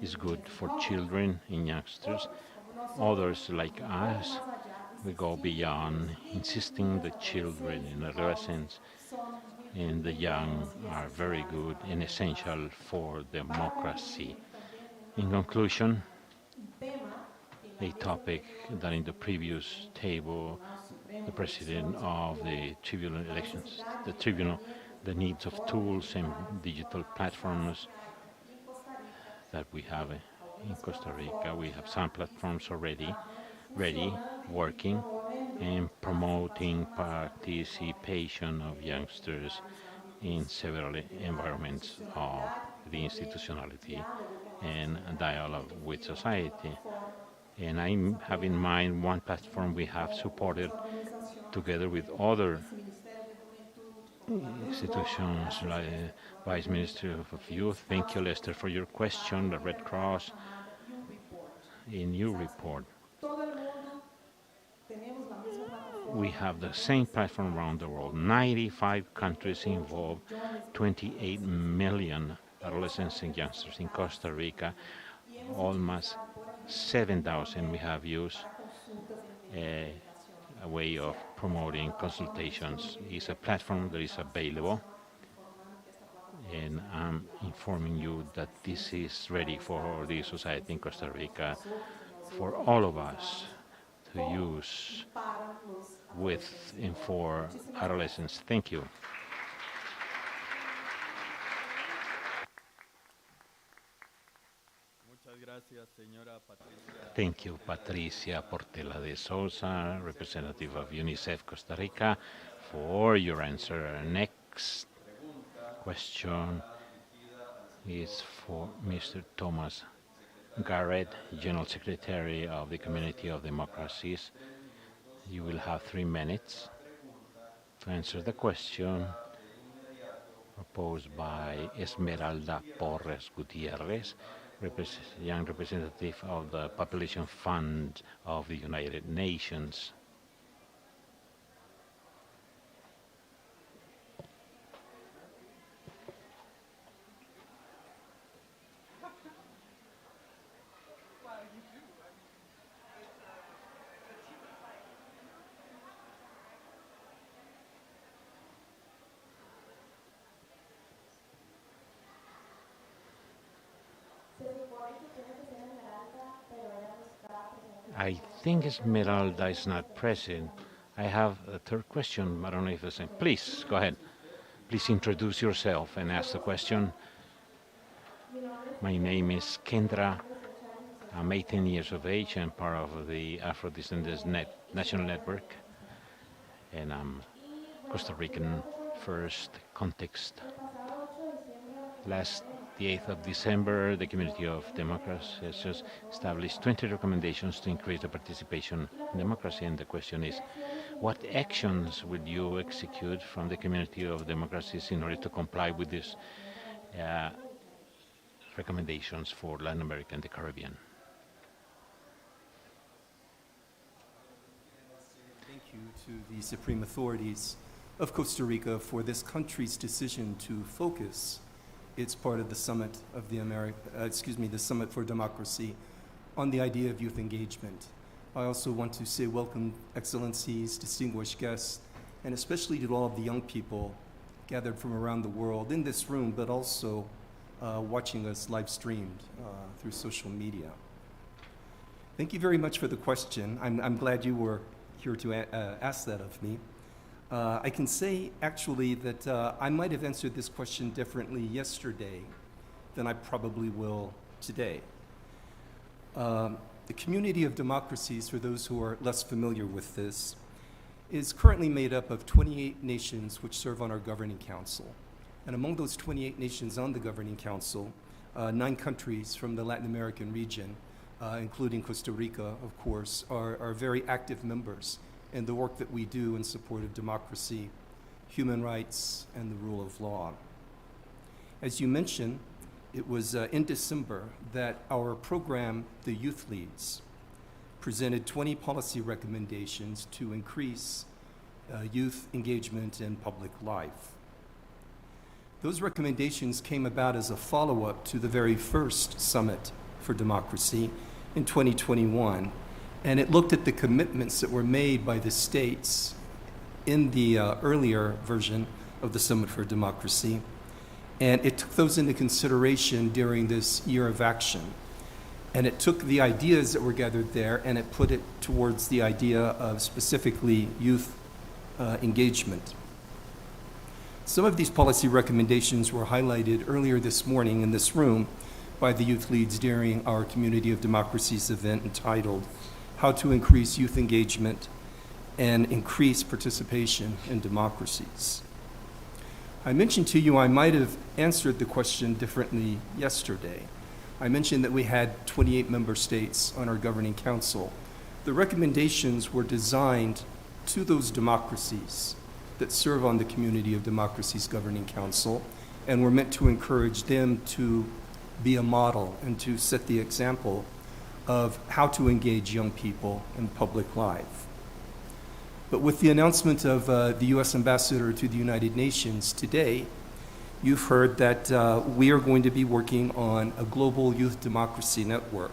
is good for children and youngsters. Others like us, we go beyond insisting the children and adolescents and the young are very good and essential for democracy. In conclusion, a topic that in the previous table, the president of the tribunal elections, the tribunal, the needs of tools and digital platforms that we have in Costa Rica. We have some platforms already ready, working, and promoting participation of youngsters in several environments of the institutionality and dialogue with society. And I have in mind one platform we have supported together with other institutions like Vice Minister of Youth. Thank you, Lester, for your question. The Red Cross, a new report. We have the same platform around the world. 95 countries involved, 28 million adolescents and youngsters. In Costa Rica, almost 7,000 we have used a way of promoting consultations. It's a platform that is available, and I'm informing you that this is ready for the society in Costa Rica, for all of us to use with and for adolescents. Thank you. Thank you, Patricia Portela de Souza, representative of UNICEF Costa Rica, for your answer. Next question is for Mr. Thomas Garrett, General Secretary of the Community of Democracies. You will have 3 minutes to answer the question proposed by Esmeralda Porres Gutierrez, young representative of the Population Fund of the United Nations. I think Esmeralda is not present. I have a third question, but I don't know if it's the same. Please, go ahead. Please introduce yourself and ask the question. My name is Kendra. I'm 18 years of age and part of the Afro-Descendants National Network. And I'm Costa Rican first context. The 8th of December, the Community of Democracy has just established 20 recommendations to increase the participation in democracy. And the question is, what actions would you execute from the Community of Democracies in order to comply with these recommendations for Latin America and the Caribbean? Thank you to the Supreme Authorities of Costa Rica for this country's decision to focus its part of the Summit of the Summit for Democracy on the idea of youth engagement. I also want to say welcome, Excellencies, distinguished guests, and especially to all of the young people gathered from around the world in this room, but also watching us live streamed through social media. Thank you very much for the question. I'm glad you were here to ask that of me. I can say actually that I might have answered this question differently yesterday than I probably will today. The Community of Democracies, for those who are less familiar with this, is currently made up of 28 nations which serve on our governing council. And among those 28 nations on the governing council, 9 countries from the Latin American region, including Costa Rica, of course, are very active members in the work that we do in support of democracy, human rights, and the rule of law. As you mentioned, it was in December that our program, The Youth Leads, presented 20 policy recommendations to increase youth engagement in public life. Those recommendations came about as a follow-up to the very first Summit for Democracy in 2021, and it looked at the commitments that were made by the states in the earlier version of the Summit for Democracy, and it took those into consideration during this year of action. And it took the ideas that were gathered there and it put it towards the idea of specifically youth engagement. Some of these policy recommendations were highlighted earlier this morning in this room by the Youth Leads during our Community of Democracies event entitled How to Increase Youth Engagement and Increase Participation in Democracies. I mentioned to you I might have answered the question differently yesterday. I mentioned that we had 28 member states on our governing council. The recommendations were designed to those democracies that serve on the Community of Democracies Governing Council and were meant to encourage them to be a model and to set the example of how to engage young people in public life. But with the announcement of the U.S. Ambassador to the United Nations today, you've heard that we are going to be working on a global youth democracy network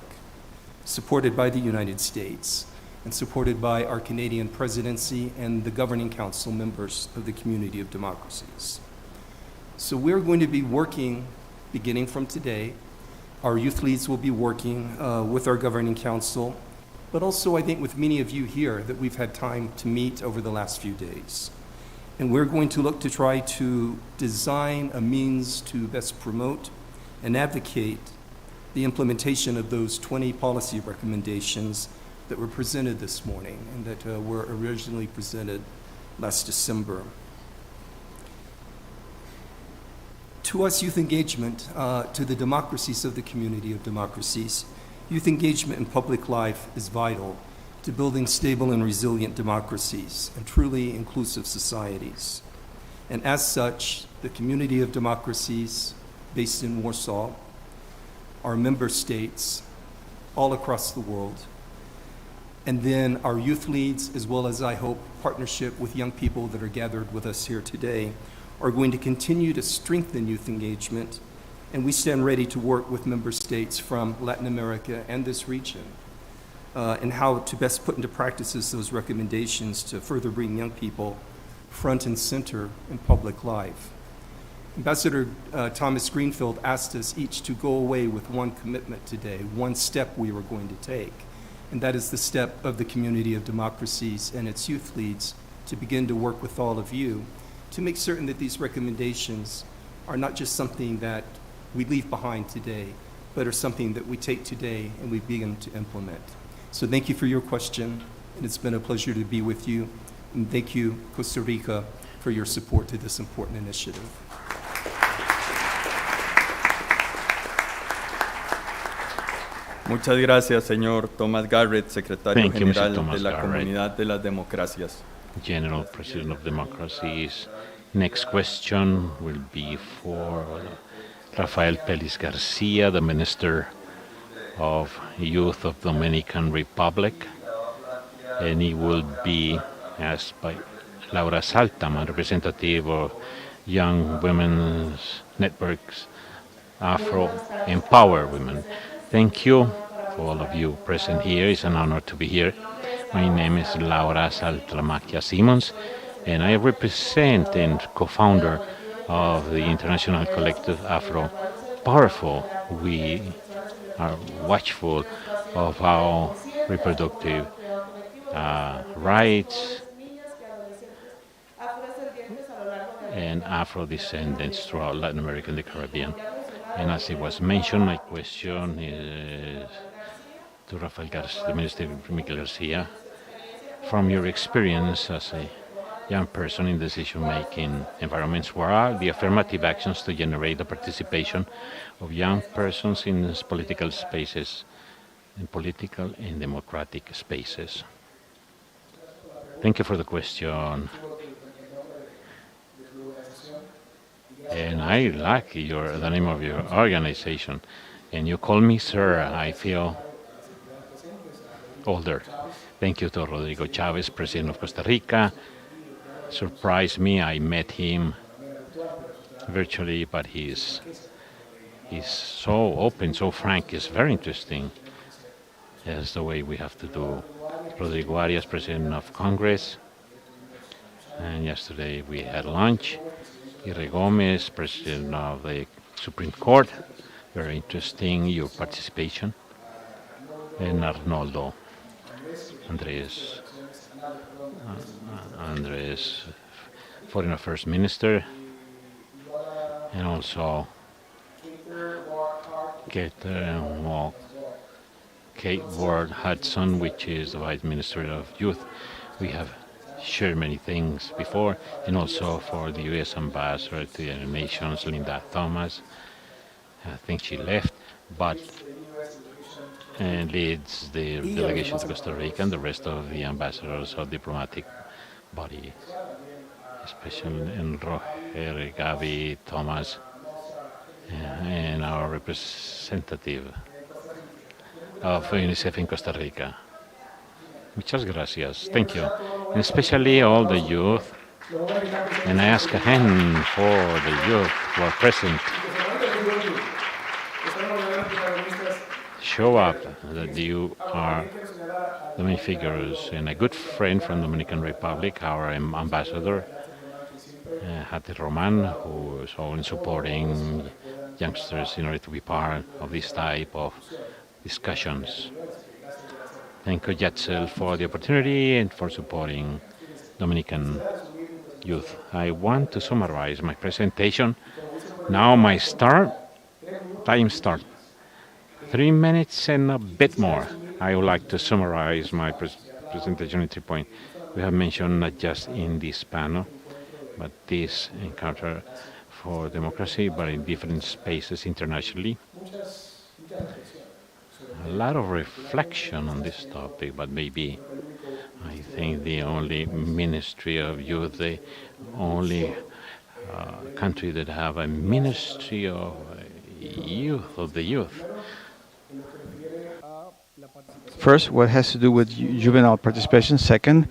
supported by the United States and supported by our Canadian presidency and the governing council members of the Community of Democracies. So we're going to be working, beginning from today, our youth leads will be working with our governing council, but also I think with many of you here that we've had time to meet over the last few days. And we're going to look to try to design a means to best promote and advocate the implementation of those 20 policy recommendations that were presented this morning and that were originally presented last December. To us, youth engagement, to the democracies of the Community of Democracies, youth engagement in public life is vital to building stable and resilient democracies and truly inclusive societies. And as such, the Community of Democracies based in Warsaw, our member states all across the world, and then our youth leads, as well as, I hope, partnership with young people that are gathered with us here today, are going to continue to strengthen youth engagement, and we stand ready to work with member states from Latin America and this region and how to best put into practices those recommendations to further bring young people front and center in public life. Ambassador Thomas Greenfield asked us each to go away with one commitment today, one step we were going to take, and that is the step of the Community of Democracies and its youth leads to begin to work with all of you to make certain that these recommendations are not just something that we leave behind today, but are something that we take today and we begin to implement. So thank you for your question, and it's been a pleasure to be with you. And thank you, Costa Rica, for your support to this important initiative. Muchas gracias, señor Thomas Garrett, secretario general de la Comunidad de las Democracias. General President of Democracies. Next question will be for Rafael Pérez Garcia, the Minister of Youth of Dominican Republic, and he will be asked by Laura Saltam, representative of Young Women's Networks, Afro Empower Women. Thank you for all of you present here. It's an honor to be here. My name is Laura Saltlamaquia Simons, and I represent and co-founder of the International Collective Afro Powerful. We are watchful of our reproductive rights and Afro descendants throughout Latin America and the Caribbean. And as it was mentioned, my question is to Rafael Garcia, the Minister Miguel Garcia. from your experience as a young person in decision-making environments, what are the affirmative actions to generate the participation of young persons in political spaces, in political and democratic spaces? Thank you for the question. And I like the name of your organization. And you call me sir, I feel older. Thank you to Rodrigo Chavez, President of Costa Rica. Surprised me, I met him virtually, but he's so open, so frank, it's very interesting. That's the way we have to do. Rodrigo Arias, President of Congress. And yesterday we had lunch. Ire Gomez, President of the Supreme Court. Very interesting, your participation. And Arnoldo Andres, Foreign Affairs Minister. And also Kate Ward Hudson, which is the Vice Minister of Youth. We have shared many things before, and also for the U.S. Ambassador to the United Nations, Linda Thomas. I think she left, but leads the delegation to Costa Rica, and the rest of the ambassadors of diplomatic body, especially in Roger, Gaby, Thomas, and our representative of UNICEF in Costa Rica. Muchas gracias. Thank you. And especially all the youth. And I ask a hand for the youth who are present. Show up that you are the main figures. And a good friend from Dominican Republic, our ambassador, Hati Roman, who is always supporting youngsters in order to be part of this type of discussions. Thank you, Yatzel, for the opportunity and for supporting Dominican youth. I want to summarize my presentation. Now my time start. 3 minutes and a bit more. I would like to summarize my presentation in 3 points. We have mentioned not just in this panel, but this encounter for democracy, but in different spaces internationally. A lot of reflection on this topic, but maybe I think the only Ministry of Youth, the only country that have a Ministry of the Youth. First, what has to do with juvenile participation. Second,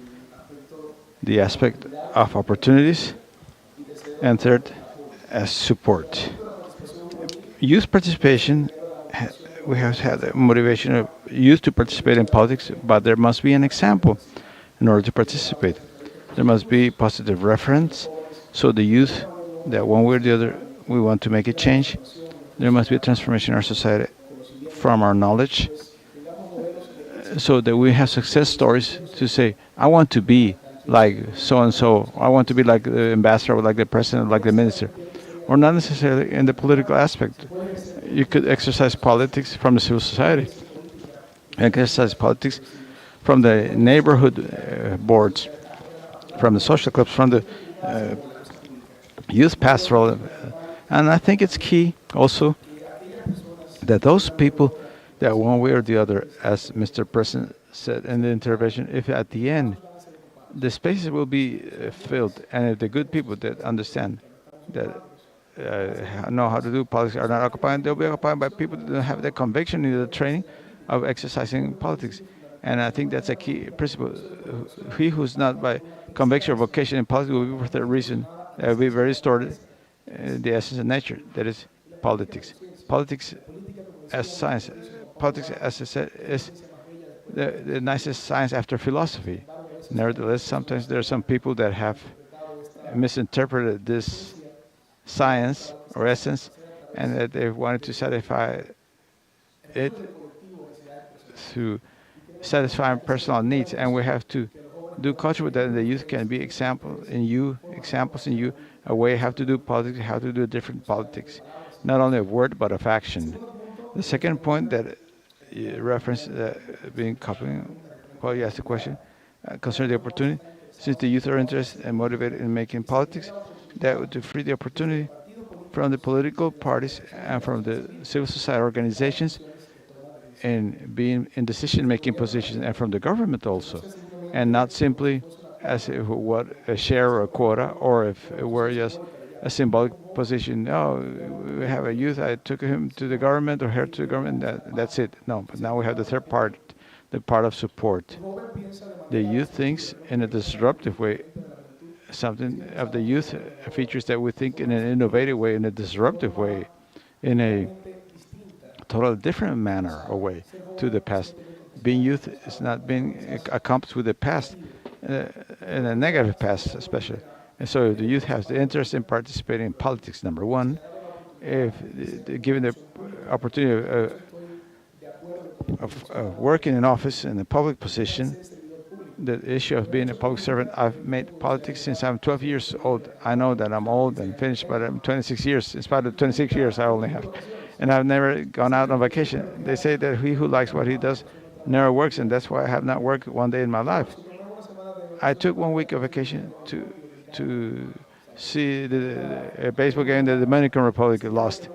the aspect of opportunities. And third, as support. Youth participation, we have had the motivation of youth to participate in politics, but there must be an example in order to participate. There must be positive reference, so the youth, that one way or the other, we want to make a change. There must be a transformation in our society from our knowledge, so that we have success stories to say, I want to be like so-and-so, I want to be like the ambassador, or like the president, like the minister, or not necessarily in the political aspect. You could exercise politics from the civil society, exercise politics from the neighborhood boards, from the social clubs, from the youth pastoral. And I think it's key also that those people that one way or the other, as Mr. President said in the intervention, if at the end the spaces will be filled, and if the good people that understand that know how to do politics are not occupied, they'll be occupied by people that have the conviction and the training of exercising politics. And I think that's a key principle. He who's not by conviction or vocation in politics will be for that reason. Will be very distorted the essence of nature, that is politics. Politics as science. Politics, as I said, is the nicest science after philosophy. Nevertheless, sometimes there are some people that have misinterpreted this science or essence, and that they wanted to satisfy it to satisfy personal needs. And we have to do culture with that, and the youth can be examples in you, a way how to do politics, how to do different politics, not only of word but of action. The second point that you referenced being copying, well, you asked the question, concerning the opportunity, since the youth are interested and motivated in making politics, that would free the opportunity from the political parties and from the civil society organizations and being in decision-making positions, and from the government also, and not simply as a share or a quota, or if it were just a symbolic position. Oh, we have a youth, I took him to the government or her to the government, that's it. No, but now we have the third part, the part of support. The youth thinks in a disruptive way, something of the youth features that we think in an innovative way, in a disruptive way, in a totally different manner or way to the past. Being youth is not being accomplished with the past, in a negative past especially. And so the youth has the interest in participating in politics, number one. If given the opportunity of working in office in a public position, the issue of being a public servant, I've made politics since I'm 12 years old. I know that I'm old and finished, but I'm 26 years. In spite of 26 years I only have. And I've never gone out on vacation. They say that he who likes what he does never works, and that's why I have not worked one day in my life. I took 1 week of vacation to see a baseball game that the Dominican Republic lost.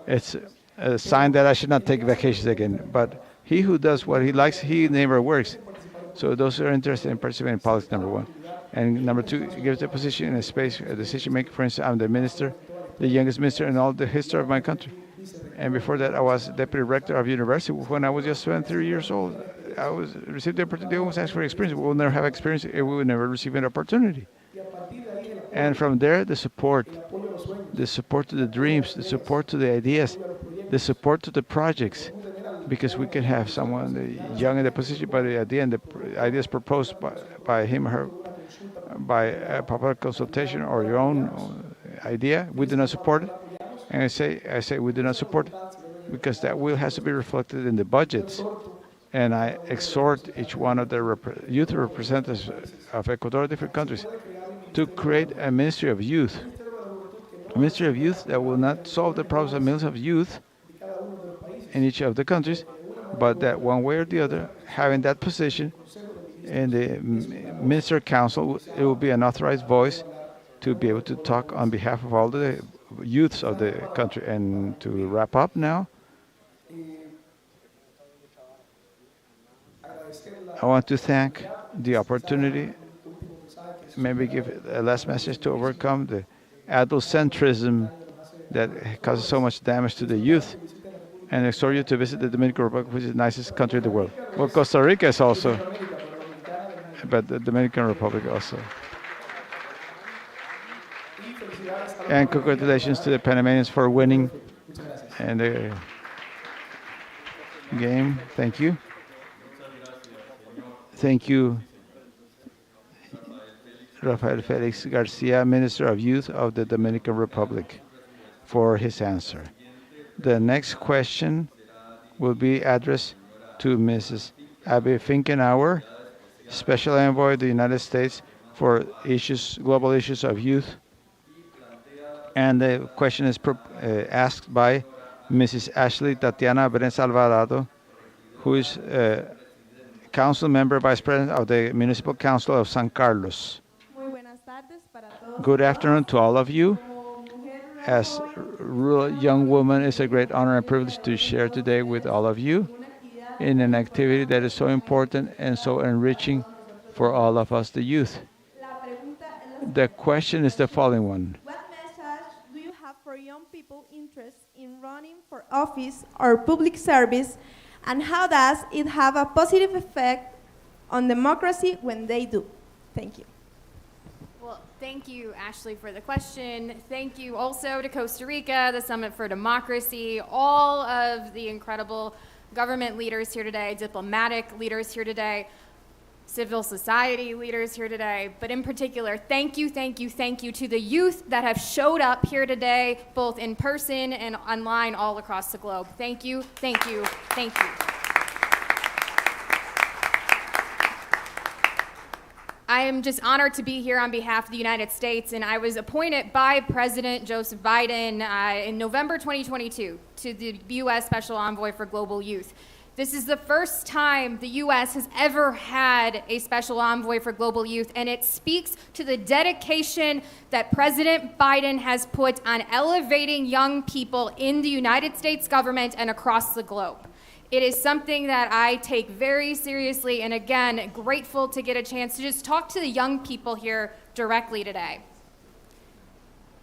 It's a sign that I should not take vacations again. But he who does what he likes, he never works. So those who are interested in participating in politics, number one. And number two, it gives a position in a space, a decision maker. For instance, I'm the minister, the youngest minister in all the history of my country. And before that, I was deputy rector of university when I was just 23 years old. I received the opportunity. They always ask for experience. We will never have experience if we will never receive an opportunity. And from there, the support to the dreams, the support to the ideas, the support to the projects, because we can have someone young in the position, but the idea and the ideas proposed by him or her, by a popular consultation or your own idea, we do not support it. And I say we do not support it because that will has to be reflected in the budgets. And I exhort each one of the youth representatives of Ecuador, different countries, to create a ministry of youth. A ministry of youth that will not solve the problems of millions of youth in each of the countries, but that one way or the other, having that position in the Minister Council, it will be an authorized voice to be able to talk on behalf of all the youths of the country. And to wrap up now, I want to thank the opportunity, maybe give a last message to overcome the adultcentrism that causes so much damage to the youth, and exhort you to visit the Dominican Republic, which is the nicest country in the world. Well, Costa Rica is also, but the Dominican Republic also. And congratulations to the Panamanians for winning and the game. Thank you. Thank you, Rafael Felix Garcia, Minister of Youth of the Dominican Republic, for his answer. The next question will be addressed to Mrs. Abby Finkenauer, Special Envoy of the United States for global issues of youth. And the question is asked by Mrs. Ashley Tatiana Berens Alvarado, who is Council Member, Vice President of the Municipal Council of San Carlos. Good afternoon to all of you. As a rural young woman, it's a great honor and privilege to share today with all of you in an activity that is so important and so enriching for all of us, the youth. The question is the following one. What message do you have for young people interested in running for office or public service, and how does it have a positive effect on democracy when they do? Thank you. Well, thank you, Ashley, for the question. Thank you also to Costa Rica, the Summit for Democracy, all of the incredible government leaders here today, diplomatic leaders here today, civil society leaders here today, but in particular, thank you to the youth that have showed up here today, both in person and online all across the globe. Thank you. I am just honored to be here on behalf of the United States, and I was appointed by President Joseph Biden in November 2022 to the U.S. Special Envoy for Global Youth This is the first time the U.S. has ever had a special envoy for global youth, and it speaks to the dedication that President Biden has put on elevating young people in the United States government and across the globe. It is something that I take very seriously, and again, grateful to get a chance to just talk to the young people here directly today.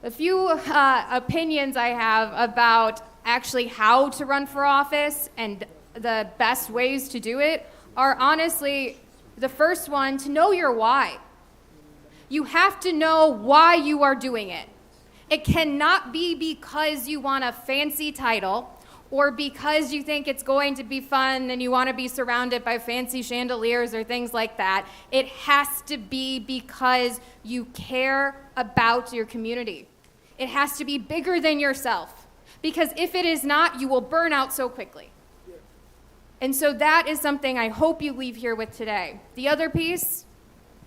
A few opinions I have about actually how to run for office and the best ways to do it are honestly, the first one, to know your why. You have to know why you are doing it. It cannot be because you want a fancy title or because you think it's going to be fun and you want to be surrounded by fancy chandeliers or things like that. It has to be because you care about your community. It has to be bigger than yourself, because if it is not, you will burn out so quickly. And so that is something I hope you leave here with today. The other piece,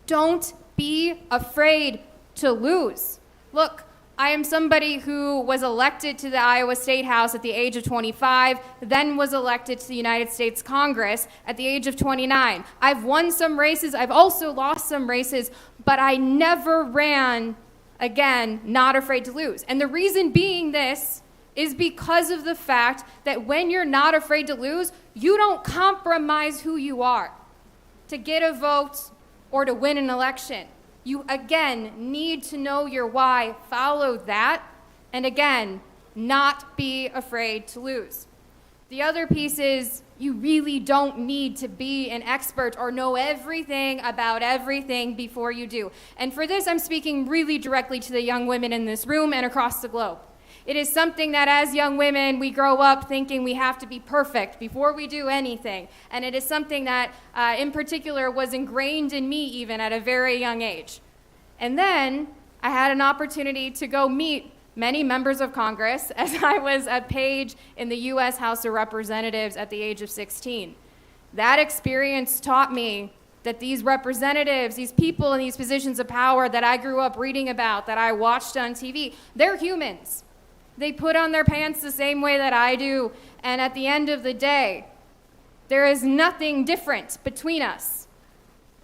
don't be afraid to lose. Look, I am somebody who was elected to the Iowa State House at the age of 25, then was elected to the United States Congress at the age of 29. I've won some races, I've also lost some races, but I never ran, again, not afraid to lose. And the reason being this is because of the fact that when you're not afraid to lose, you don't compromise who you are to get a vote or to win an election. You, again, need to know your why, follow that, and again, not be afraid to lose. The other piece is you really don't need to be an expert or know everything about everything before you do. And for this, I'm speaking really directly to the young women in this room and across the globe. It is something that as young women, we grow up thinking we have to be perfect before we do anything. And it is something that, in particular, was ingrained in me even at a very young age. And then I had an opportunity to go meet many members of Congress as I was a page in the U.S. House of Representatives at the age of 16. That experience taught me that these representatives, these people in these positions of power that I grew up reading about, that I watched on TV, they're humans. They put on their pants the same way that I do, and at the end of the day, there is nothing different between us.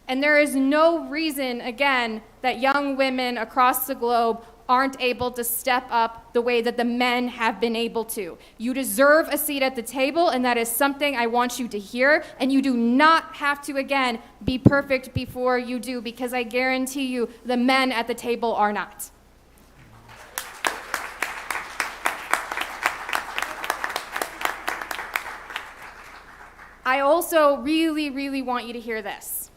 And there is no reason, again, that young women across the globe aren't able to step up the way that the men have been able to. You deserve a seat at the table, and that is something I want you to hear, and you do not have to, again, be perfect before you do, because I guarantee you the men at the table are not. I also really, really want you to hear this.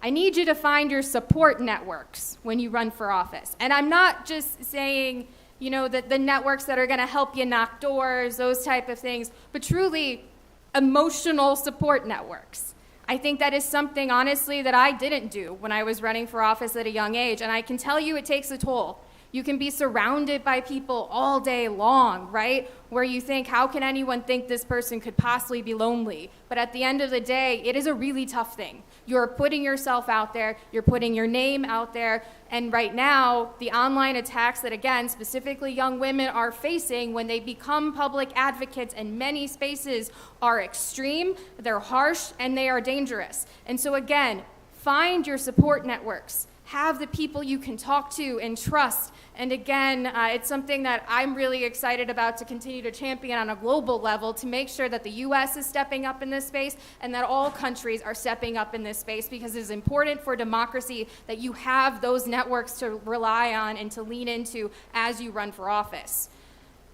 I need you to find your support networks when you run for office. And I'm not just saying, you know, that the networks that are going to help you knock doors, those type of things, but truly emotional support networks. I think that is something, honestly, that I didn't do when I was running for office at a young age. And I can tell you it takes a toll. You can be surrounded by people all day long, right? Where you think, how can anyone think this person could possibly be lonely? But at the end of the day, it is a really tough thing. You're putting yourself out there, you're putting your name out there, and right now, the online attacks that, again, specifically young women are facing when they become public advocates in many spaces are extreme, they're harsh, and they are dangerous. And so again, find your support networks. Have the people you can talk to and trust. And again, it's something that I'm really excited about to continue to champion on a global level to make sure that the U.S. is stepping up in this space and that all countries are stepping up in this space, because it is important for democracy that you have those networks to rely on and to lean into as you run for office.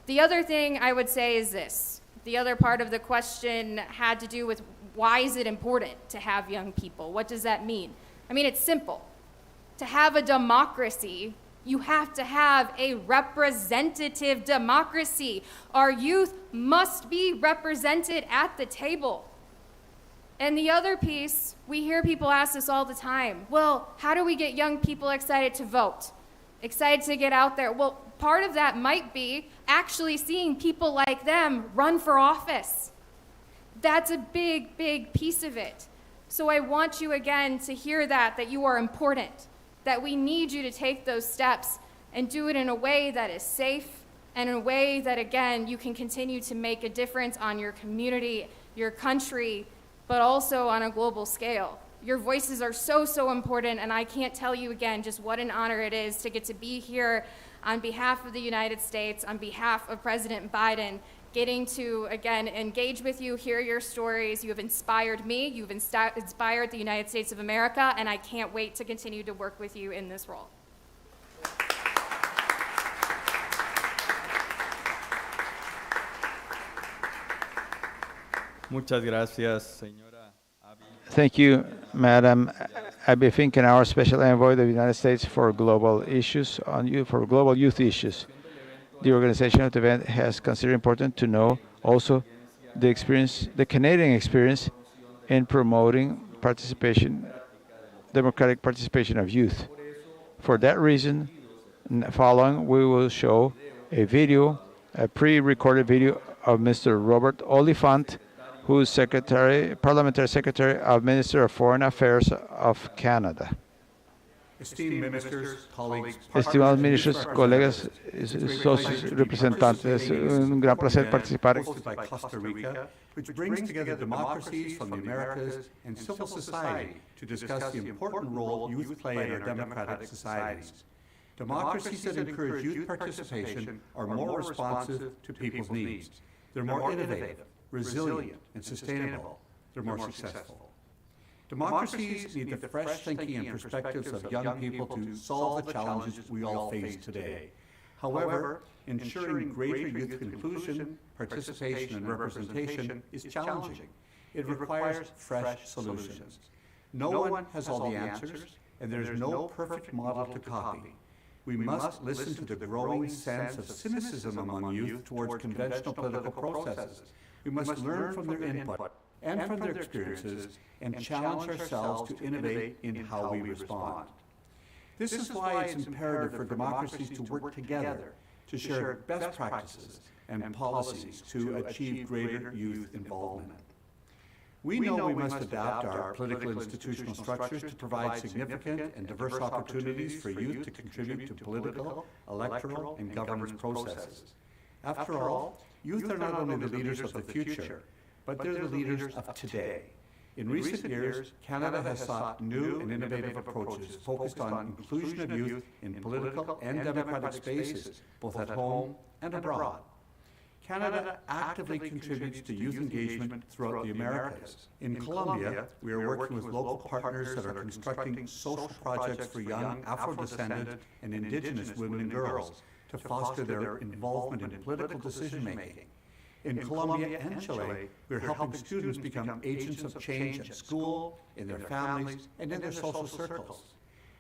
The other thing I would say is this. The other part of the question had to do with why is it important to have young people? What does that mean? I mean, it's simple. To have a democracy, you have to have a representative democracy. Our youth must be represented at the table. And the other piece, we hear people ask this all the time. Well, how do we get young people excited to vote? Excited to get out there? Well, part of that might be actually seeing people like them run for office. That's a big, big piece of it. So I want you again to hear that you are important, that we need you to take those steps and do it in a way that is safe and in a way that, again, you can continue to make a difference on your community your country, but also on a global scale. Your voices are so, so important, and I can't tell you again just what an honor it is to get to be here on behalf of the United States, on behalf of President Biden, getting to, again, engage with you, hear your stories. You have inspired me, you've inspired the United States of America, and I can't wait to continue to work with you in this role. Muchas gracias, señora. Thank you, Madam Abby Finken, our Special Envoy of the United States for global issues, for global youth issues. The organization of the event has considered important to know also the Canadian experience in promoting democratic participation of youth. For that reason, following, we will show a pre-recorded video of Mr. Robert Oliphant, who is Parliamentary Secretary of Minister of Foreign Affairs of Canada. Esteemed ministers, colleagues, Estimados ministros, colegas, socios, representantes, es un gran placer participar. Hosted by Costa Rica, which brings together democracies from the Americas and civil society to discuss the important role youth play in our democratic societies. Democracies that encourage youth participation are more responsive to people's needs. They're more innovative, resilient, and sustainable. They're more successful. Democracies need the fresh thinking and perspectives of young people to solve the challenges we all face today. However, ensuring greater youth inclusion, participation, and representation is challenging. It requires fresh solutions. No one has all the answers, and there's no perfect model to copy. We must listen to the growing sense of cynicism among youth towards conventional political processes. We must learn from their input and from their experiences and challenge ourselves to innovate in how we respond. This is why it's imperative for democracies to work together to share best practices and policies to achieve greater youth involvement. We know we must adapt our political institutional structures to provide significant and diverse opportunities for youth to contribute to political, electoral, and governance processes. After all, youth are not only the leaders of the future, but they're the leaders of today. In recent years, Canada has sought new and innovative approaches focused on inclusion of youth in political and democratic spaces, both at home and abroad. Canada actively contributes to youth engagement throughout the Americas. In Colombia, we are working with local partners that are constructing social projects for young Afro-descendant and Indigenous women and girls to foster their involvement in political decision-making. In Colombia and Chile, we're helping students become agents of change at school, in their families, and in their social circles.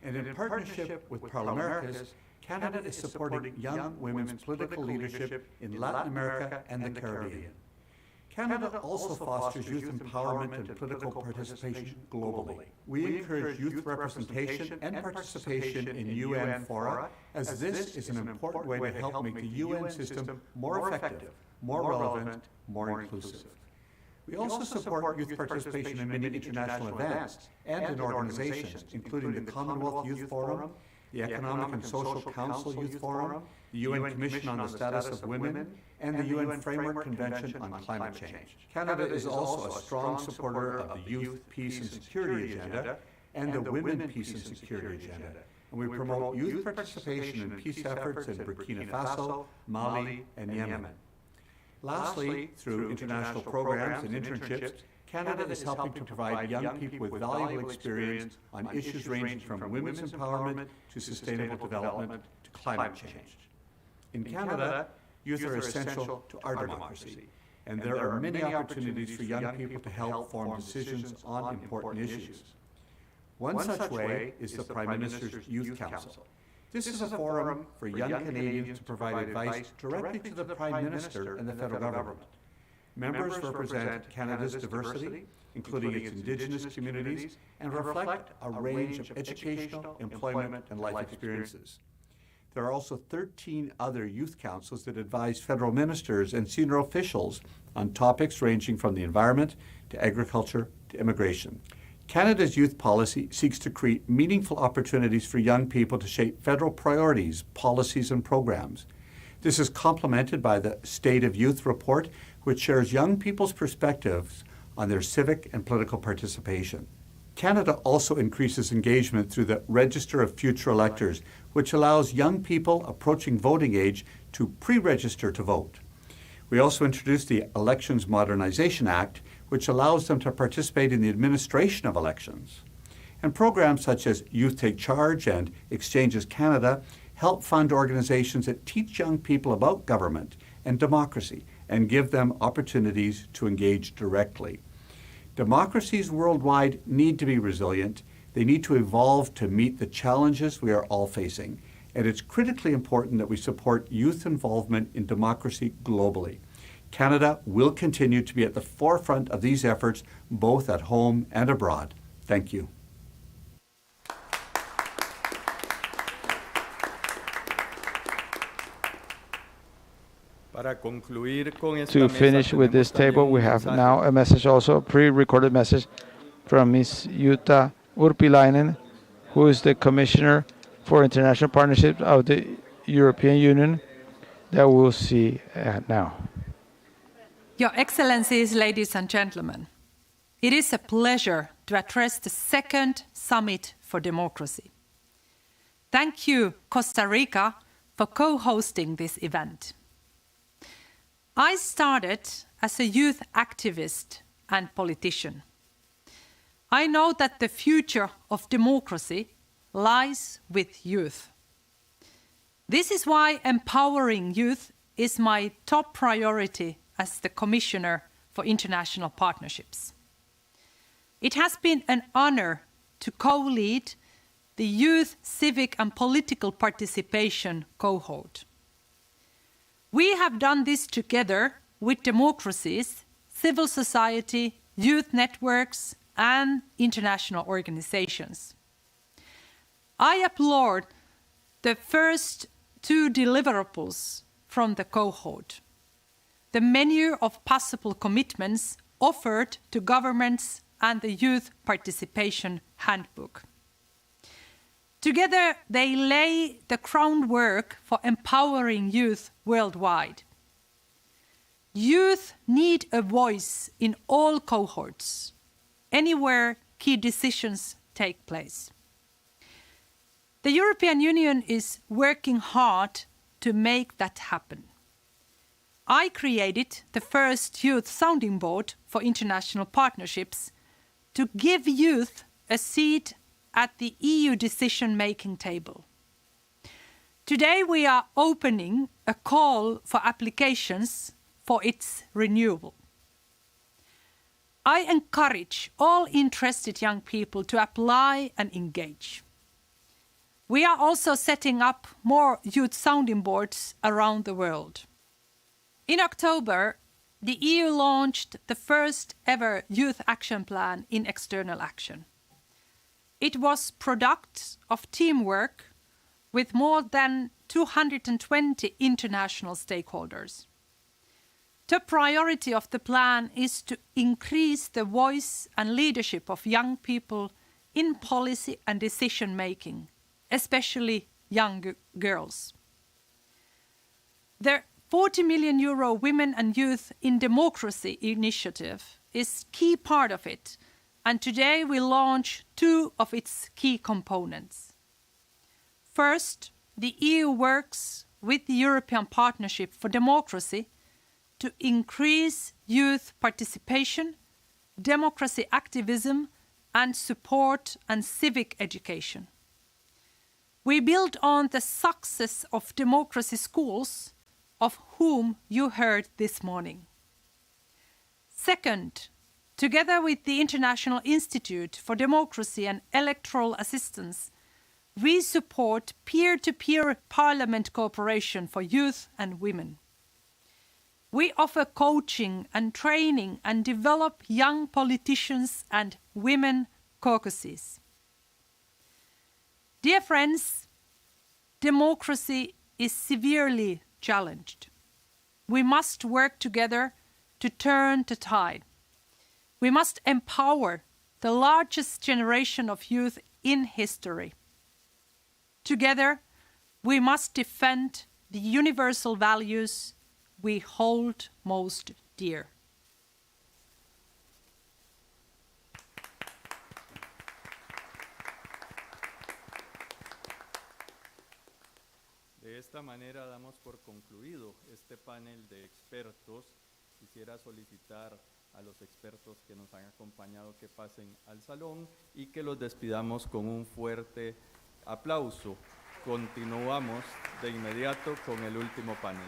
And in partnership with Parlaméricas, Canada is supporting young women's political leadership in Latin America and the Caribbean. Canada also fosters youth empowerment and political participation globally. We encourage youth representation and participation in UN fora, as this is an important way to help make the UN system more effective, more relevant, more inclusive. We also support youth participation in many international events and in organizations, including the Commonwealth Youth Forum, the Economic and Social Council Youth Forum, the UN Commission on the Status of Women, and the UN Framework Convention on Climate Change. Canada is also a strong supporter of the Youth, Peace and Security Agenda and the Women, Peace and Security Agenda. And we promote youth participation in peace efforts in Burkina Faso, Mali, and Yemen. Lastly, through international programs and internships, Canada is helping to provide young people with valuable experience on issues ranging from women's empowerment to sustainable development to climate change. In Canada, youth are essential to our democracy, and there are many opportunities for young people to help form decisions on important issues. One such way is the Prime Minister's Youth Council. This is a forum for young Canadians to provide advice directly to the Prime Minister and the federal government. Members represent Canada's diversity, including its Indigenous communities, and reflect a range of educational, employment, and life experiences. There are also 13 other youth councils that advise federal ministers and senior officials on topics ranging from the environment to agriculture to immigration. Canada's youth policy seeks to create meaningful opportunities for young people to shape federal priorities, policies, and programs. This is complemented by the State of Youth report, which shares young people's perspectives on their civic and political participation. Canada also increases engagement through the Register of Future Electors, which allows young people approaching voting age to pre-register to vote. We also introduced the Elections Modernization Act, which allows them to participate in the administration of elections. And programs such as Youth Take Charge and Exchanges Canada help fund organizations that teach young people about government and democracy and give them opportunities to engage directly. Democracies worldwide need to be resilient. They need to evolve to meet the challenges we are all facing. And it's critically important that we support youth involvement in democracy globally. Canada will continue to be at the forefront of these efforts, both at home and abroad. Thank you. To finish with this table, we have now a message also, a pre-recorded message from Ms. Jutta Urpilainen, who is the Commissioner for International Partnerships of the European Union, that we'll see now. Your Excellencies, ladies and gentlemen, it is a pleasure to address the second Summit for Democracy. Thank you, Costa Rica, for co-hosting this event. I started as a youth activist and politician. I know that the future of democracy lies with youth. This is why empowering youth is my top priority as the Commissioner for International Partnerships. It has been an honor to co-lead the Youth Civic and Political Participation cohort. We have done this together with democracies, civil society, youth networks, and international organizations. I applaud the first two deliverables from the cohort: the menu of possible commitments offered to governments and the Youth Participation Handbook. Together, they lay the groundwork for empowering youth worldwide. Youth need a voice in all cohorts, anywhere key decisions take place. The European Union is working hard to make that happen. I created the first youth sounding board for international partnerships to give youth a seat at the EU decision-making table. Today we are opening a call for applications for its renewal. I encourage all interested young people to apply and engage. We are also setting up more youth sounding boards around the world. In October, the EU launched the first ever Youth Action Plan in external action. It was product of teamwork with more than 220 international stakeholders. The priority of the plan is to increase the voice and leadership of young people in policy and decision-making, especially young girls. The 40 million euro Women and Youth in Democracy initiative is a key part of it, and today we launch two of its key components. First, the EU works with the European Partnership for Democracy to increase youth participation, democracy activism, and support and civic education. We build on the success of democracy schools, of whom you heard this morning. Second, together with the International Institute for Democracy and Electoral Assistance, we support peer-to-peer parliament cooperation for youth and women. We offer coaching and training and develop young politicians and women caucuses. Dear friends, democracy is severely challenged. We must work together to turn the tide. We must empower the largest generation of youth in history. Together, we must defend the universal values we hold most dear. De esta manera damos por concluido este panel de expertos. Quisiera solicitar a los expertos que nos han acompañado que pasen al salón y que los despidamos con un fuerte aplauso. Continuamos de inmediato con el último panel.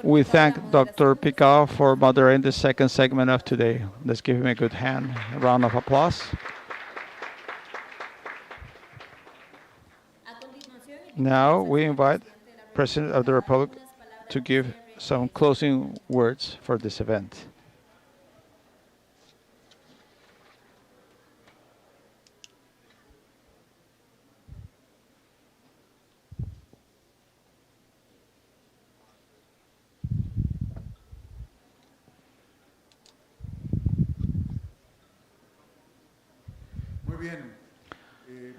We thank Dr. Picao for moderating the second segment of today. Let's give him a good hand, a round of applause. Now we invite President of the Republic to give some closing words for this event.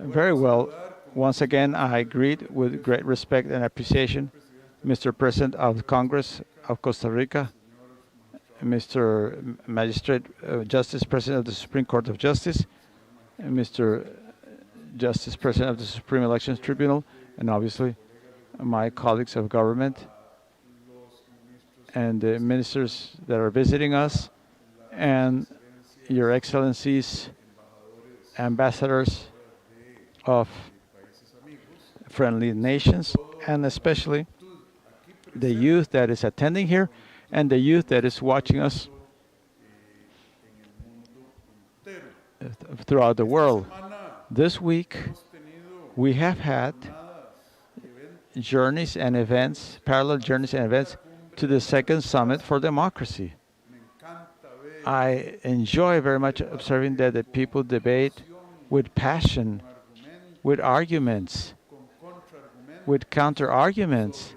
Very well. Once again, I greet with great respect and appreciation Mr. President of Congress of Costa Rica, Mr. Magistrate Justice President of the Supreme Court of Justice, and Mr. Justice President of the Supreme Elections Tribunal, and obviously my colleagues of government and the ministers that are visiting us, and Your Excellencies, ambassadors of friendly nations, and especially the youth that is attending here and the youth that is watching us throughout the world. This week, we have had journeys and events, parallel journeys and events to the second Summit for Democracy. I enjoy very much observing that the people debate with passion, with arguments, with counter-arguments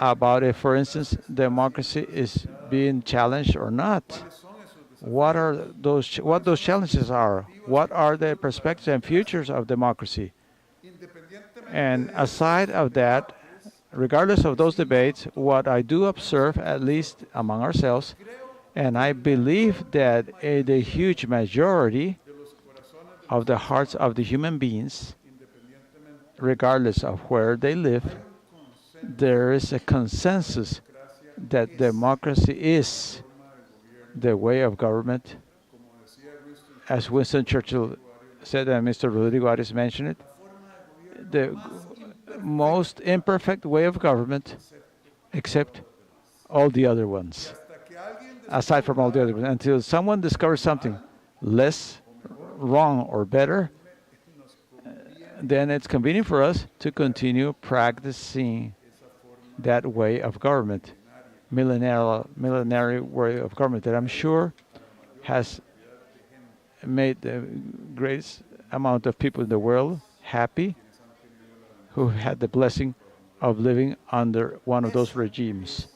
about if, for instance, democracy is being challenged or not. What those challenges are? What are the perspectives and futures of democracy? And aside of that, regardless of those debates, what I do observe, at least among ourselves, and I believe that the huge majority of the hearts of the human beings, regardless of where they live, there is a consensus that democracy is the way of government. As Winston Churchill said, and Mr. Rodrigo Arias mentioned it, the most imperfect way of government, except all the other ones, aside from all the other ones, until someone discovers something less wrong or better, then it's convenient for us to continue practicing that way of government, millenary way of government that I'm sure has made the greatest amount of people in the world happy, who had the blessing of living under one of those regimes.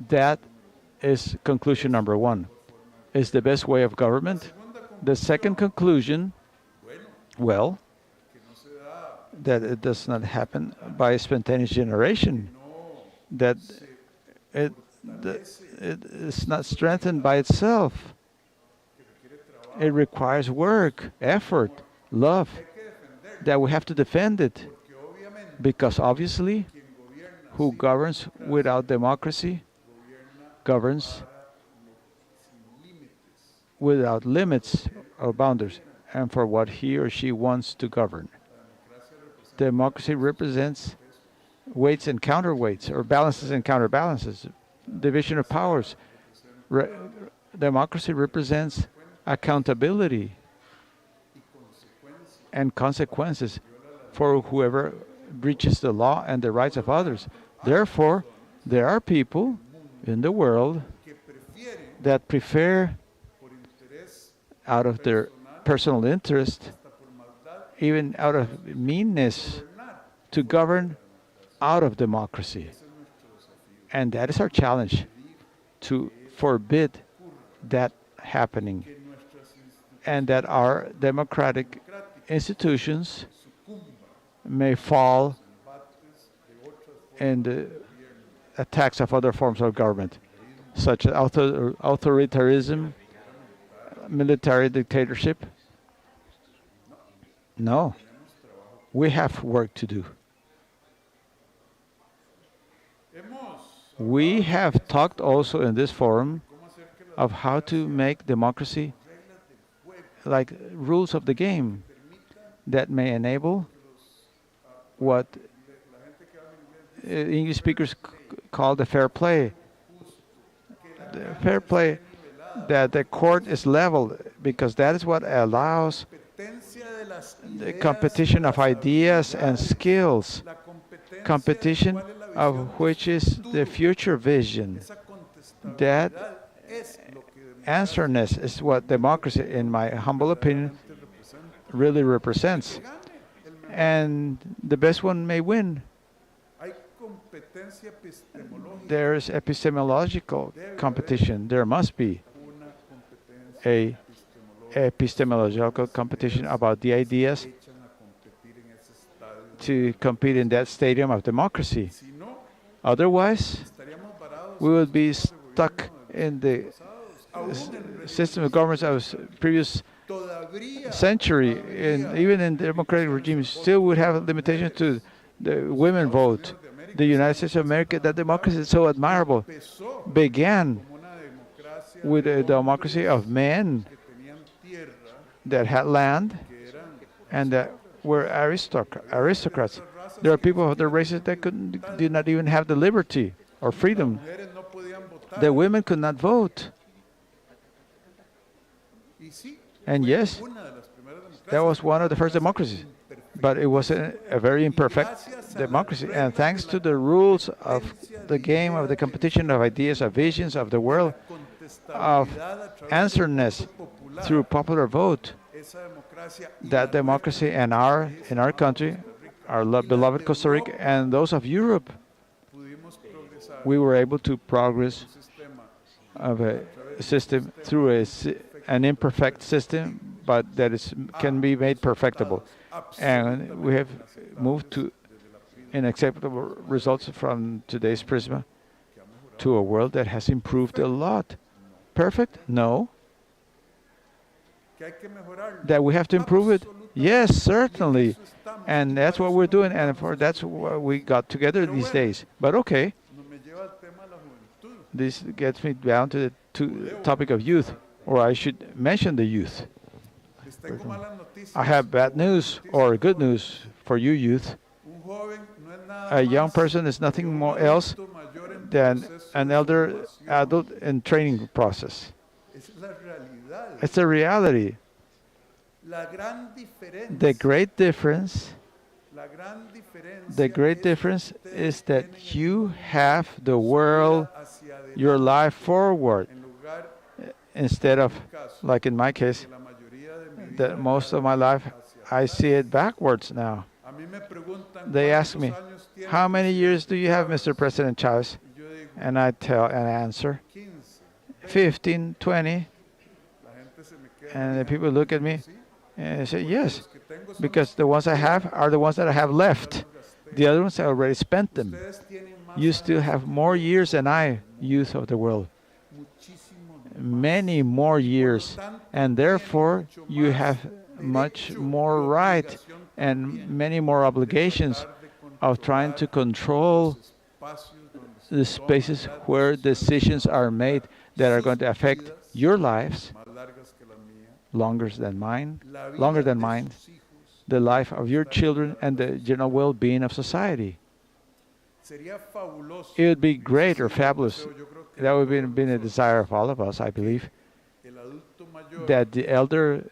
That is conclusion number one. Is the best way of government. The second conclusion, well, that it does not happen by spontaneous generation, that it is not strengthened by itself. It requires work, effort, love, that we have to defend it. Because obviously, who governs without democracy governs without limits or boundaries, and for what he or she wants to govern. Democracy represents weights and counterweights, or balances and counterbalances, division of powers. Democracy represents accountability and consequences for whoever breaches the law and the rights of others. Therefore, there are people in the world that prefer, out of their personal interest, even out of meanness, to govern out of democracy. And that is our challenge, to forbid that happening, and that our democratic institutions may fall in the attacks of other forms of government, such as authoritarianism, military dictatorship. No, we have work to do. We have talked also in this forum of how to make democracy like rules of the game that may enable what English speakers call the fair play. The fair play, that the court is leveled, because that is what allows the competition of ideas and skills, competition of which is the future vision. That answerness is what democracy, in my humble opinion, really represents. And the best one may win. There is epistemological competition. There must be a epistemological competition about the ideas to compete in that stadium of democracy. Otherwise, we would be stuck in the system of governments of previous century, and even in democratic regimes, still would have limitations to the women vote. The United States of America, that democracy is so admirable, began with a democracy of men that had land and that were aristocrats. There are people of other races that did not even have the liberty or freedom. The women could not vote. And yes, that was one of the first democracies, but it was a very imperfect democracy. And thanks to the rules of the game, of the competition of ideas, of visions of the world, of answerness through popular vote, that democracy in our country, our beloved Costa Rica, and those of Europe, we were able to progress of a system through an imperfect system, but that can be made perfectible. And we have moved to unacceptable results from today's prism to a world that has improved a lot. Perfect? No. That we have to improve it? Yes, certainly. And that's what we're doing, and that's what we got together these days. But okay, this gets me down to the topic of youth, or I should mention the youth. I have bad news or good news for you, youth. A young person is nothing more else than an elder adult in training process. It's a reality. The great difference is that you have the world, your life forward, instead of, like in my case, that most of my life I see it backwards now. They ask me, how many years do you have, Mr. President Chavez? And I answer, 15, 20. And the people look at me and they say, yes, because the ones I have are the ones that I have left. The other ones I already spent them. You still have more years than I, youth of the world. many more years, and therefore you have much more right and many more obligations of trying to control the spaces where decisions are made that are going to affect your lives longer than mine, the life of your children, and the general well-being of society. It would be great or fabulous. That would have been a desire of all of us, I believe, that the elder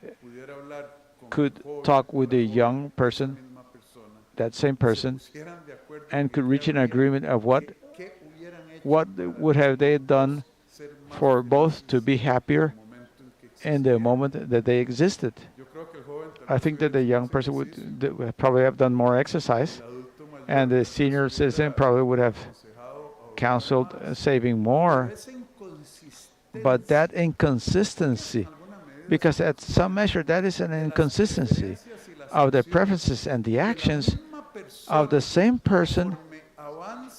could talk with the young person, that same person, and could reach an agreement of what would have they done for both to be happier in the moment that they existed. I think that the young person would probably have done more exercise, and the senior citizen probably would have counseled saving more. But that inconsistency, because at some measure that is an inconsistency of the preferences and the actions of the same person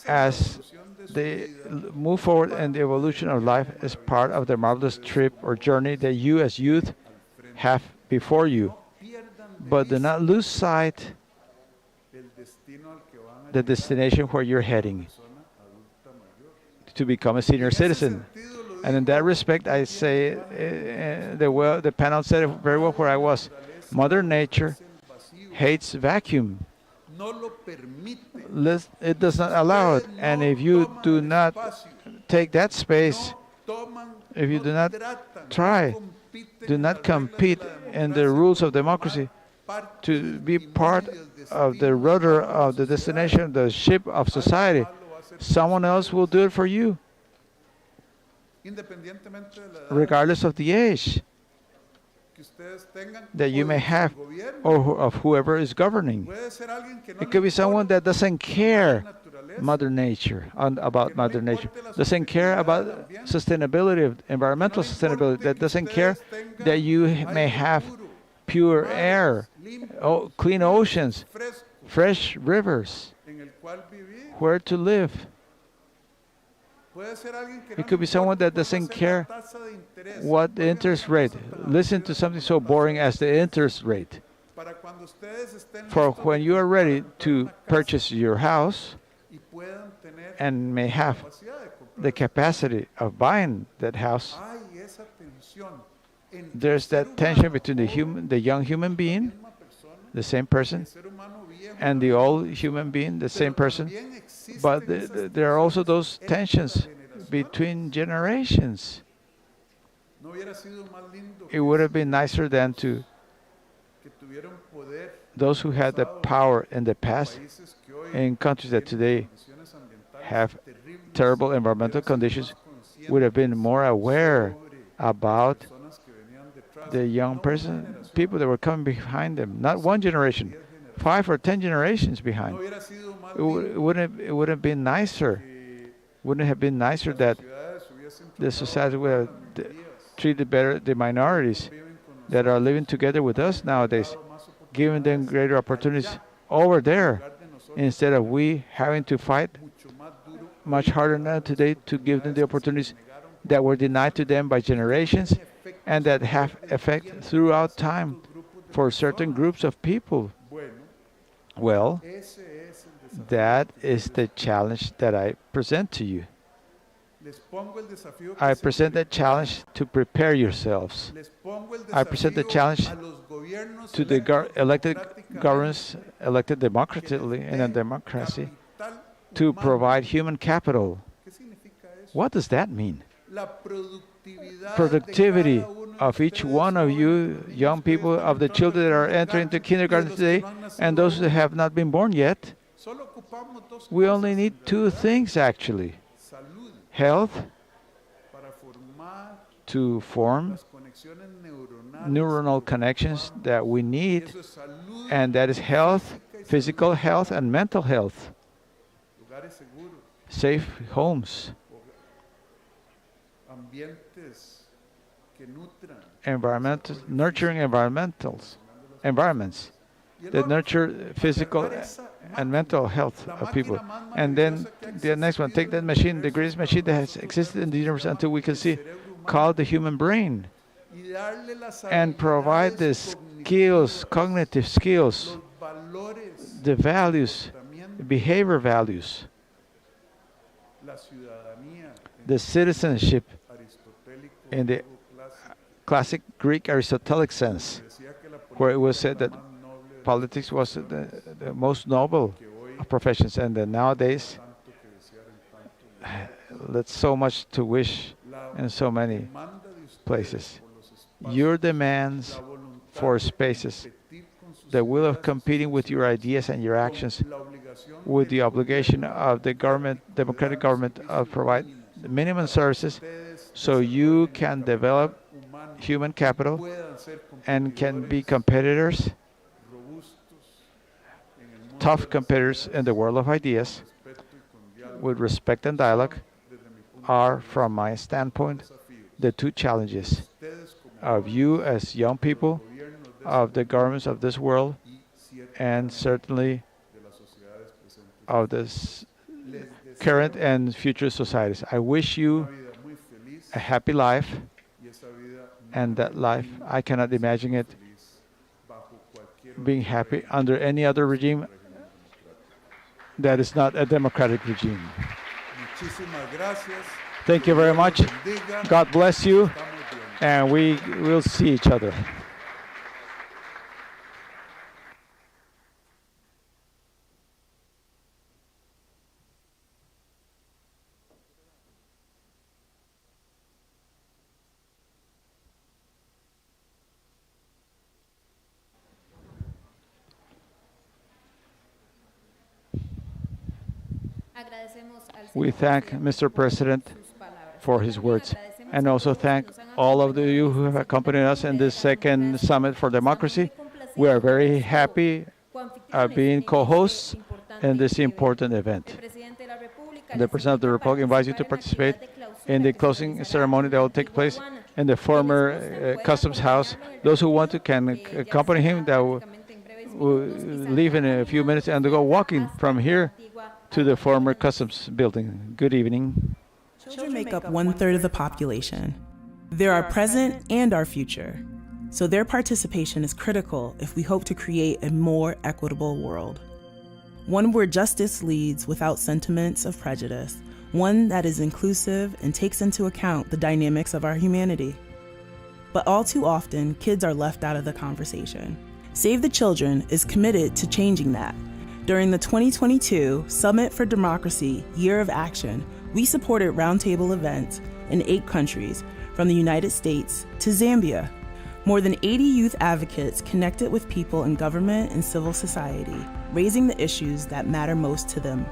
as they move forward in the evolution of life as part of the marvelous trip or journey that you as youth have before you. But do not lose sight the destination where you're heading to become a senior citizen. And in that respect, I say, the panel said it very well where I was. Mother Nature hates vacuum. It does not allow it. And if you do not take that space, if you do not try, do not compete in the rules of democracy to be part of the rudder of the destination, the ship of society, someone else will do it for you, regardless of the age that you may have or of whoever is governing. It could be someone that doesn't care about Mother Nature, doesn't care about sustainability, environmental sustainability, that doesn't care that you may have pure air, clean oceans, fresh rivers, where to live. It could be someone that doesn't care what the interest rate. Listen to something so boring as the interest rate. For when you are ready to purchase your house and may have the capacity of buying that house, there's that tension between the young human being, the same person, and the old human being, the same person. But there are also those tensions between generations. It would have been nicer than to those who had the power in the past in countries that today have terrible environmental conditions would have been more aware about the young people that were coming behind them. Not one generation, 5 or 10 generations behind. It would have been nicer. Wouldn't it have been nicer that the society would have treated better the minorities that are living together with us nowadays, giving them greater opportunities over there, instead of we having to fight much harder now today to give them the opportunities that were denied to them by generations and that have effect throughout time for certain groups of people. Well, that is the challenge that I present to you. I present that challenge to prepare yourselves. I present the challenge to the elected governments, elected democratically in a democracy, to provide human capital. What does that mean? Productivity of each one of you young people, of the children that are entering into kindergarten today, and those that have not been born yet. We only need 2 things actually. Health, to form neuronal connections that we need, and that is health, physical health and mental health. Safe homes, nurturing environments that nurture physical and mental health of people. And then the next one, take that machine, the greatest machine that has existed in the universe until we can see, called the human brain, and provide the skills, cognitive skills, the values, behavior values, the citizenship in the classic Greek Aristotelic sense, where it was said that politics was the most noble of professions, and that nowadays there's so much to wish in so many places. Your demands for spaces, the will of competing with your ideas and your actions, with the obligation of the government, democratic government, of provide minimum services so you can develop human capital and can be competitors, tough competitors in the world of ideas, with respect and dialogue, are, from my standpoint, the two challenges of you as young people, of the governments of this world, and certainly of this current and future societies. I wish you a happy life, and that life, I cannot imagine it being happy under any other regime that is not a democratic regime. Thank you very much. God bless you, and we will see each other. We thank Mr. President for his words, and also thank all of you who have accompanied us in this second Summit for Democracy. We are very happy being co-hosts in this important event. The President of the Republic invites you to participate in the closing ceremony that will take place in the former Customs House. Those who want to can accompany him. That will leave in a few minutes and go walking from here to the former Customs building. Good evening. Children make up 1/3 of the population. They're our present and our future. So their participation is critical if we hope to create a more equitable world. One where justice leads without sentiments of prejudice. One that is inclusive and takes into account the dynamics of our humanity. But all too often, kids are left out of the conversation. Save the Children is committed to changing that. During the 2022 Summit for Democracy Year of Action, we supported roundtable events in 8 countries, from the United States to Zambia. More than 80 youth advocates connected with people in government and civil society, raising the issues that matter most to them,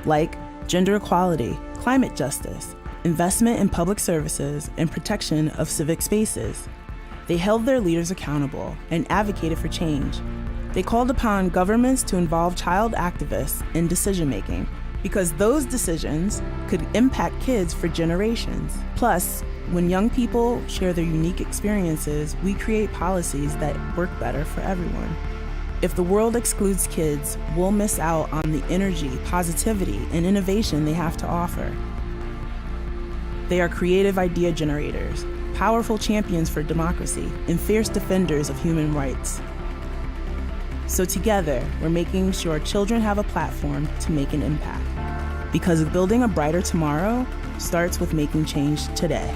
like gender equality, climate justice, investment in public services, and protection of civic spaces. They held their leaders accountable and advocated for change. They called upon governments to involve child activists in decision-making, because those decisions could impact kids for generations. Plus, when young people share their unique experiences, we create policies that work better for everyone. If the world excludes kids, we'll miss out on the energy, positivity, and innovation they have to offer. They are creative idea generators, powerful champions for democracy, and fierce defenders of human rights. So together, we're making sure children have a platform to make an impact. Because building a brighter tomorrow starts with making change today.